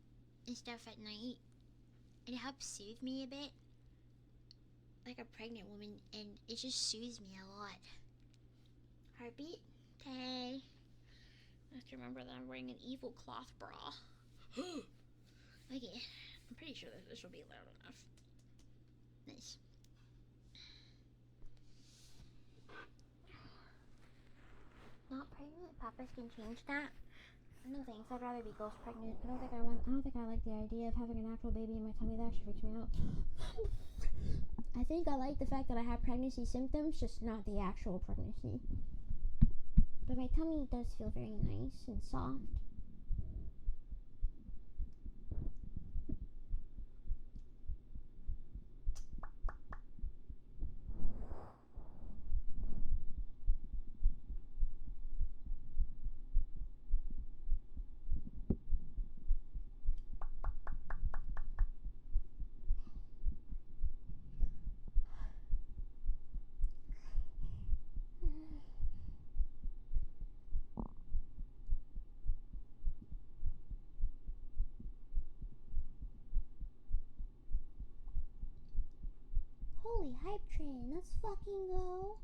and stuff at night. And it helps soothe me a bit. Like a pregnant woman, and it just soothes me a lot. Heartbeat? Okay. I have to remember that I'm wearing an evil cloth bra. Okay. I'm pretty sure that this will be loud enough. Nice. Not pregnant? Papas can change that? No thanks, I'd rather be ghost pregnant. I don't think I like the idea of having an actual baby in my tummy. That actually freaks me out. I think I like the fact that I have pregnancy symptoms, just not the actual pregnancy. But my tummy does feel very nice and soft. Holy hype train, let's fucking go.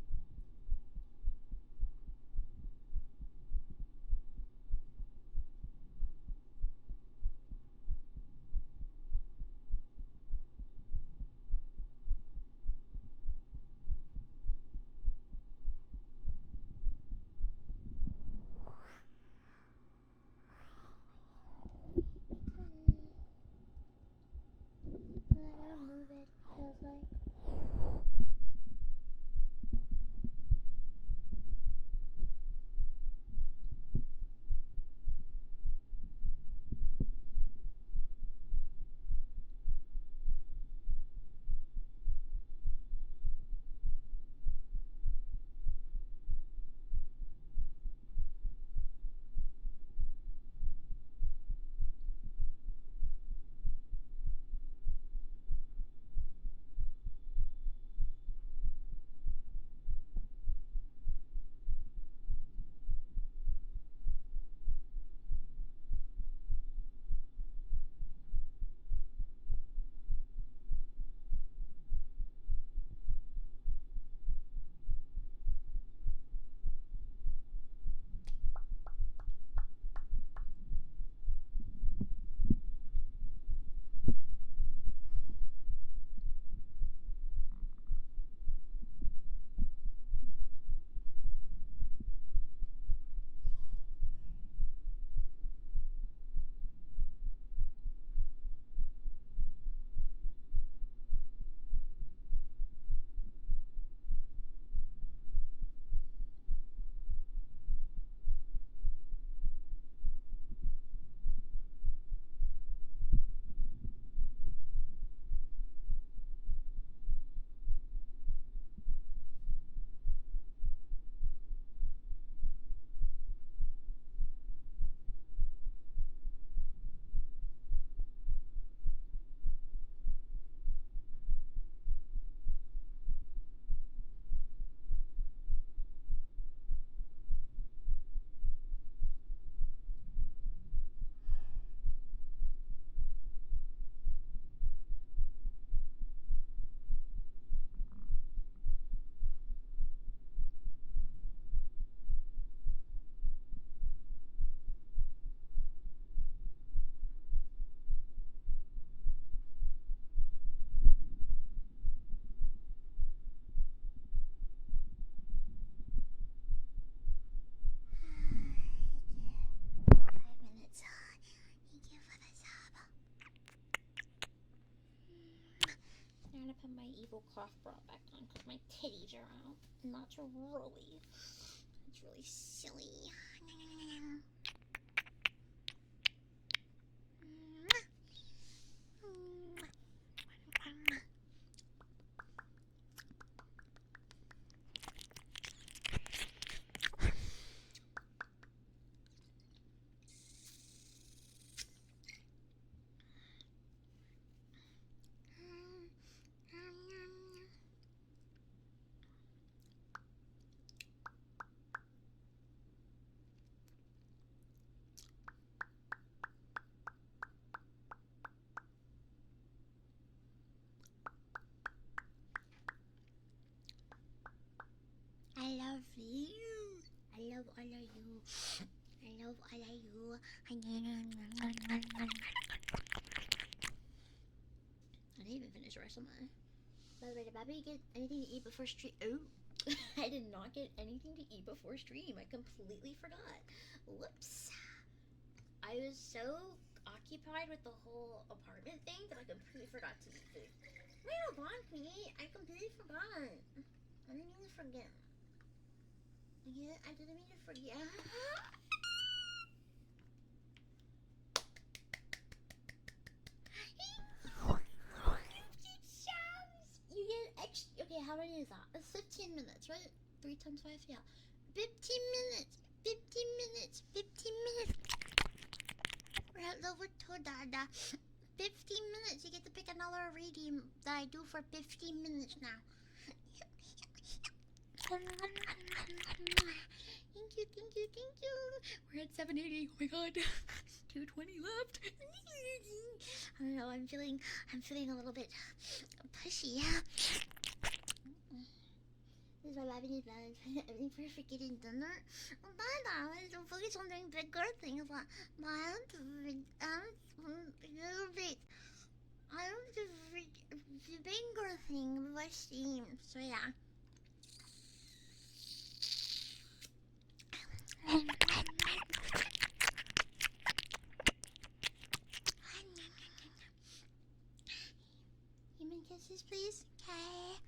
evil cloth bra back on because my titties are out. And that's really silly. I love you. I love all of you. I love all of you. I didn't even finish the rest of mine. By the way, did Bobby get anything to eat before stream? Oh, I did not get anything to eat before stream. I completely forgot. Whoops. I was so occupied with the whole apartment thing that I completely forgot to eat food. Wait, hold on, Pete. I completely forgot. I didn't mean to forget. Yeah, I didn't mean to forget. You get extra. Okay, how many is that? It's 15 minutes, right? 3 times 5, yeah. 15 minutes. 15 minutes. 15 minutes. We're at level 2, Dada. 15 minutes. You get to pick another reading that I do for 15 minutes now. Thank you, thank you, thank you. We're at 780. Oh my god. 220 left. I don't know, I'm feeling a little bit pushy. This is why Bobby needs everything for freaking dinner. Well, Dada, I don't focus on doing big girl things. I don't do big girl thing before stream. So yeah. Human kisses, please. Okay.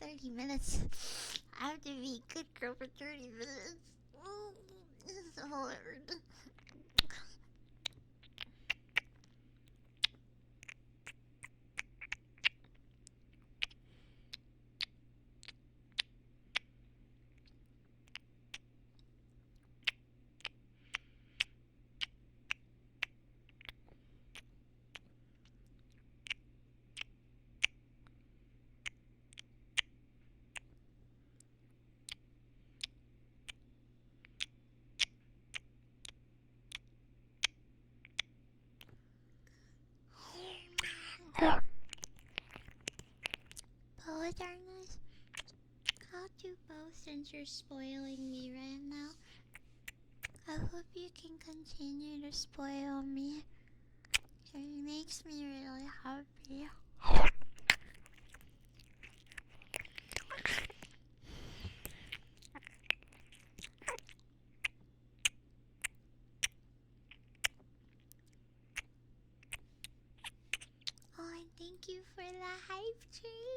only 30 minutes. I have to be a good girl for 30 minutes. Oh, this is hard. Both are nice. How do both since you're spoiling me right now? I hope you can continue to spoil me. It makes me really happy. Oh, and thank you for the hype train.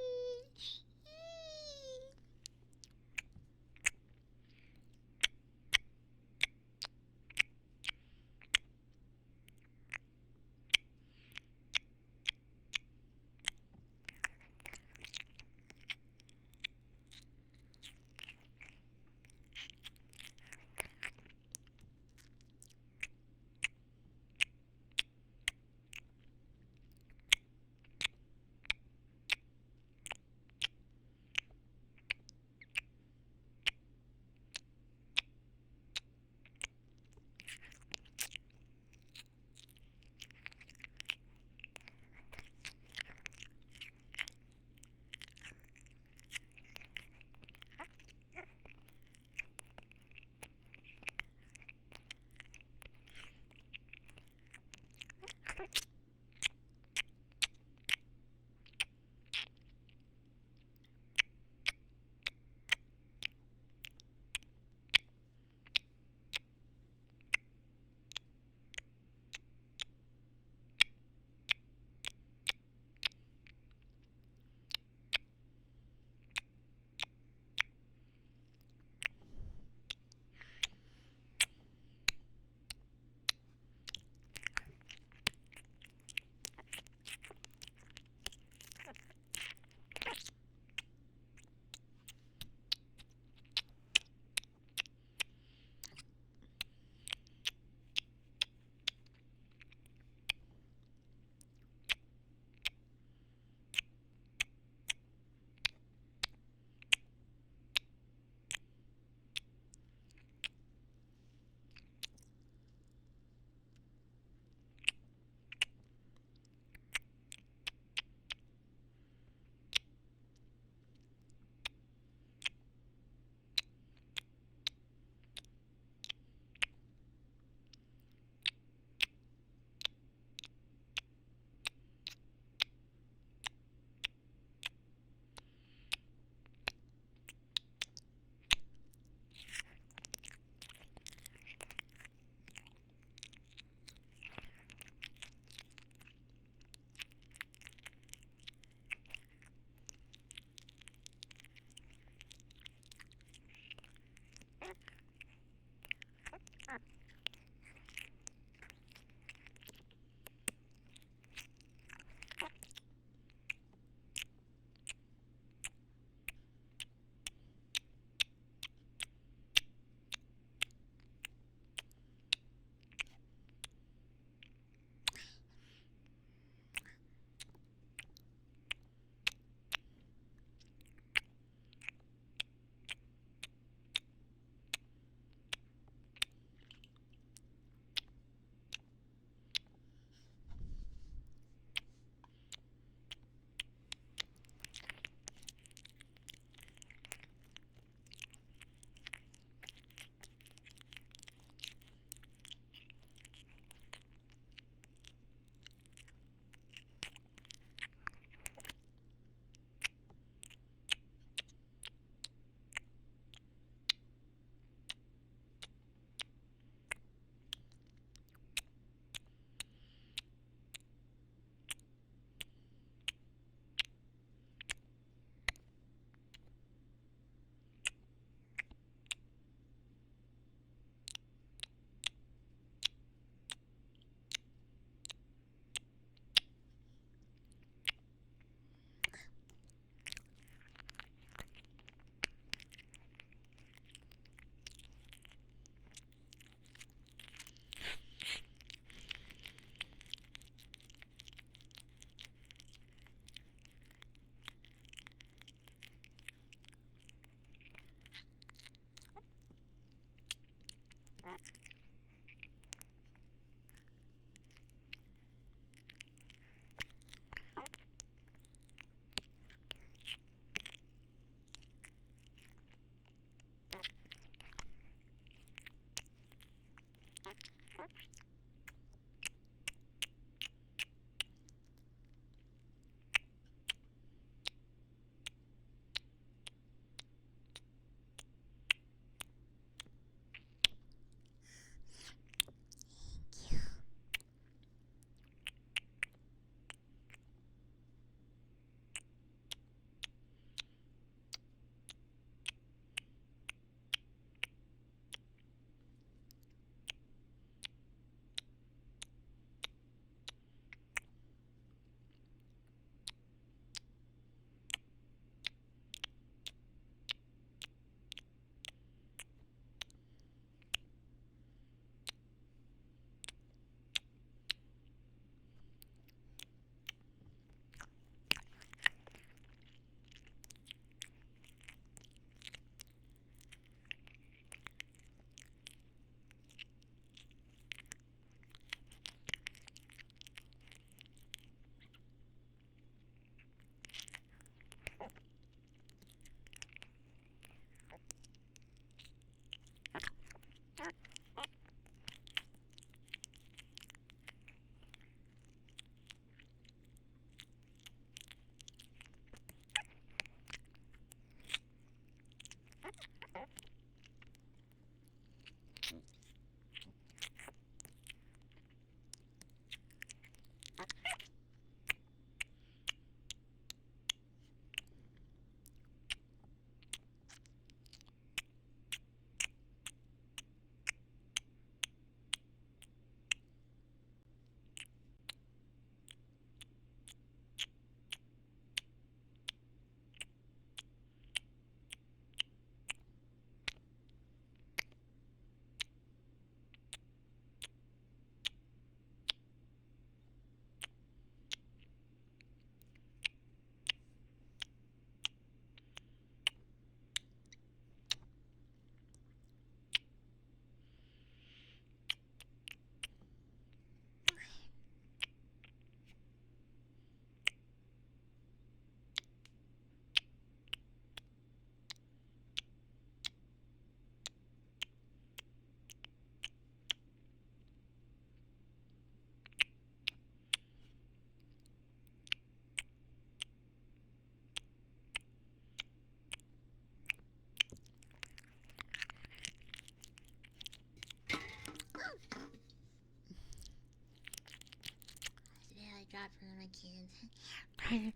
kids.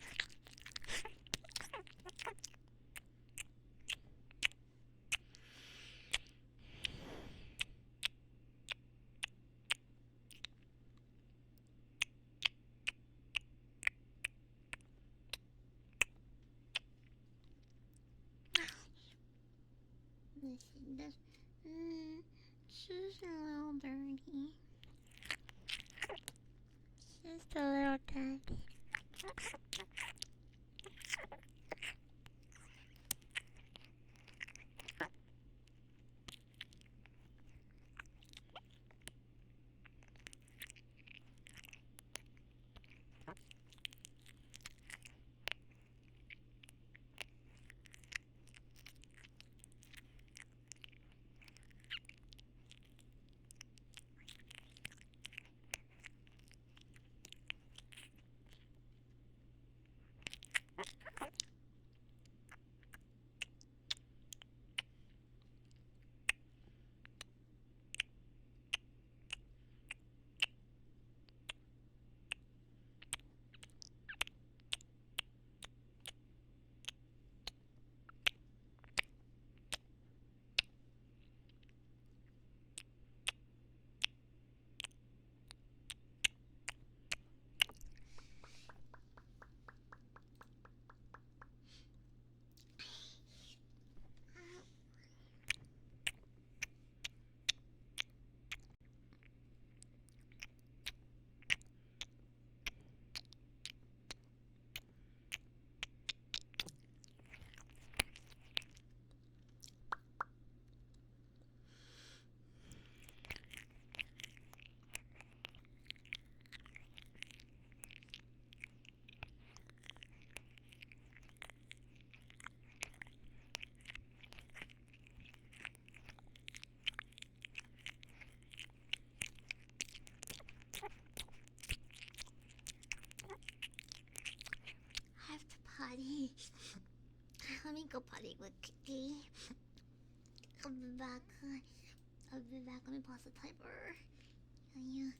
This, it's just a little dirty. Just a little dirty. I have to potty. Let me go potty with Kitty. I'll be back. I'll be back. Let me pause the timer. Yeah.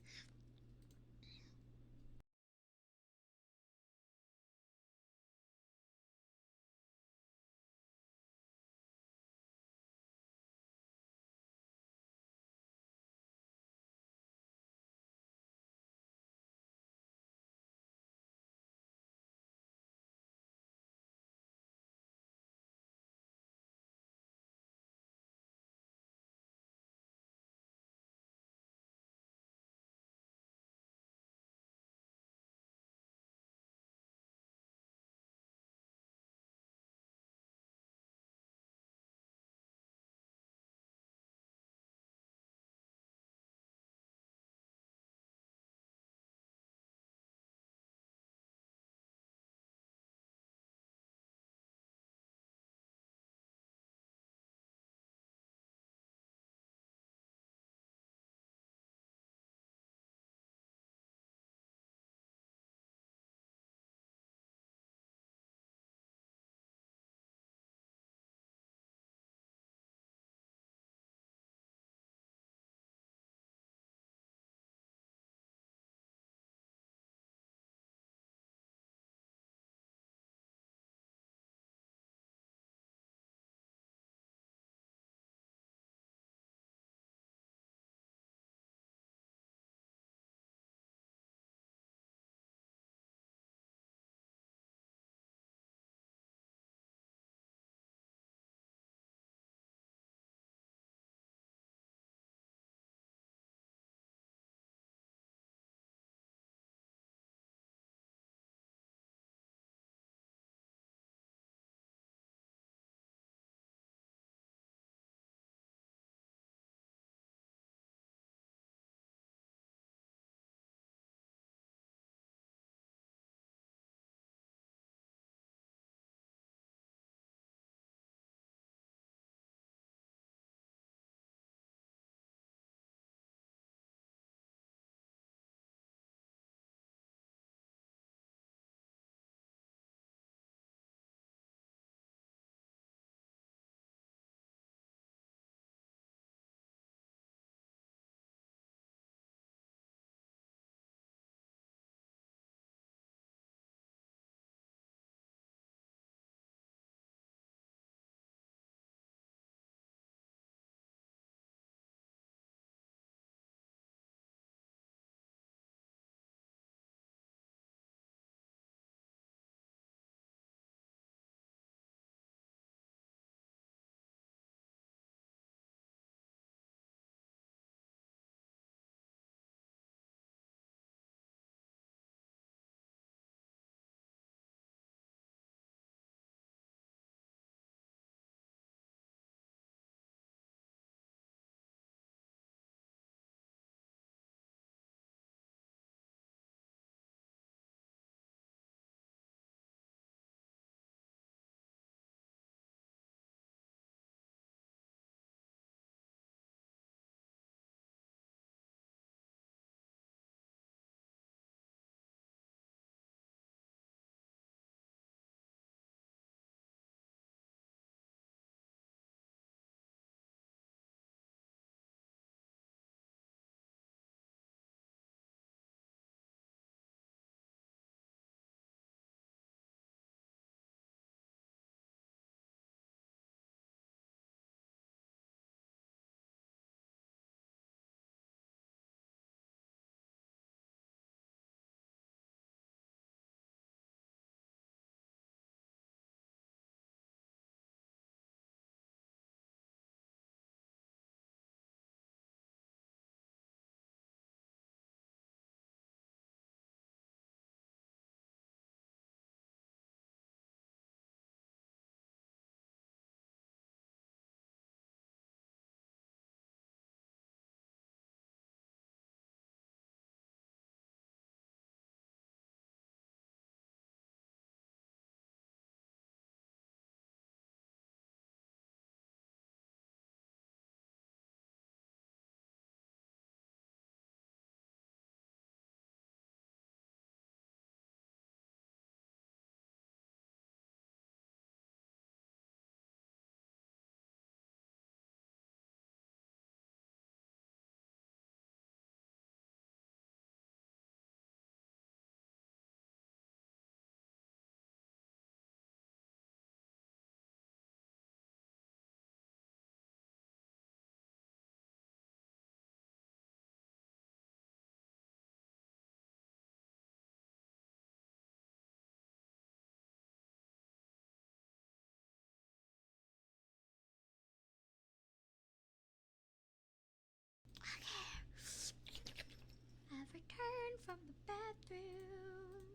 from the bathroom.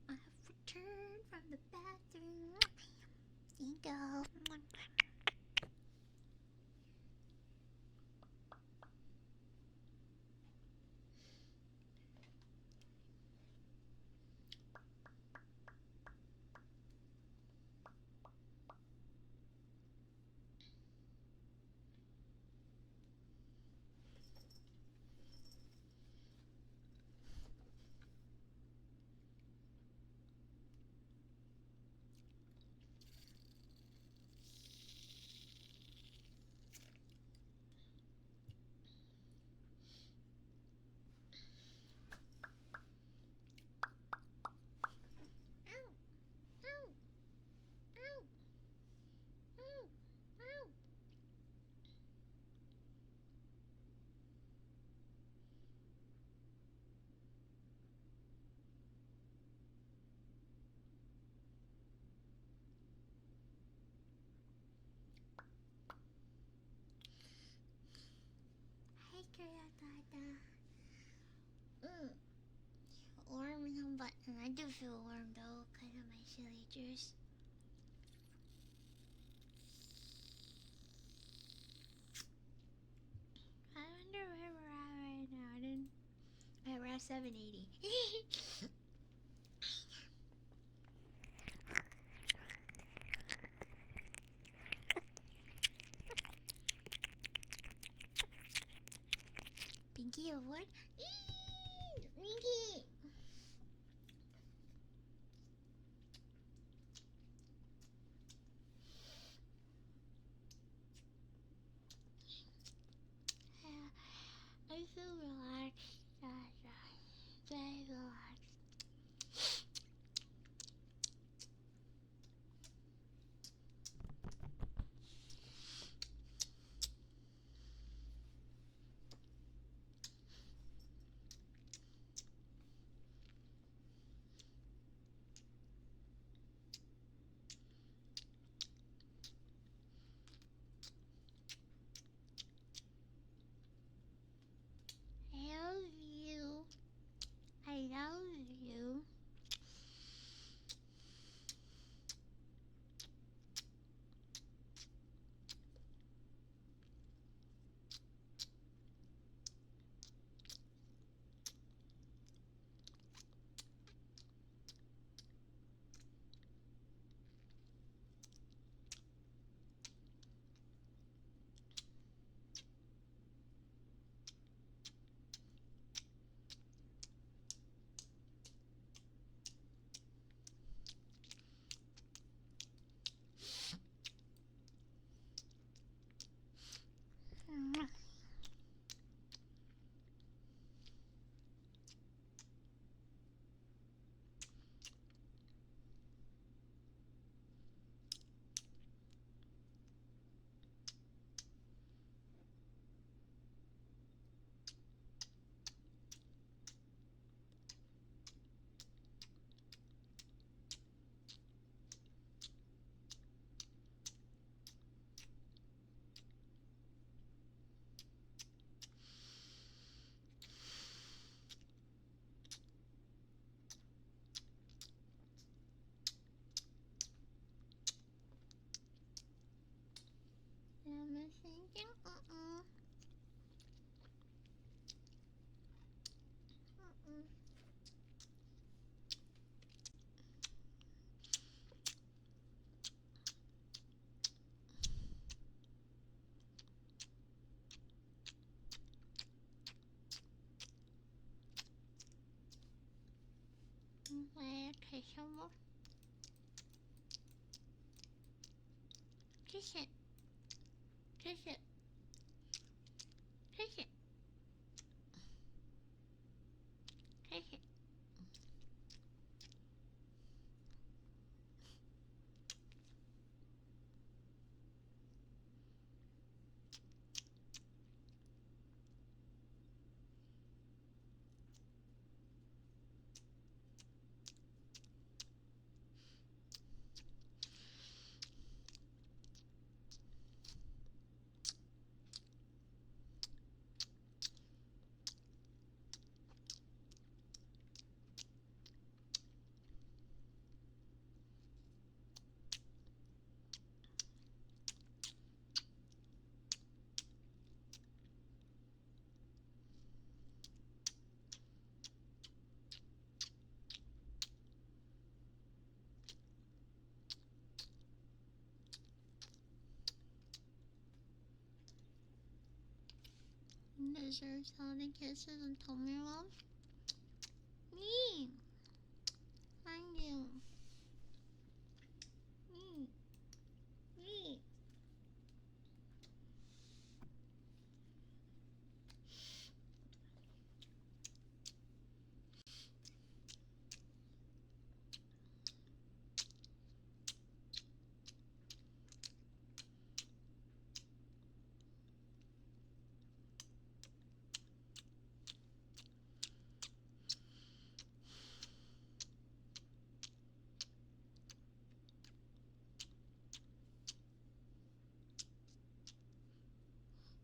I have returned from the bathroom. Here you go. Hi, Dada. Warm in the button. I do feel warm though, because of my silly juice. I wonder where we're at right now. We're at 780. Pinky Award? Pinky! I feel relaxed. Very relaxed. I love you. I love you. I'm thinking, Okay, some more. Kiss it. Kiss it. Kiss it. Kiss it. deserves all the kisses and tell me love. Me. Thank you. Me. Me.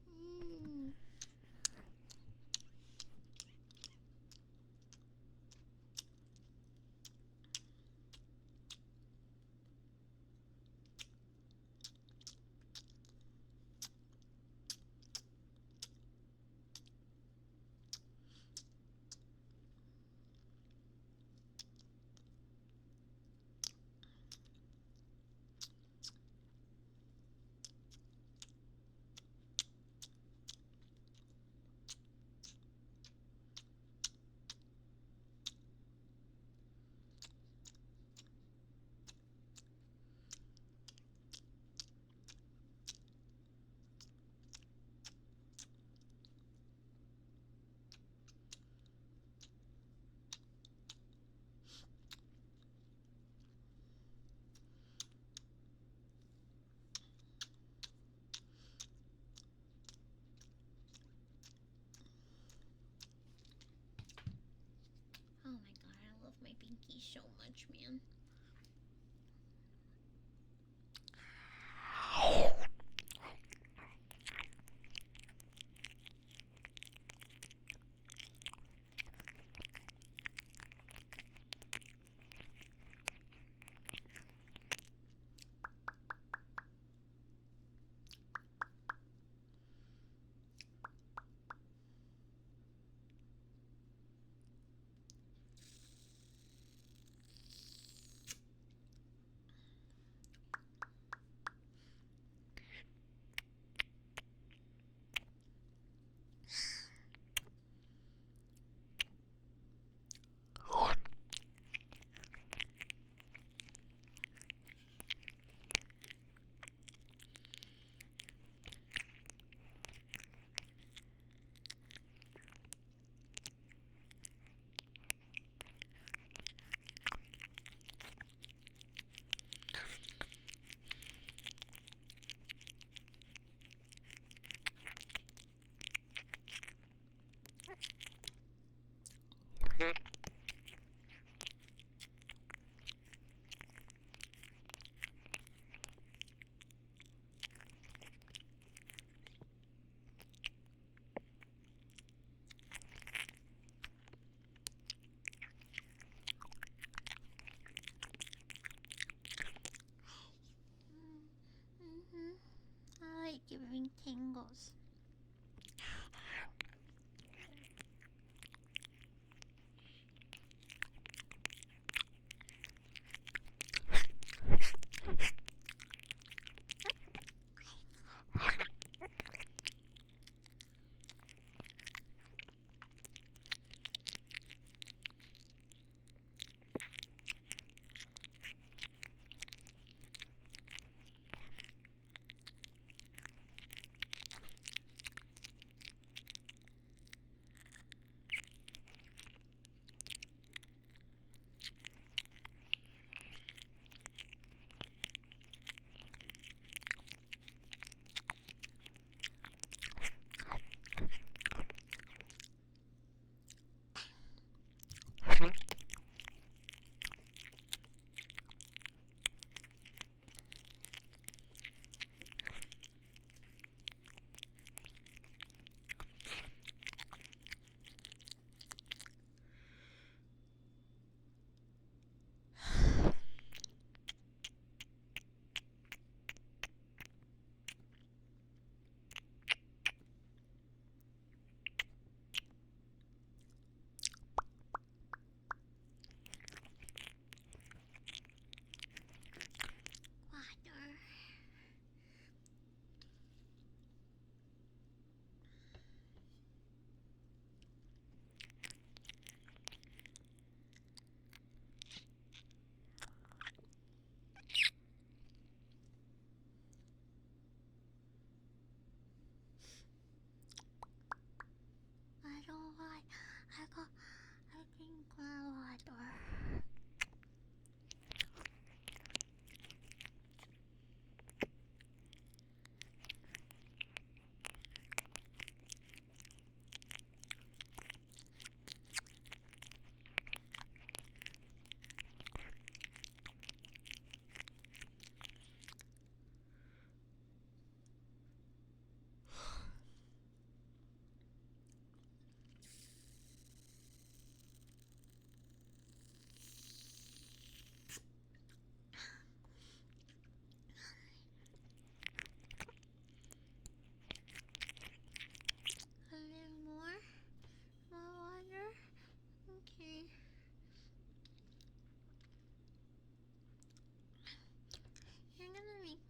Mm. Oh my god, I love my pinky so much, man.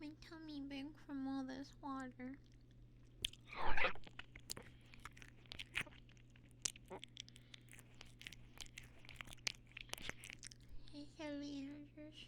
My tummy big from all this water. Hey, heavy answers.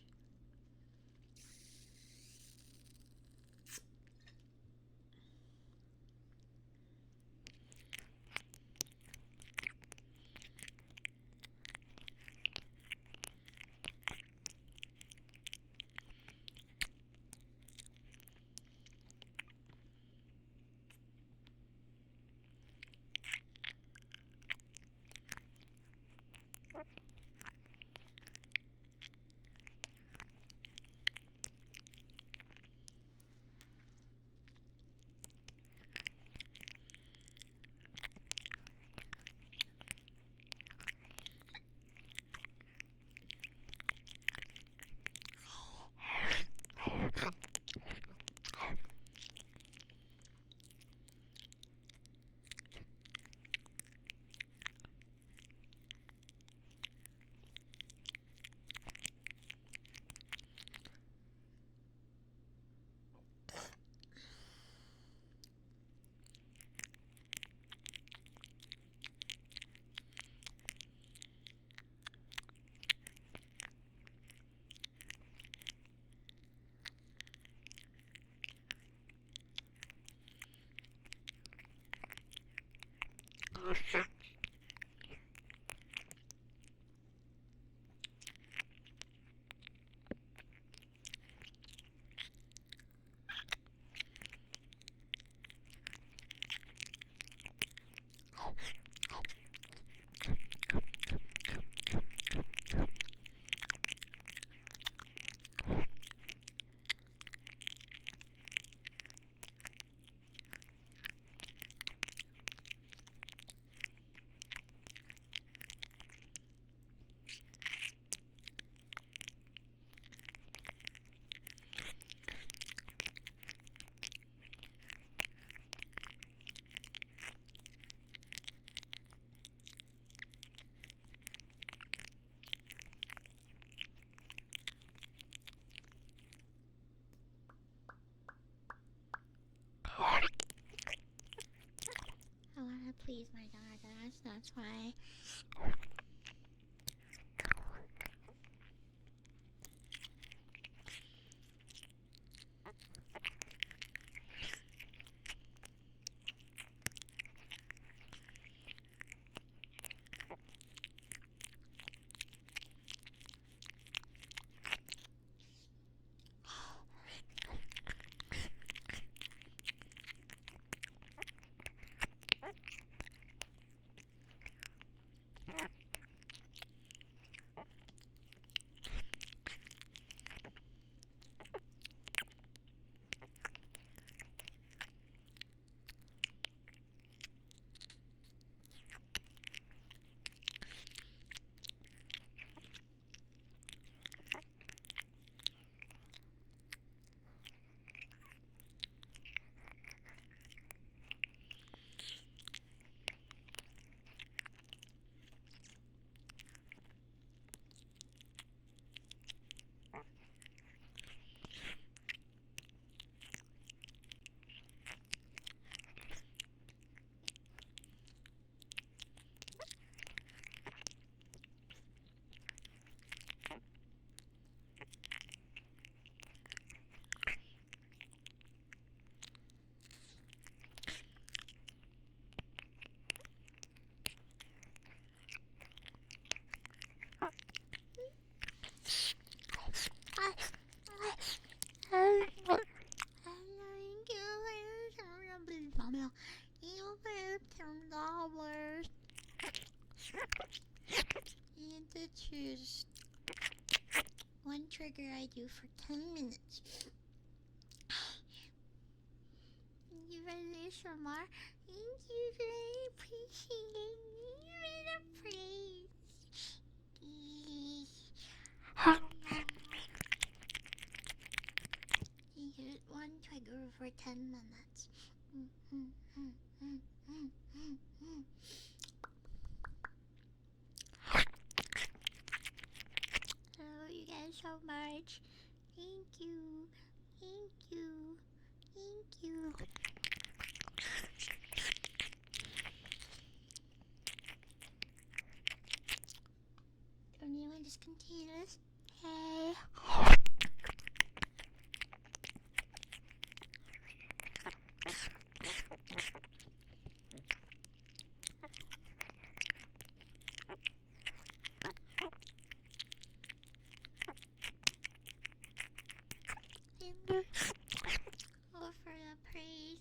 I wanna please my daughter, that's why. $10. And to choose one trigger I do for 10 minutes. Thank you for this, Shamar. Thank you very appreciating you for the praise. You get one trigger for 10 minutes. I love you guys so much. Thank you. Thank Yes. Hey. Go for the praise.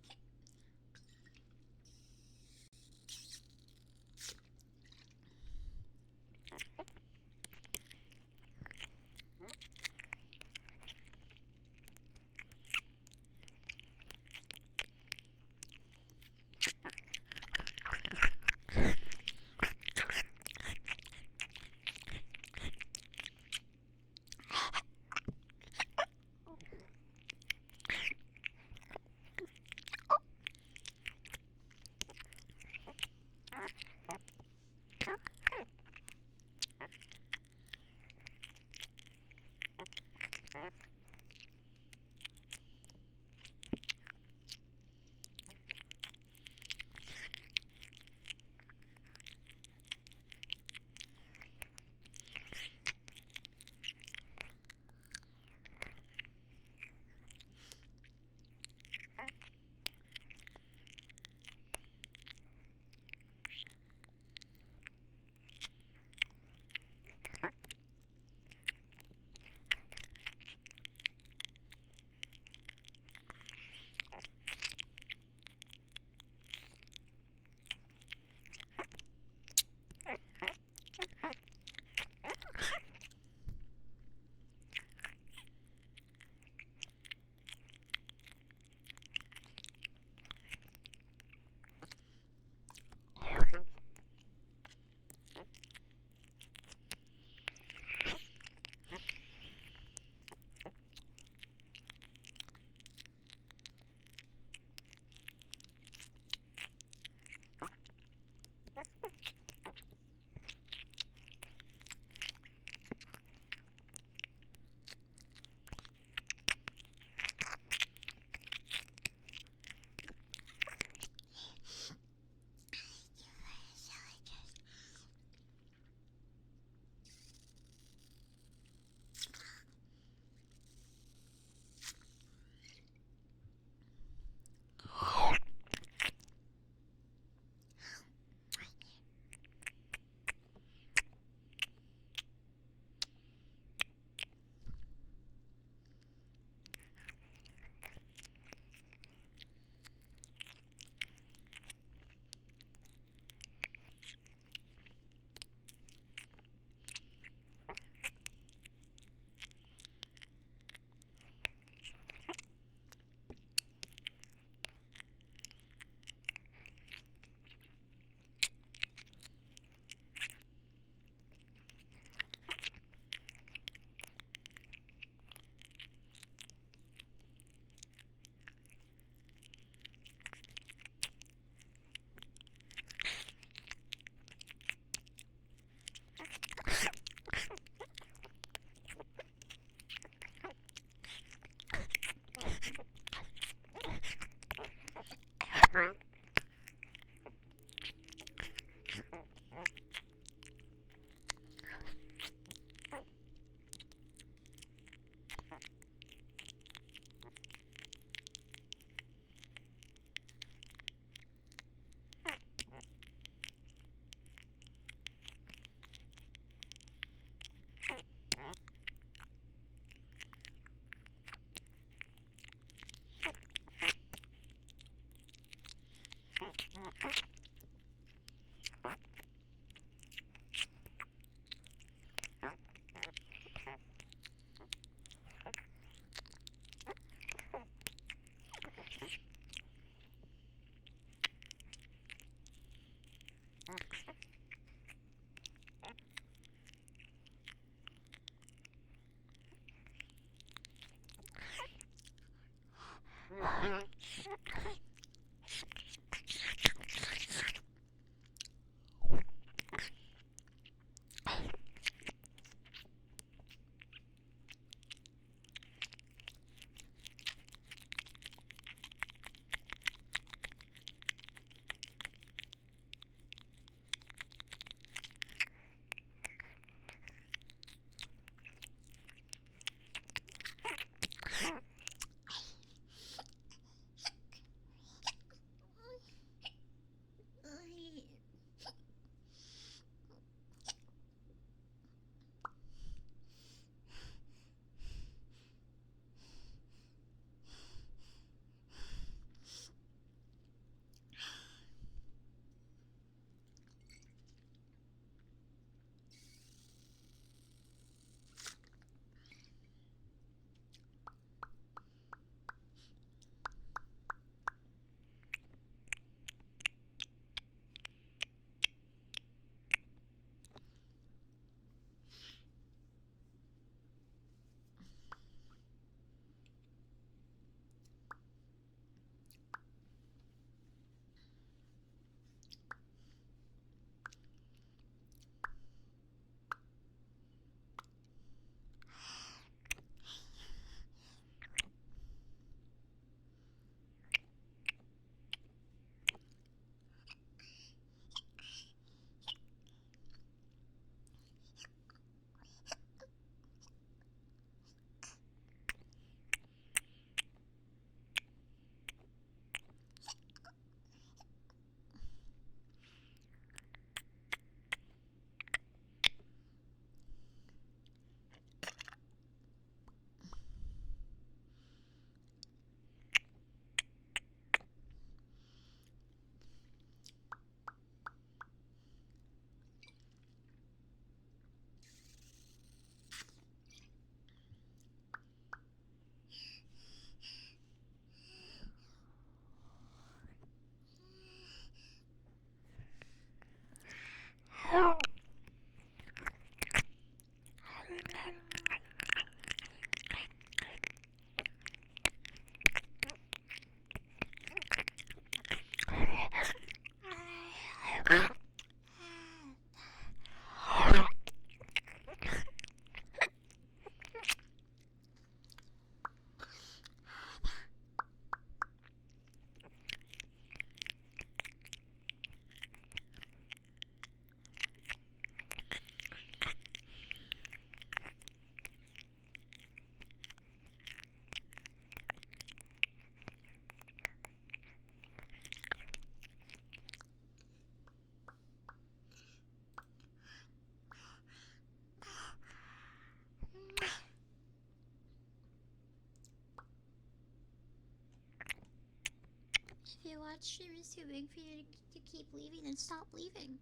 your watch stream is too big for you to keep leaving, then stop leaving.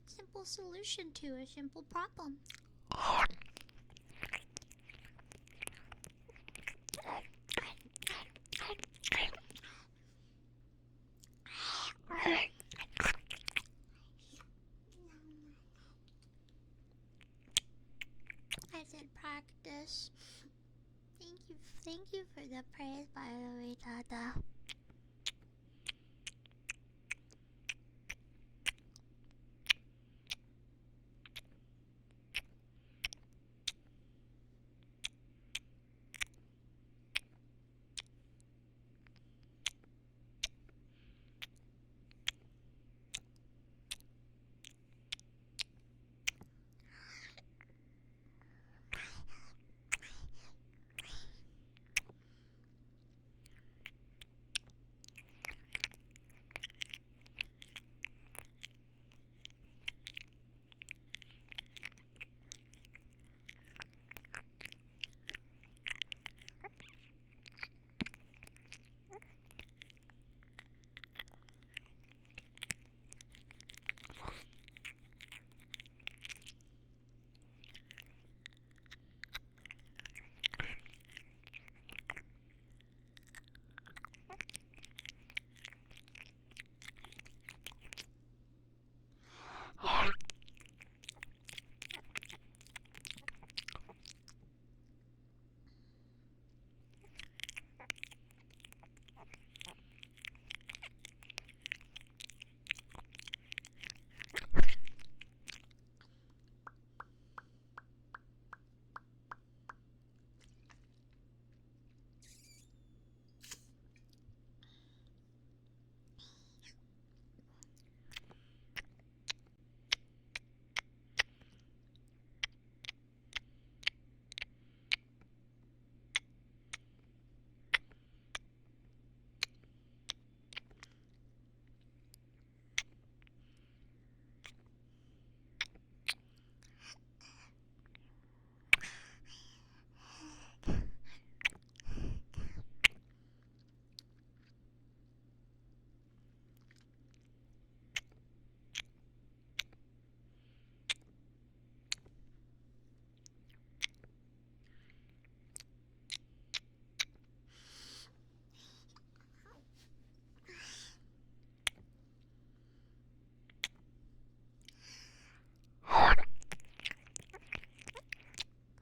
Simple solution to a simple problem. I said practice. Thank you for the praise, by the way, Dada.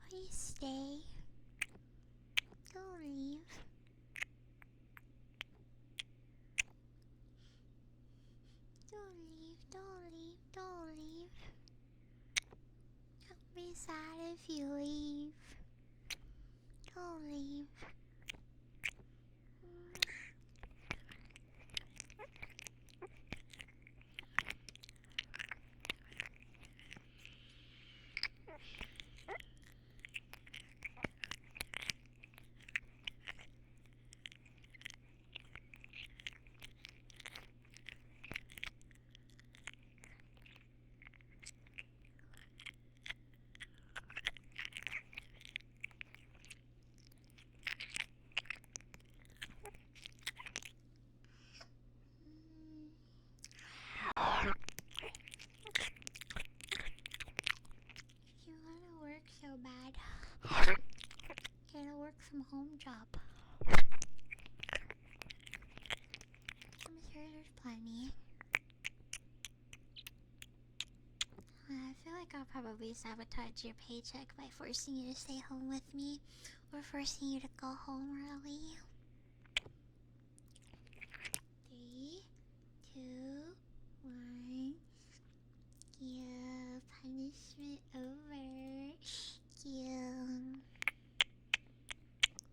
Please stay. Don't leave. Don't leave, don't leave, don't leave. Don't be sad if you leave. Don't leave. You wanna work so bad. Get a work from home job. I'm sure there's plenty. I feel like I'll probably sabotage your paycheck by forcing you to stay home with me or forcing you to go home early. 3, 2, 1. Yeah, punishment over. Yeah.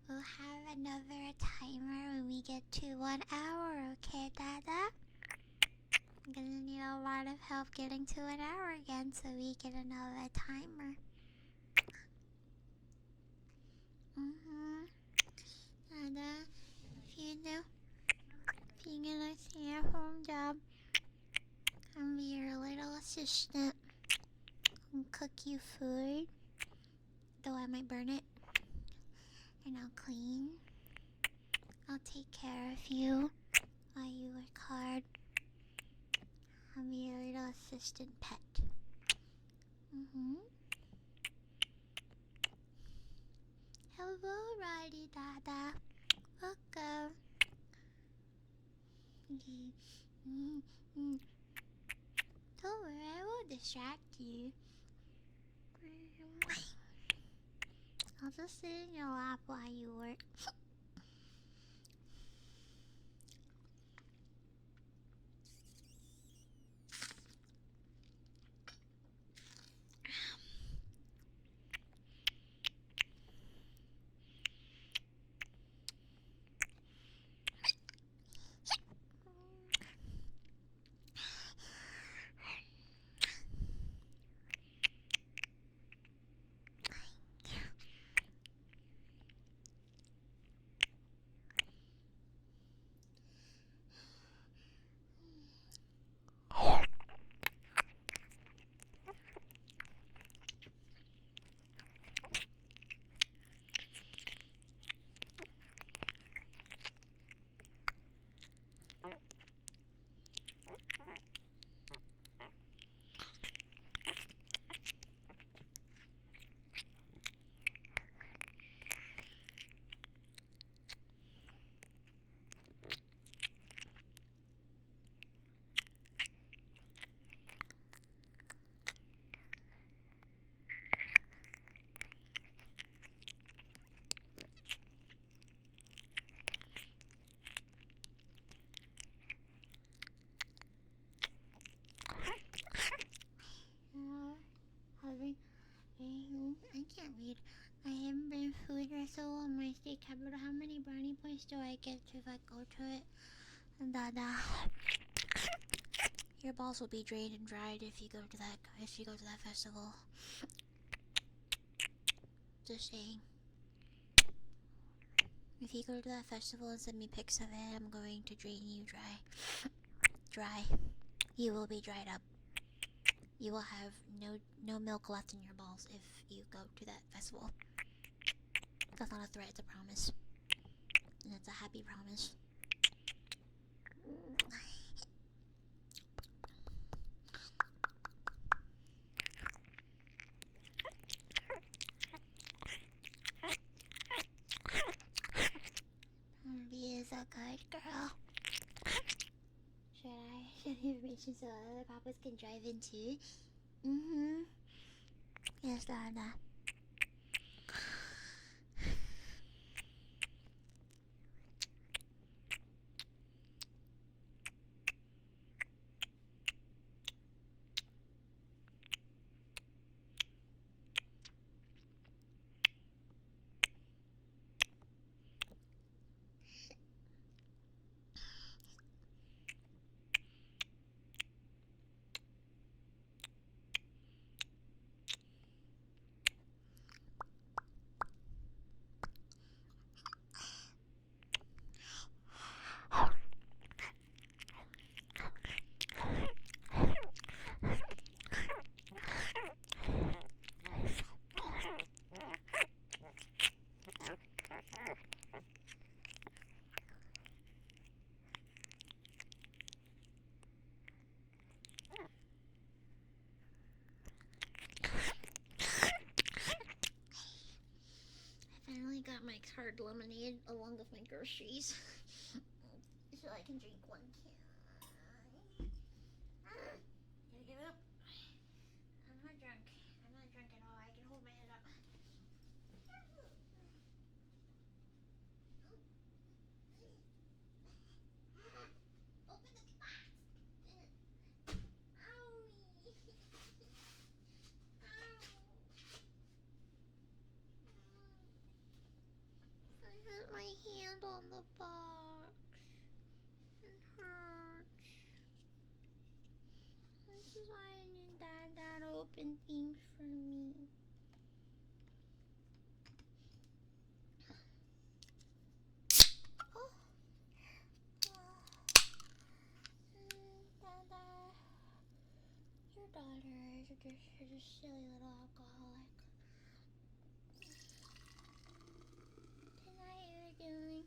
We'll have another timer when we get to 1 hour, okay, Dada? I'm gonna need a lot of help getting to 1 hour again so we get another timer. Dada, if you're gonna stay at home job, I'll be your little assistant. I'll cook you food, though I might burn it. And I'll clean. I'll take care of you while you assistant pet. Mm-hmm. Hello, Righty Dada. Welcome. Don't worry, I won't distract you. I'll just sit in your lap while you work. I can't read. I haven't been food wrestle on my state capital. How many brownie points do I get if I go to it? Dada. Your balls will be drained and dried if you go to that festival. Just saying. If you go to that festival and send me pics of it, I'm going to drain you dry. Dry. You will be dried up. You will have no milk left in your balls if you go to that festival. That's not a threat, it's a promise. And it's a happy promise. Ruby is a good girl. Should I share the information so other papas can drive in too? Mm-hmm. Yes, Dada. I finally got my hard lemonade along with my groceries. So I can drink one can. Gotta get up. I'm not drunk. I'm not drunk at all. I can hold my head up. Open the box. Owie. I hit my hand on the box. It hurts. This is why I need Dad to open things for me. Oh. Dada. Your daughter is a silly little alcoholic. Tonight you're doing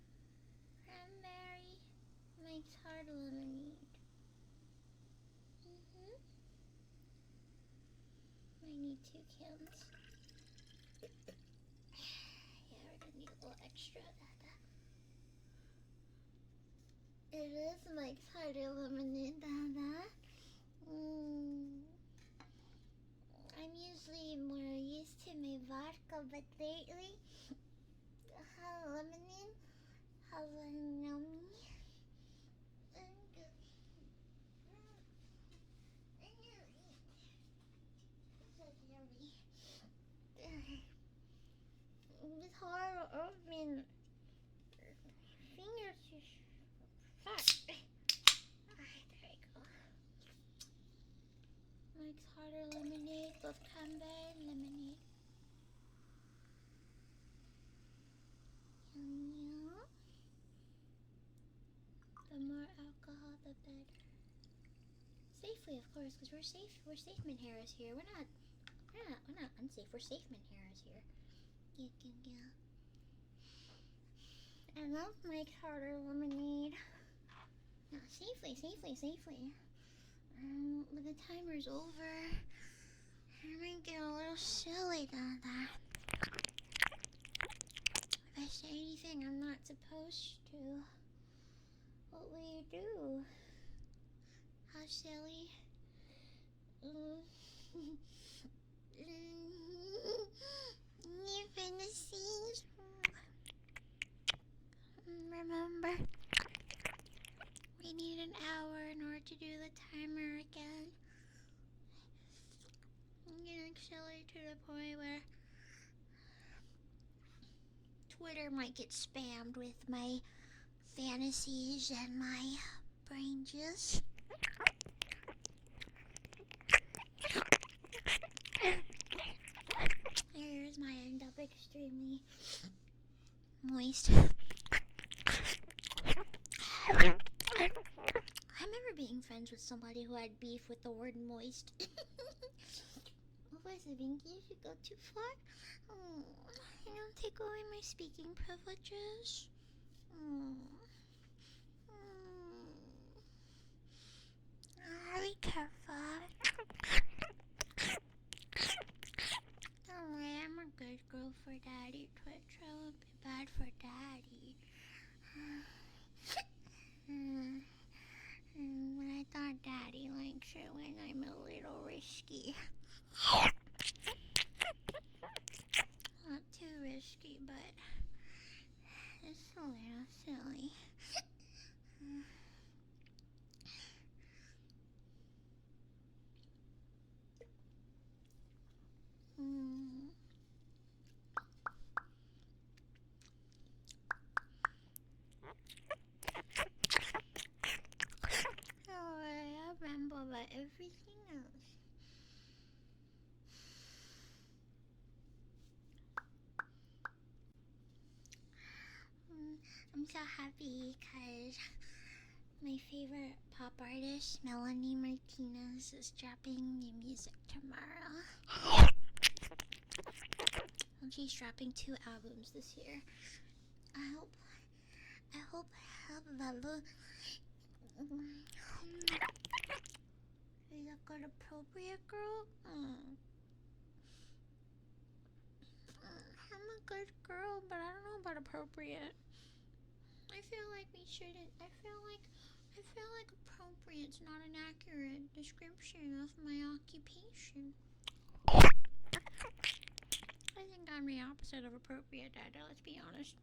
cranberry makes hard lemonade. Mm-hmm. I need 2 cans. Yeah, we're gonna need a little extra. It is Mike's Harder Lemonade. I'm usually more used to my vodka, but lately, lemonade has been yummy. It's hard to open. Fingers just fat. Alright, there we go. Mike's Harder Lemonade, both cranberry and lemonade. Yeah. The more alcohol, the better. Safely, of course, because we're safe. We're safe Manharas here. We're not unsafe. We're safe Manharas here. Yeah. I love Mike's Harder Lemonade. No, safely. But the timer's over. I might get a little silly, Dada. If I say anything I'm not supposed to, what will you do? How silly? You're gonna see. Remember, we need an hour in order to do the timer again. I'm getting silly to the point where Twitter might get spammed with my fantasies and my brain juice. Your ears might end up extremely moist. I remember being friends with somebody who had beef with the word moist. What was it, Vinky? You should go too far? You don't take away my speaking privileges. Be careful. Don't worry, I'm a good girl for Daddy, Twitch. I won't be bad for Daddy. But I thought Daddy likes it when I'm a little risky. Not too risky, but it's a little silly. I ramble about everything else. I'm so happy because my favorite pop artist, Melanie Martinez, is dropping new music tomorrow. And she's dropping 2 albums this year. I hope Bella is a good appropriate girl. I'm a good girl, but I don't know about appropriate. I feel like we shouldn't. I feel like appropriate's not an accurate description of my occupation. I think I'm the opposite of appropriate, Dada, let's be honest.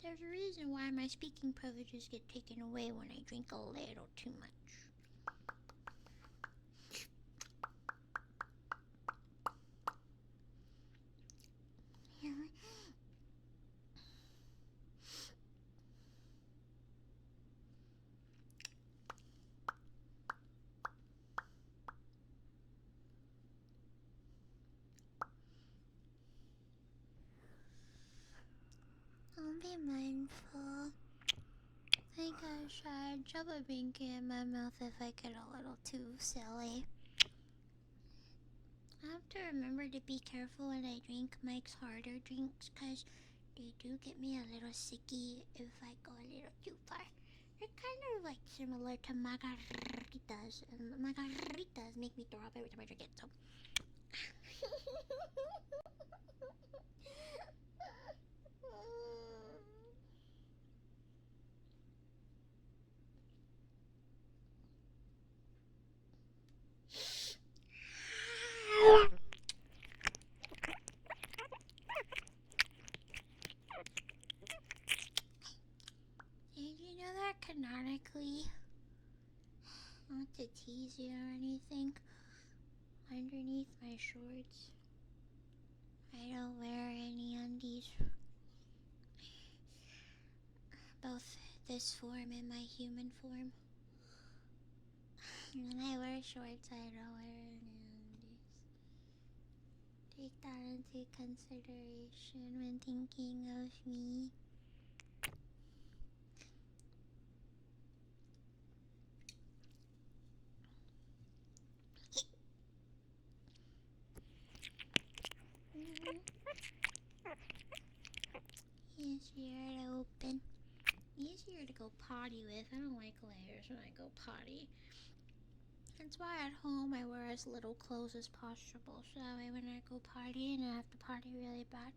There's a reason why my speaking privileges get taken away when I drink a little too much. Yeah. I'll be mindful. Like I said, shove a binky in my mouth if I get a little too silly. I have to remember to be careful when I drink Mike's Harder drinks, because they do get me a little sicky if I go a little too far. They're kind of like similar to margaritas, and margaritas make me throw up every time I drink it. So. Did you know that canonically, not to tease you or anything, underneath my shorts, I don't wear any undies. Both this form and my human form. When I wear shorts, I don't wear any undies. Take that into consideration when thinking of me. Easier to open. Easier to go potty with. I don't like layers when I go potty. That's why at home I wear as little clothes as possible. So that way when I go potty and I have to potty really bad,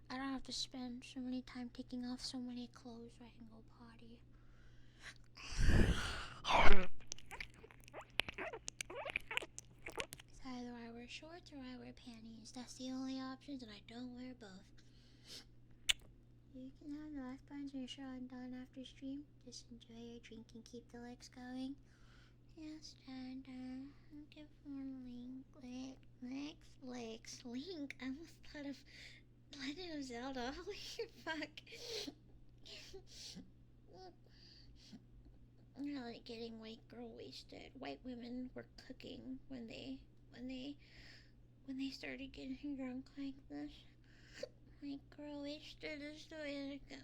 I don't have to spend so many time taking off so many clothes so I can go potty. It's either I wear shorts or I wear panties. That's the only options, and I don't wear both. You can have the last bunch of your show and done after stream. Just enjoy your drink and keep the legs going. Yes, Dada. Give Link. Link. I almost thought of Legend of Zelda. Holy fuck. You're like getting white girl wasted. White women were cooking when they started getting drunk like this. White girl wasted is the way to go.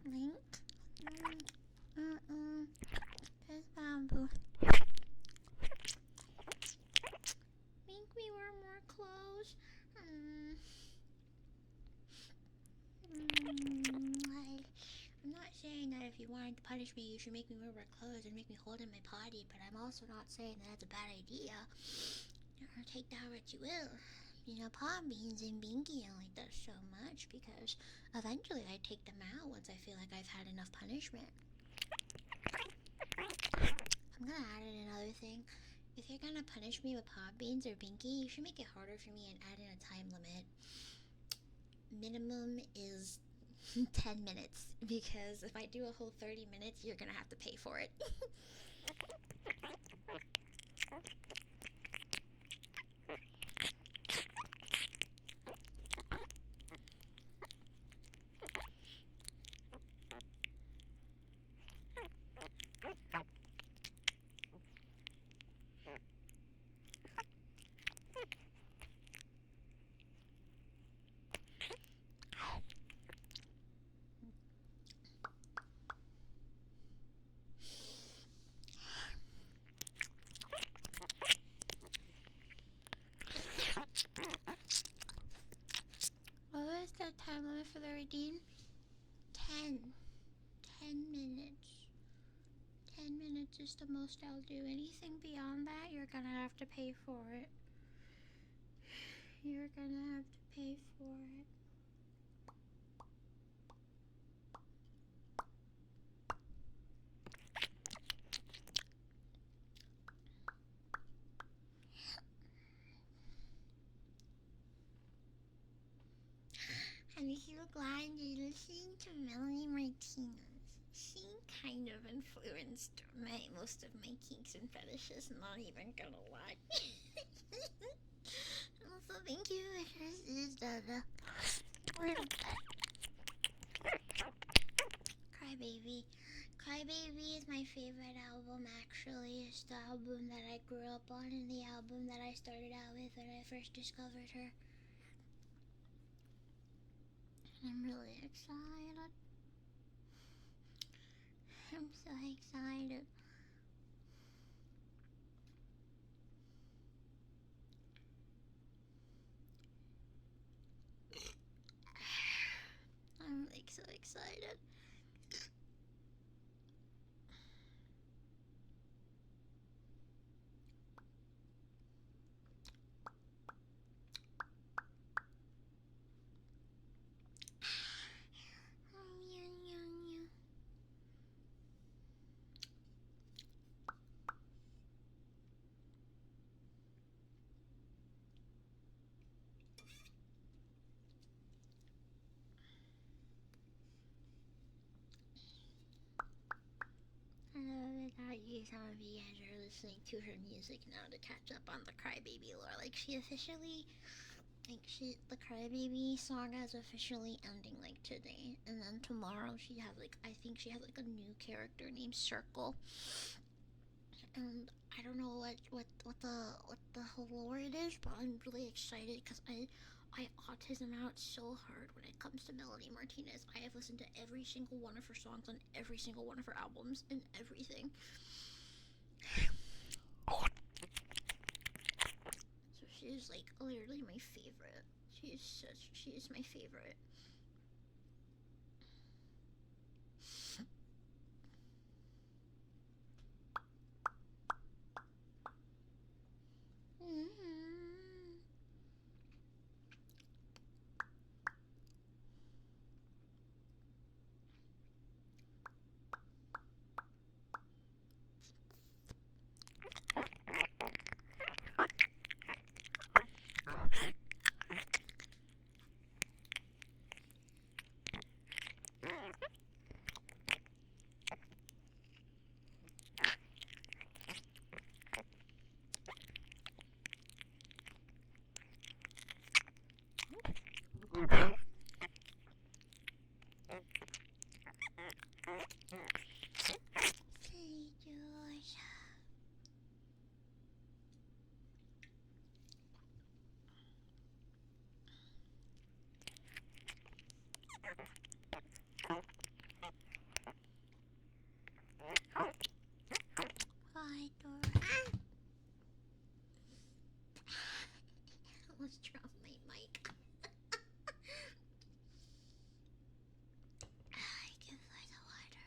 Link. There's bamboo. Think we wear more clothes? I'm not saying that if you wanted to punish me, you should make me wear clothes and make me hold in my potty, but I'm also not saying that that's a bad idea. Take that what you will. You know, Palm Beans and Binky don't like that so much because eventually I take them out once I feel like I've had enough punishment. I'm gonna add in another thing. If you're gonna punish me with Palm Beans or Binky, you should make it harder for me and add in a time limit. Minimum is 10 minutes, because if I do a whole 30 minutes, you're gonna have to pay for it. What was the time limit for the redeem? 10. 10 minutes. 10 minutes is the most I'll do. Anything beyond that, you're gonna have to pay for it. You're gonna have to pay for it. I'm so glad you're listening to Melanie Martinez. She kind of influenced most of my kinks and fetishes, not even gonna lie. Also, thank you for this, Dada. Crybaby. Crybaby is my favorite album, actually. It's the album that I grew up on and the album that I started out with when I first discovered her. I'm really excited. I'm so excited. I'm like so excited. some of you guys are listening to her music now to catch up on the Crybaby lore. Like, the Crybaby saga is officially ending, like, today. And then tomorrow I think she has, like, a new character named Circle. And I don't know what the whole lore it is, but I'm really excited because I autism out so hard when it comes to Melody Martinez. I have listened to every single one of her songs on every single one of her albums and everything. So she's like literally my favorite. She is my favorite. Hi, Dora. I almost dropped my mic. I can find the water.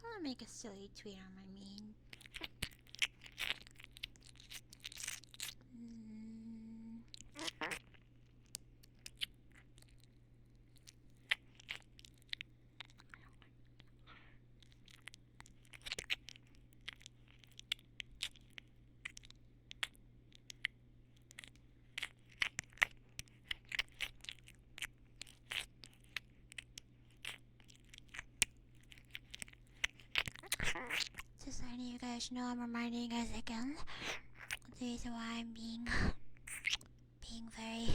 I want to make a silly tweet on my meme. Just letting you guys know, I'm reminding you guys again. The reason why I'm being very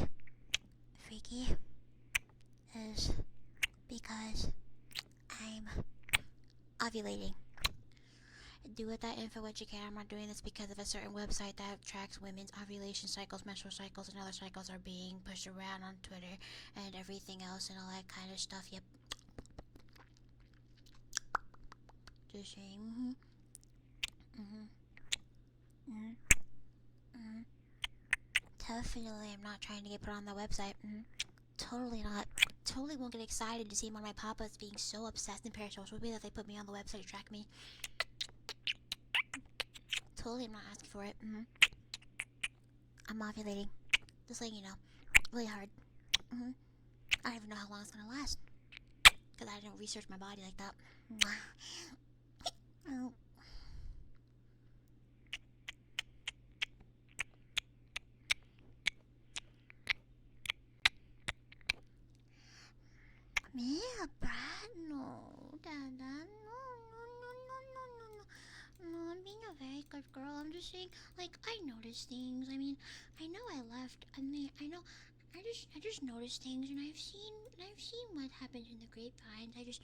freaky is because I'm ovulating. Do with that info what you can. I'm not doing this because of a certain website that tracks women's ovulation cycles, menstrual cycles, and other cycles are being pushed around on Twitter and everything else and all that kind of stuff. Yep. Just saying. Definitely, I'm not trying to get put on the website. Totally not. Totally won't get excited to see one of my papas being so obsessed and parasocial with me that they put me on the website to track me. Totally, I'm not asking for it. I'm ovulating. Just letting you know. Really hard. I don't even know how long it's gonna last. Because I didn't research my body like that. Oh. Mira, Brad, no. Dada, no. No, I'm being a very good girl. I'm just saying, like, I notice things. I mean, I know I left. I know. I just noticed things, and I've seen what happens in the grapevines. I'm just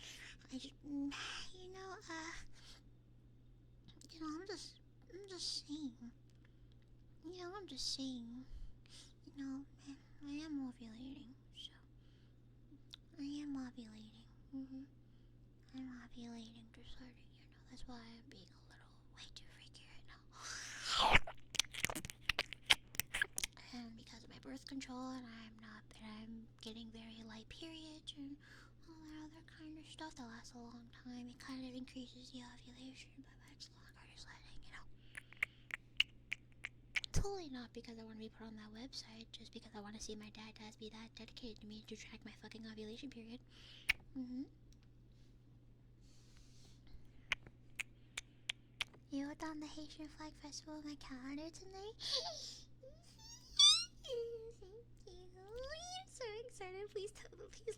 saying. I'm just saying. I am ovulating, so I am ovulating. I'm ovulating to starting. That's why I'm being a little way too freaky right now. And because of my birth control, and I'm getting very light periods and all that other kind of stuff that lasts a long time. It kind of increases the ovulation, but it's longer just letting. Totally not because I want to be put on that website, just because I want to see my dad be that dedicated to me to track my fucking ovulation period. You were on the Haitian Flag Festival on my calendar tonight. Thank you. I'm so excited. Please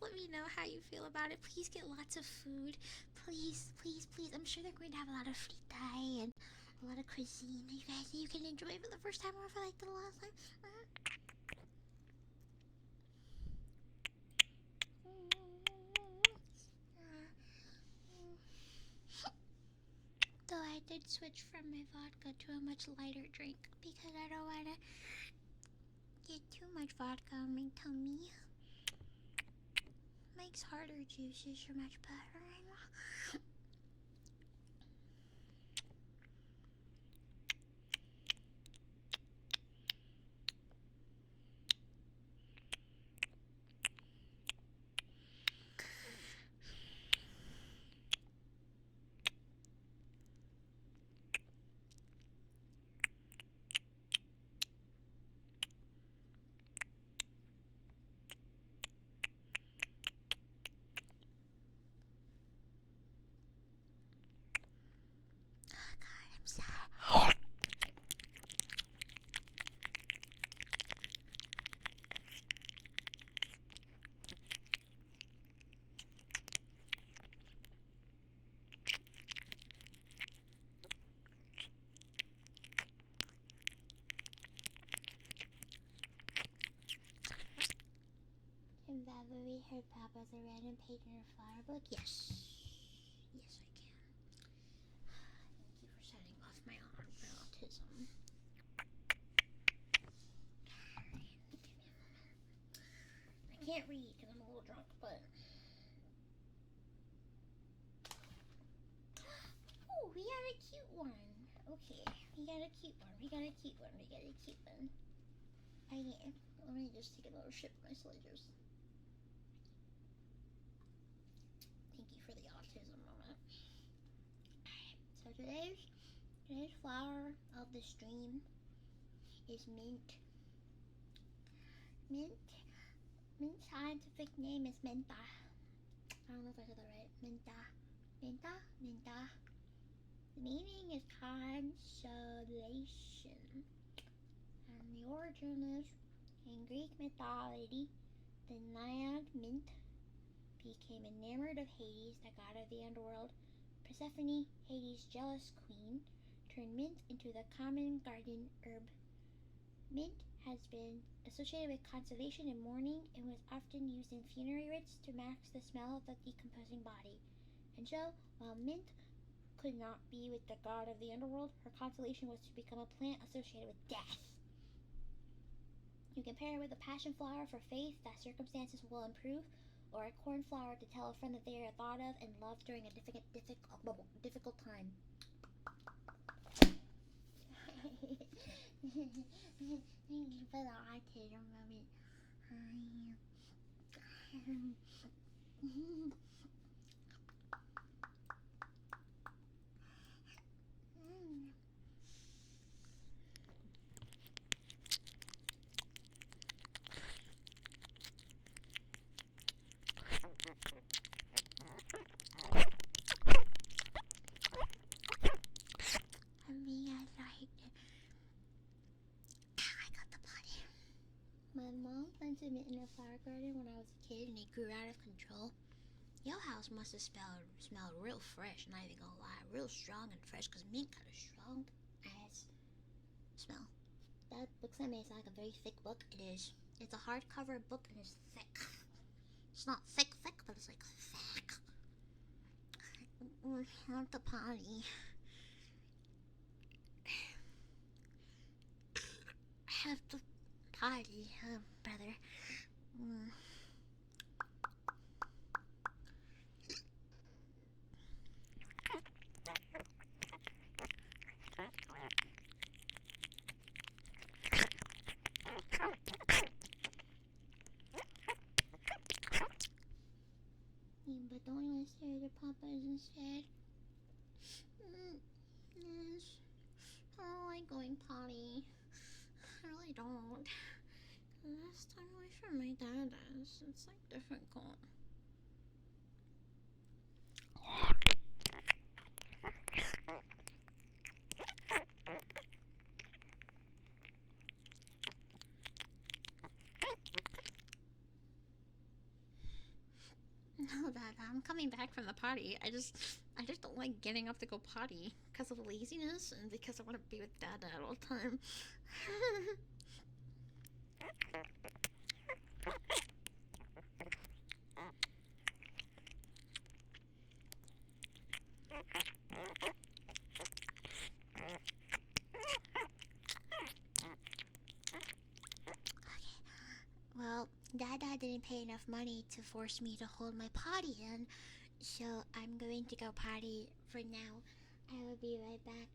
let me know how you feel about it. Please get lots of food. Please. I'm sure they're going to have a lot of fritai and a lot of cuisine you can enjoy for the first time or for like the last time. Though I did switch from my vodka to a much lighter drink because I don't want to get too much vodka on my tummy. Makes harder juices are much better. I'm sad. Can Valerie heard Papa as a random page in her flower book? Yes. Yes, I can. Thank you for setting off my alarm for autism. Give me a moment. I can't read because I'm a little drunk, but... Oh, we got a cute one. Okay, we got a cute one. Let me just take another sip of my sliders. Thank you for the autism moment. Alright, so today's flower of the stream is mint. Mint scientific name is menta. I don't know if I said that right. Menta. The meaning is consolation. And the origin is, in Greek mythology, the Naiad mint became enamored of Hades, the god of the underworld. Persephone, Hades' jealous queen, turned mint into the common garden herb. Mint has been associated with conservation and mourning and was often used in funerary rites to mask the smell of the decomposing body. And so, while mint could not be with the god of the underworld, her consolation was to become a plant associated with death. You can pair it with a passion flower for faith that circumstances will improve, or a cornflower to tell a friend that they are thought of and loved during a difficult time. Thank you for the autism moment. I got the potty. My mom planted mint in a flower garden when I was a kid and it grew out of control. Your house must have smelled real fresh, not even gonna lie. Real strong and fresh, because mint got a strong ass smell. That book I made sound like a very thick book. It is. It's a hardcover book and it's thick. It's not thick, but it's like thick. I want the potty. I have the potty, brother. Yeah, but don't you want to stare at your papas instead? Yes. I don't like going potty. I really don't. The last time away from my dad is, it's like difficult. No, Dad, I'm coming back from the potty. I just don't like getting up to go potty because of laziness and because I want to be with Dad all the time. Well, Dada didn't pay enough money to force me to hold my potty in, so I'm going to go potty for now. I will be right back.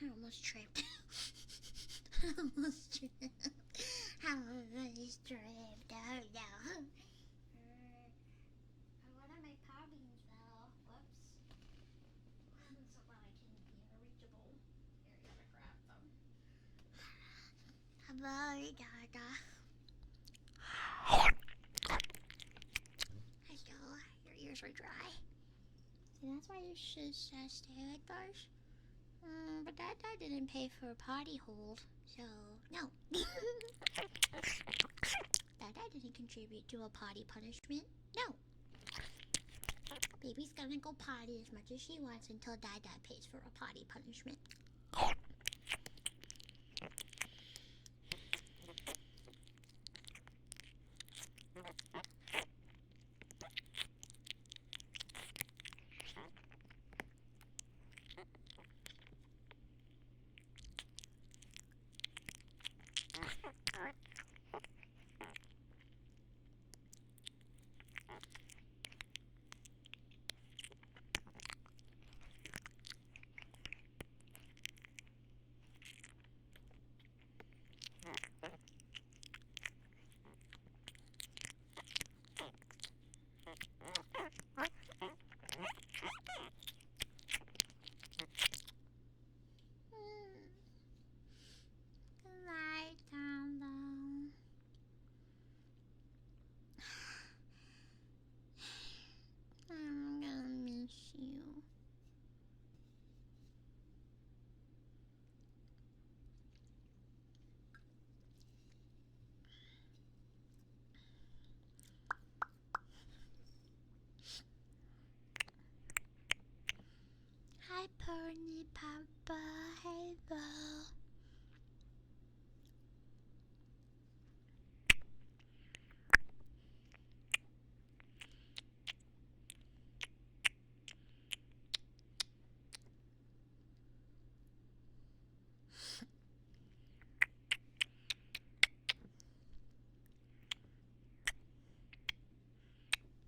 I almost tripped. I almost tripped. I almost tripped. Oh no. One of my paw beans fell. Whoops. So now I can be in a reachable area to grab them. Hello, Dada. Hello, your ears are dry. See, that's why you should stay indoors. But Dada didn't pay for a potty hold, so no. Dada didn't contribute to a potty punishment. No. Baby's gonna go potty as much as she wants until Dada pays for a potty punishment. Good night, Down. I'm gonna miss you. Hi, Pony Papa. Hello.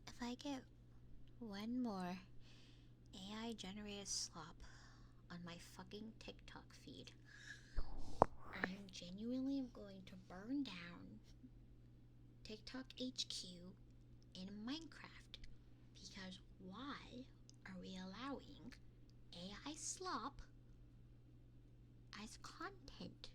If I get one more AI generated slop on my fucking TikTok feed, I'm genuinely going to burn down TikTok HQ in Minecraft. Because why are we allowing AI slop as content?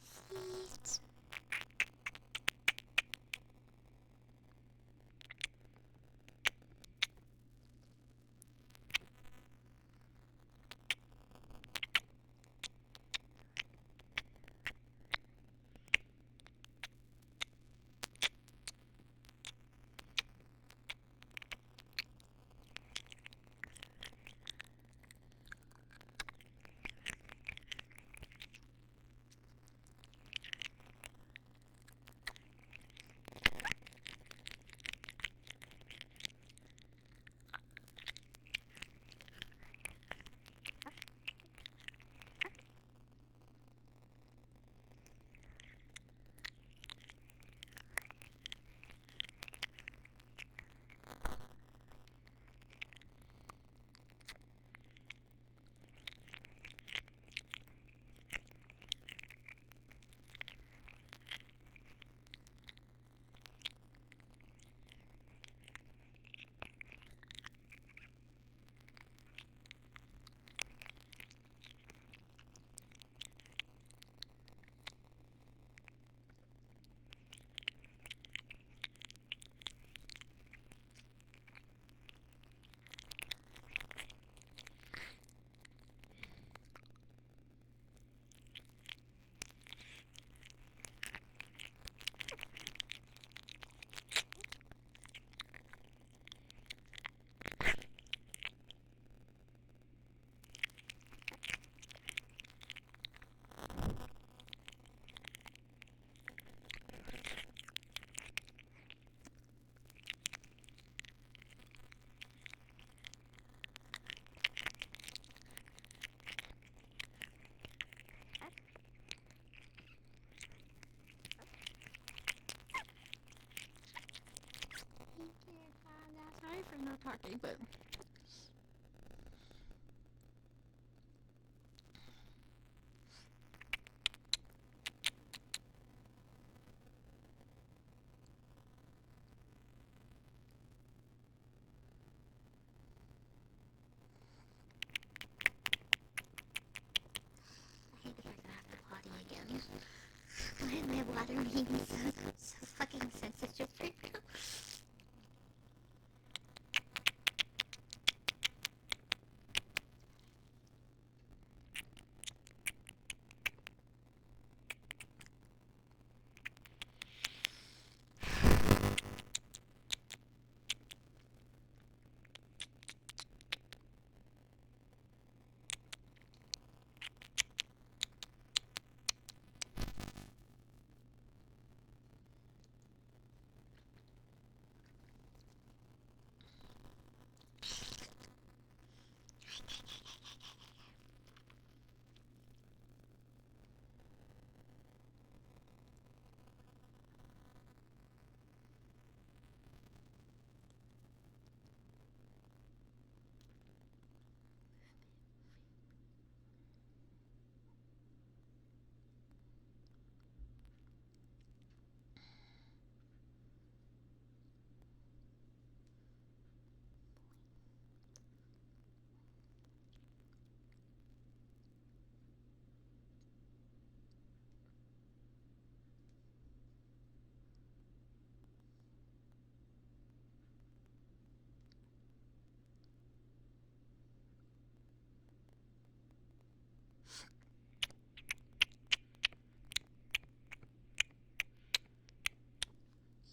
Seats. Sorry for not talking, but I think I'm gonna have to potty again. Why am I water being so fucking sensitive right now?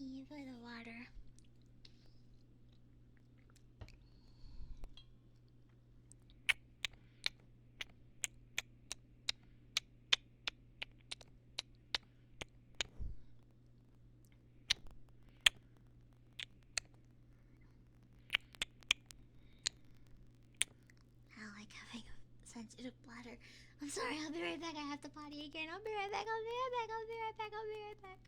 You for the water. I don't like having a sensitive bladder. I'm sorry, I'll be right back. I have to potty again. I'll be right back. I'll be right back. I'll be right back. I'll be right back.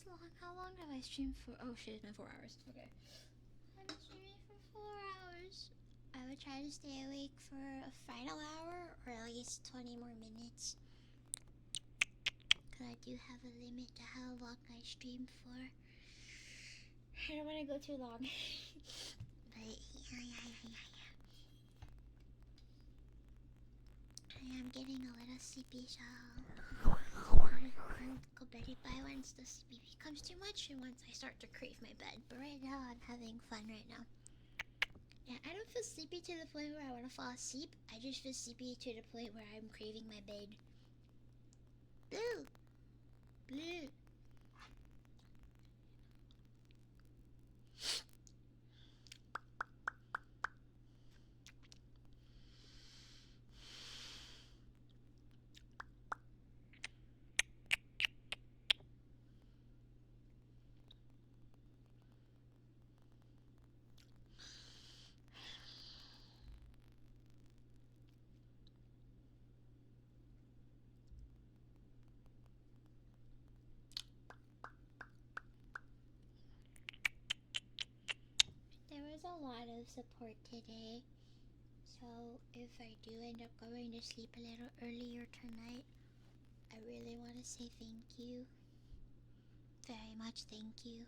this long. How long have I streamed for? Oh shit, it's been 4 hours. Okay. I've been streaming for 4 hours. I would try to stay awake for a final hour or at least 20 more minutes. Because I do have a limit to how long I stream for. I don't want to go too long. But yeah. I am getting a little sleepy, so I'll go bed by once the sleep becomes too much and once I start to crave my bed. But right now, I'm having fun right now. Yeah, I don't feel sleepy to the point where I want to fall asleep. I just feel sleepy to the point where I'm craving my bed. Blue! Blue! There was a lot of support today, so if I do end up going to sleep a little earlier tonight, I really want to say thank you. Very much thank you.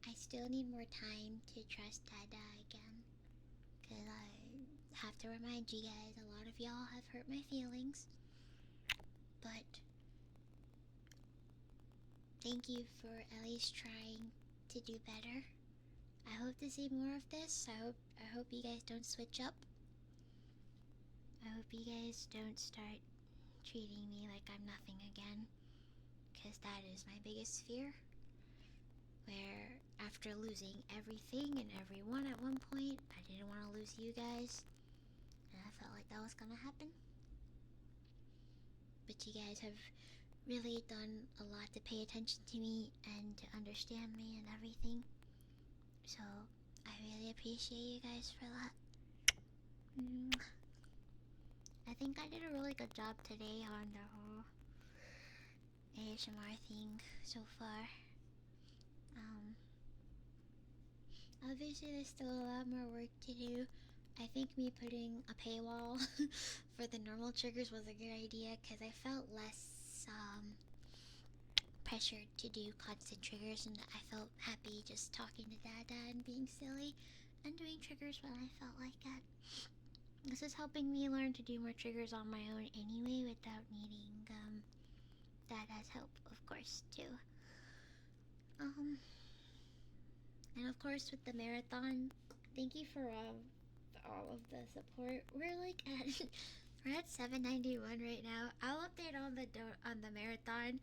I still need more time to trust Dada again, because I have to remind you guys, a lot of y'all have hurt my feelings, but thank you for at least trying to do better. I hope to see more of this. I hope you guys don't switch up. I hope you guys don't start treating me like I'm nothing again, because that is my biggest fear. Where after losing everything and everyone at one point, I didn't want to lose you guys, and I felt like that was gonna happen. But you guys have really done a lot to pay attention to me and to understand me and everything. So I really appreciate you guys for that. I think I did a really good job today on the whole ASMR thing so far. Obviously there's still a lot more work to do. I think me putting a paywall for the normal triggers was a good idea, because I felt less pressured to do constant triggers, and I felt happy just talking to Dada and being silly and doing triggers when I felt like it. This is helping me learn to do more triggers on my own anyway without needing Dada's help, of course, too. And of course with the marathon, thank you for all of the support. We're like at we're at 791 right now. I'll update on the marathon.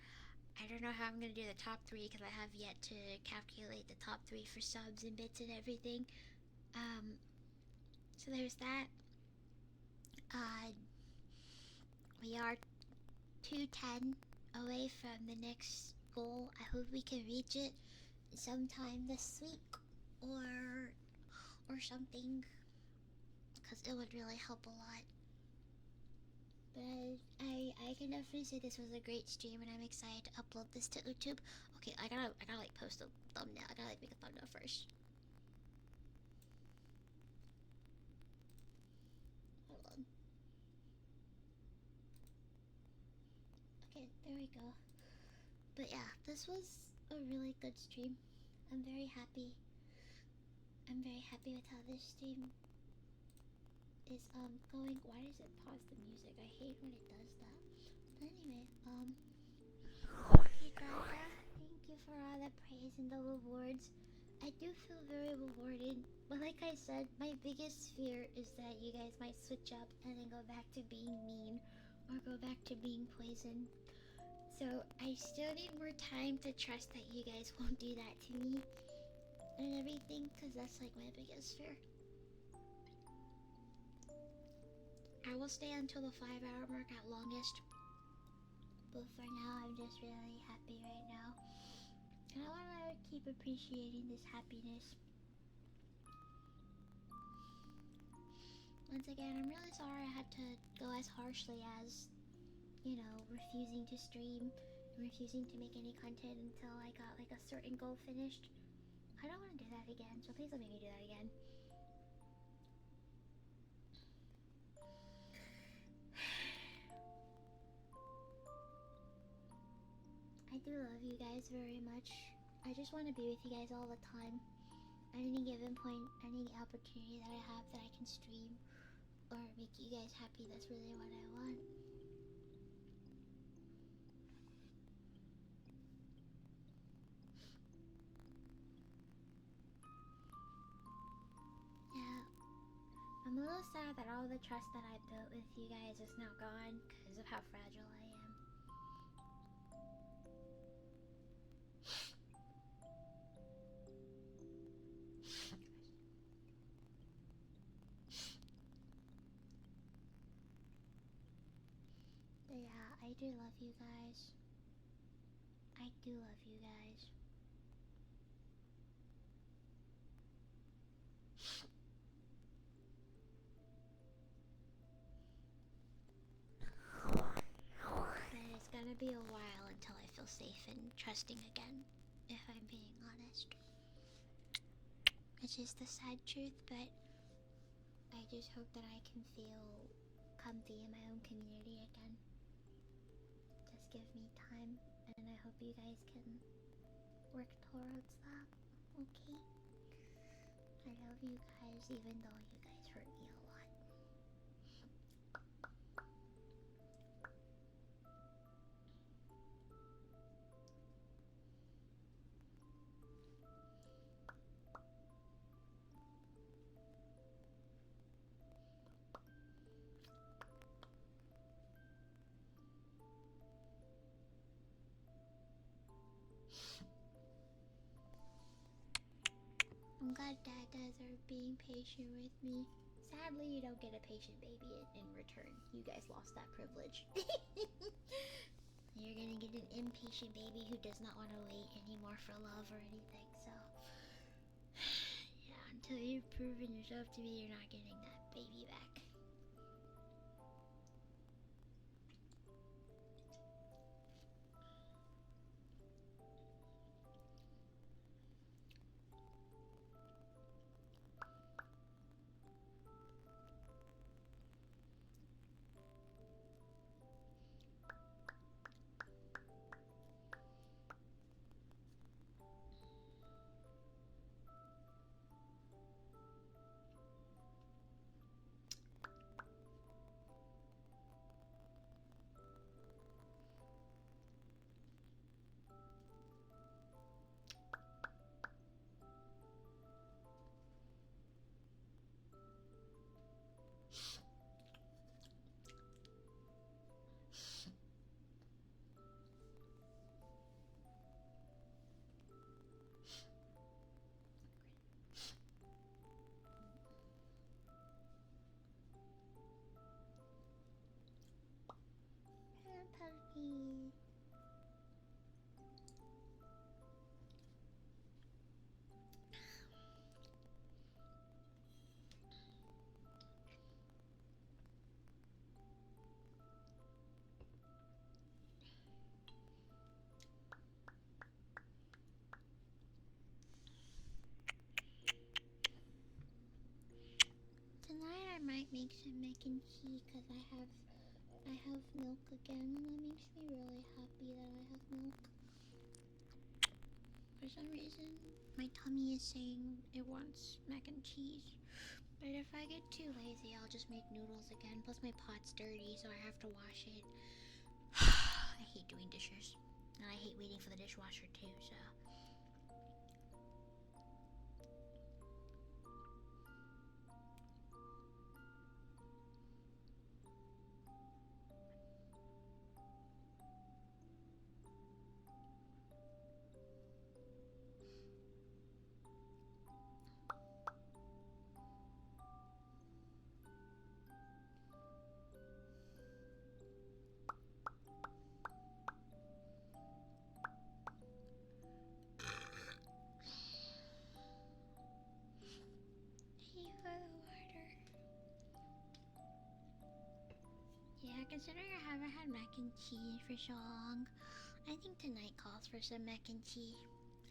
I don't know how I'm gonna do the top 3 because I have yet to calculate the top 3 for subs and bits and everything. So there's that. We are 210 away from the next goal. I hope we can reach it sometime this week or something, because it would really help a lot. But I can definitely say this was a great stream, and I'm excited to upload this to YouTube. Okay, I gotta like post a thumbnail. I gotta like make a thumbnail first. Hold on. Okay, there we go. But yeah, this was a really good stream. I'm very happy. I'm very happy with how this stream is going. Why does it pause the music? I hate when it does that. But anyway, hey Gaga, thank you for all the praise and the rewards. I do feel very rewarded, but like I said, my biggest fear is that you guys might switch up and then go back to being mean or go back to being poison. So I still need more time to trust that you guys won't do that to me and everything, because that's like my biggest fear. I will stay until the 5-hour mark at longest, but for now I'm just really happy right now, and I want to keep appreciating this happiness. Once again, I'm really sorry I had to go as harshly as, you know, refusing to stream refusing to make any content until I got like a certain goal finished. I don't want to do that again, so please don't make me do that again. I do love you guys very much. I just want to be with you guys all the time. At any given point, any opportunity that I have that I can stream or make you guys happy, that's really what I want. Yeah, I'm a little sad that all the trust that I built with you guys is now gone because of how fragile I am. But yeah, I do love you guys. I do love you guys. But it's gonna be a while until I feel safe and trusting again, if I'm being honest. It's just the sad truth, but I just hope that I can feel comfy in my own community again. Just give me time, and I hope you guys can work towards that, okay? I love you guys, even though you guys hurt me a lot. I'm glad dadas are being patient with me. Sadly, you don't get a patient baby in return. You guys lost that privilege. You're gonna get an impatient baby who does not want to wait anymore for love or anything, so... Yeah, until you've proven yourself to me, you're not getting that baby back. Puppy. Tonight I might make some mac and cheese because I have milk again, and that makes me really happy that I have milk. For some reason, my tummy is saying it wants mac and cheese. But if I get too lazy, I'll just make noodles again. Plus my pot's dirty, so I have to wash it. I hate doing dishes. And I hate waiting for the dishwasher too, so... Yeah, considering I haven't had mac and cheese for so long, I think tonight calls for some mac and cheese.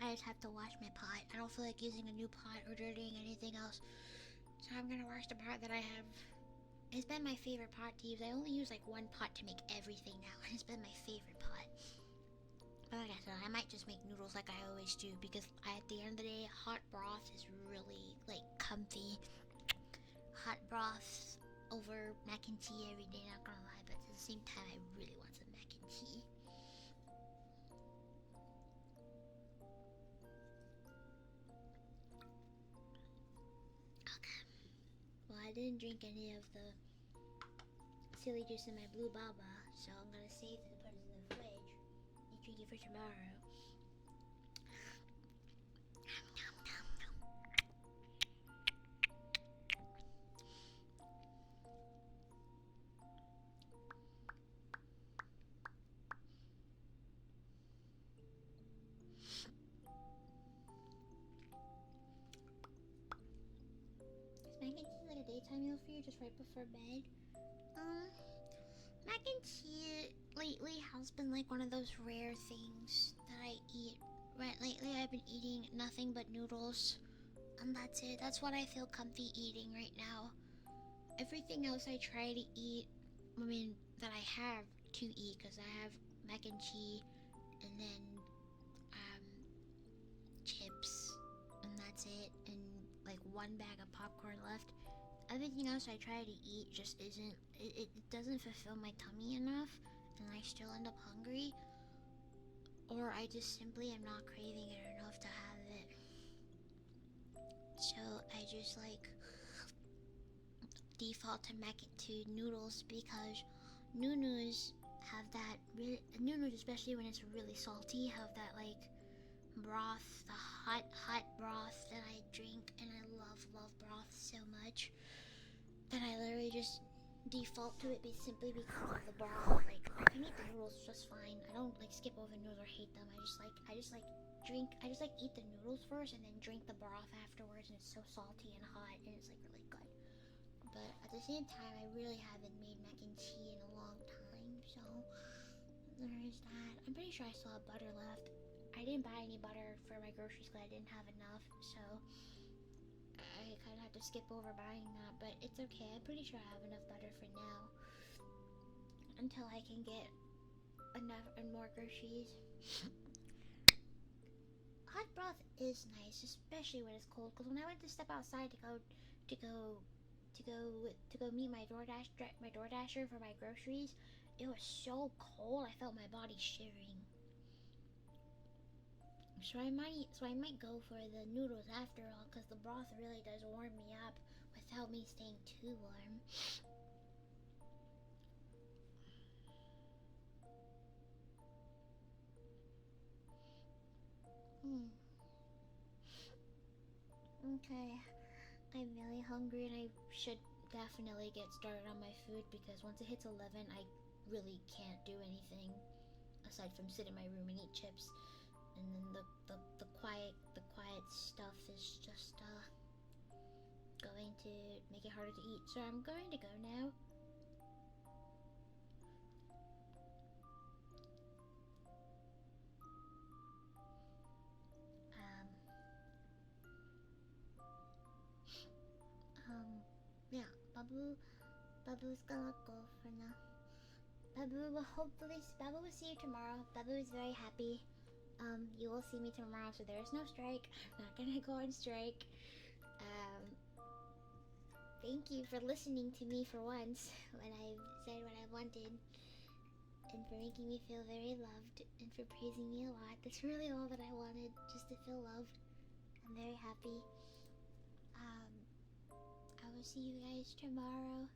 I just have to wash my pot. I don't feel like using a new pot or dirtying anything else. So I'm gonna wash the pot that I have. It's been my favorite pot to use. I only use like one pot to make everything now. It's been my favorite pot. But like I said, I might just make noodles like I always do because at the end of the day, hot broth is really like comfy. Hot broth over mac and cheese every day, not gonna lie, but at the same time, I really want some mac and cheese. Okay. Well, I didn't drink any of the silly juice in my blue baba, so I'm gonna save it and put it in the fridge and drink it for tomorrow. Is mac and cheese like a daytime meal for you, just right before bed? Mac and cheese lately has been like one of those rare things that I eat. Right, lately I've been eating nothing but noodles, and that's it. That's what I feel comfy eating right now. Everything else I try to eat, I mean, that I have to eat, because I have mac and cheese, and then um, chips, and that's it, and like one bag of popcorn left. Everything else I try to eat just isn't, it doesn't fulfill my tummy enough, and I still end up hungry, or I just simply am not craving it enough to have it. So I just like default to noodles because noodles have that really, noodles especially when it's really salty, have that like broth, the hot broth that I drink, and I love broth so much that I literally just default to it simply because of the broth. Like I can eat the noodles just fine. I don't like skip over noodles or hate them. I just like eat the noodles first and then drink the broth afterwards, and it's so salty and hot and it's like really good. But at the same time, I really haven't made mac and cheese in a long time, so there is that. I'm pretty sure I still have butter left. I didn't buy any butter for my groceries because I didn't have enough, so I kind of have to skip over buying that, but it's okay. I'm pretty sure I have enough butter for now until I can get enough and more groceries. Hot broth is nice, especially when it's cold, because when I went to step outside to go meet my DoorDasher for my groceries, it was so cold I felt my body shivering. So I might go for the noodles after all, because the broth really does warm me up without me staying too warm. Okay, I'm really hungry and I should definitely get started on my food, because once it hits 11 I really can't do anything aside from sit in my room and eat chips, and then the quiet stuff is just going to make it harder to eat. So I'm going to go now. Yeah, Babu's gonna go for now. Babu will see you tomorrow. Babu is very happy. You will see me tomorrow, so there is no strike. I'm not gonna go on strike. Thank you for listening to me for once when I said what I wanted, and for making me feel very loved, and for praising me a lot. That's really all that I wanted, just to feel loved. I'm very happy. I will see you guys tomorrow.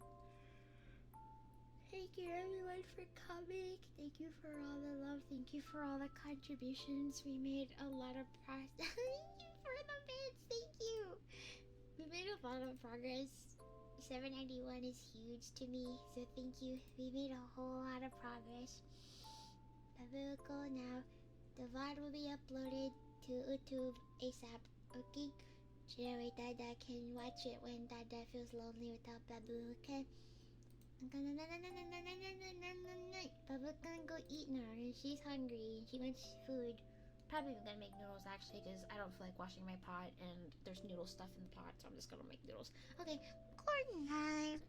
Thank you everyone for coming. Thank you for all the love. Thank you for all the contributions. We made a lot of progress. Thank you for the bits. Thank you. We made a lot of progress. 791 is huge to me, so thank you. We made a whole lot of progress. But we'll go now. The VOD will be uploaded to YouTube ASAP, okay? So that way Dada can watch it when Dada feels lonely without Babu, okay? Bubba's gonna go eat now, and she's hungry. She wants food. Probably gonna make noodles actually, because I don't feel like washing my pot, and there's noodle stuff in the pot, so I'm just gonna make noodles. Okay. Good night.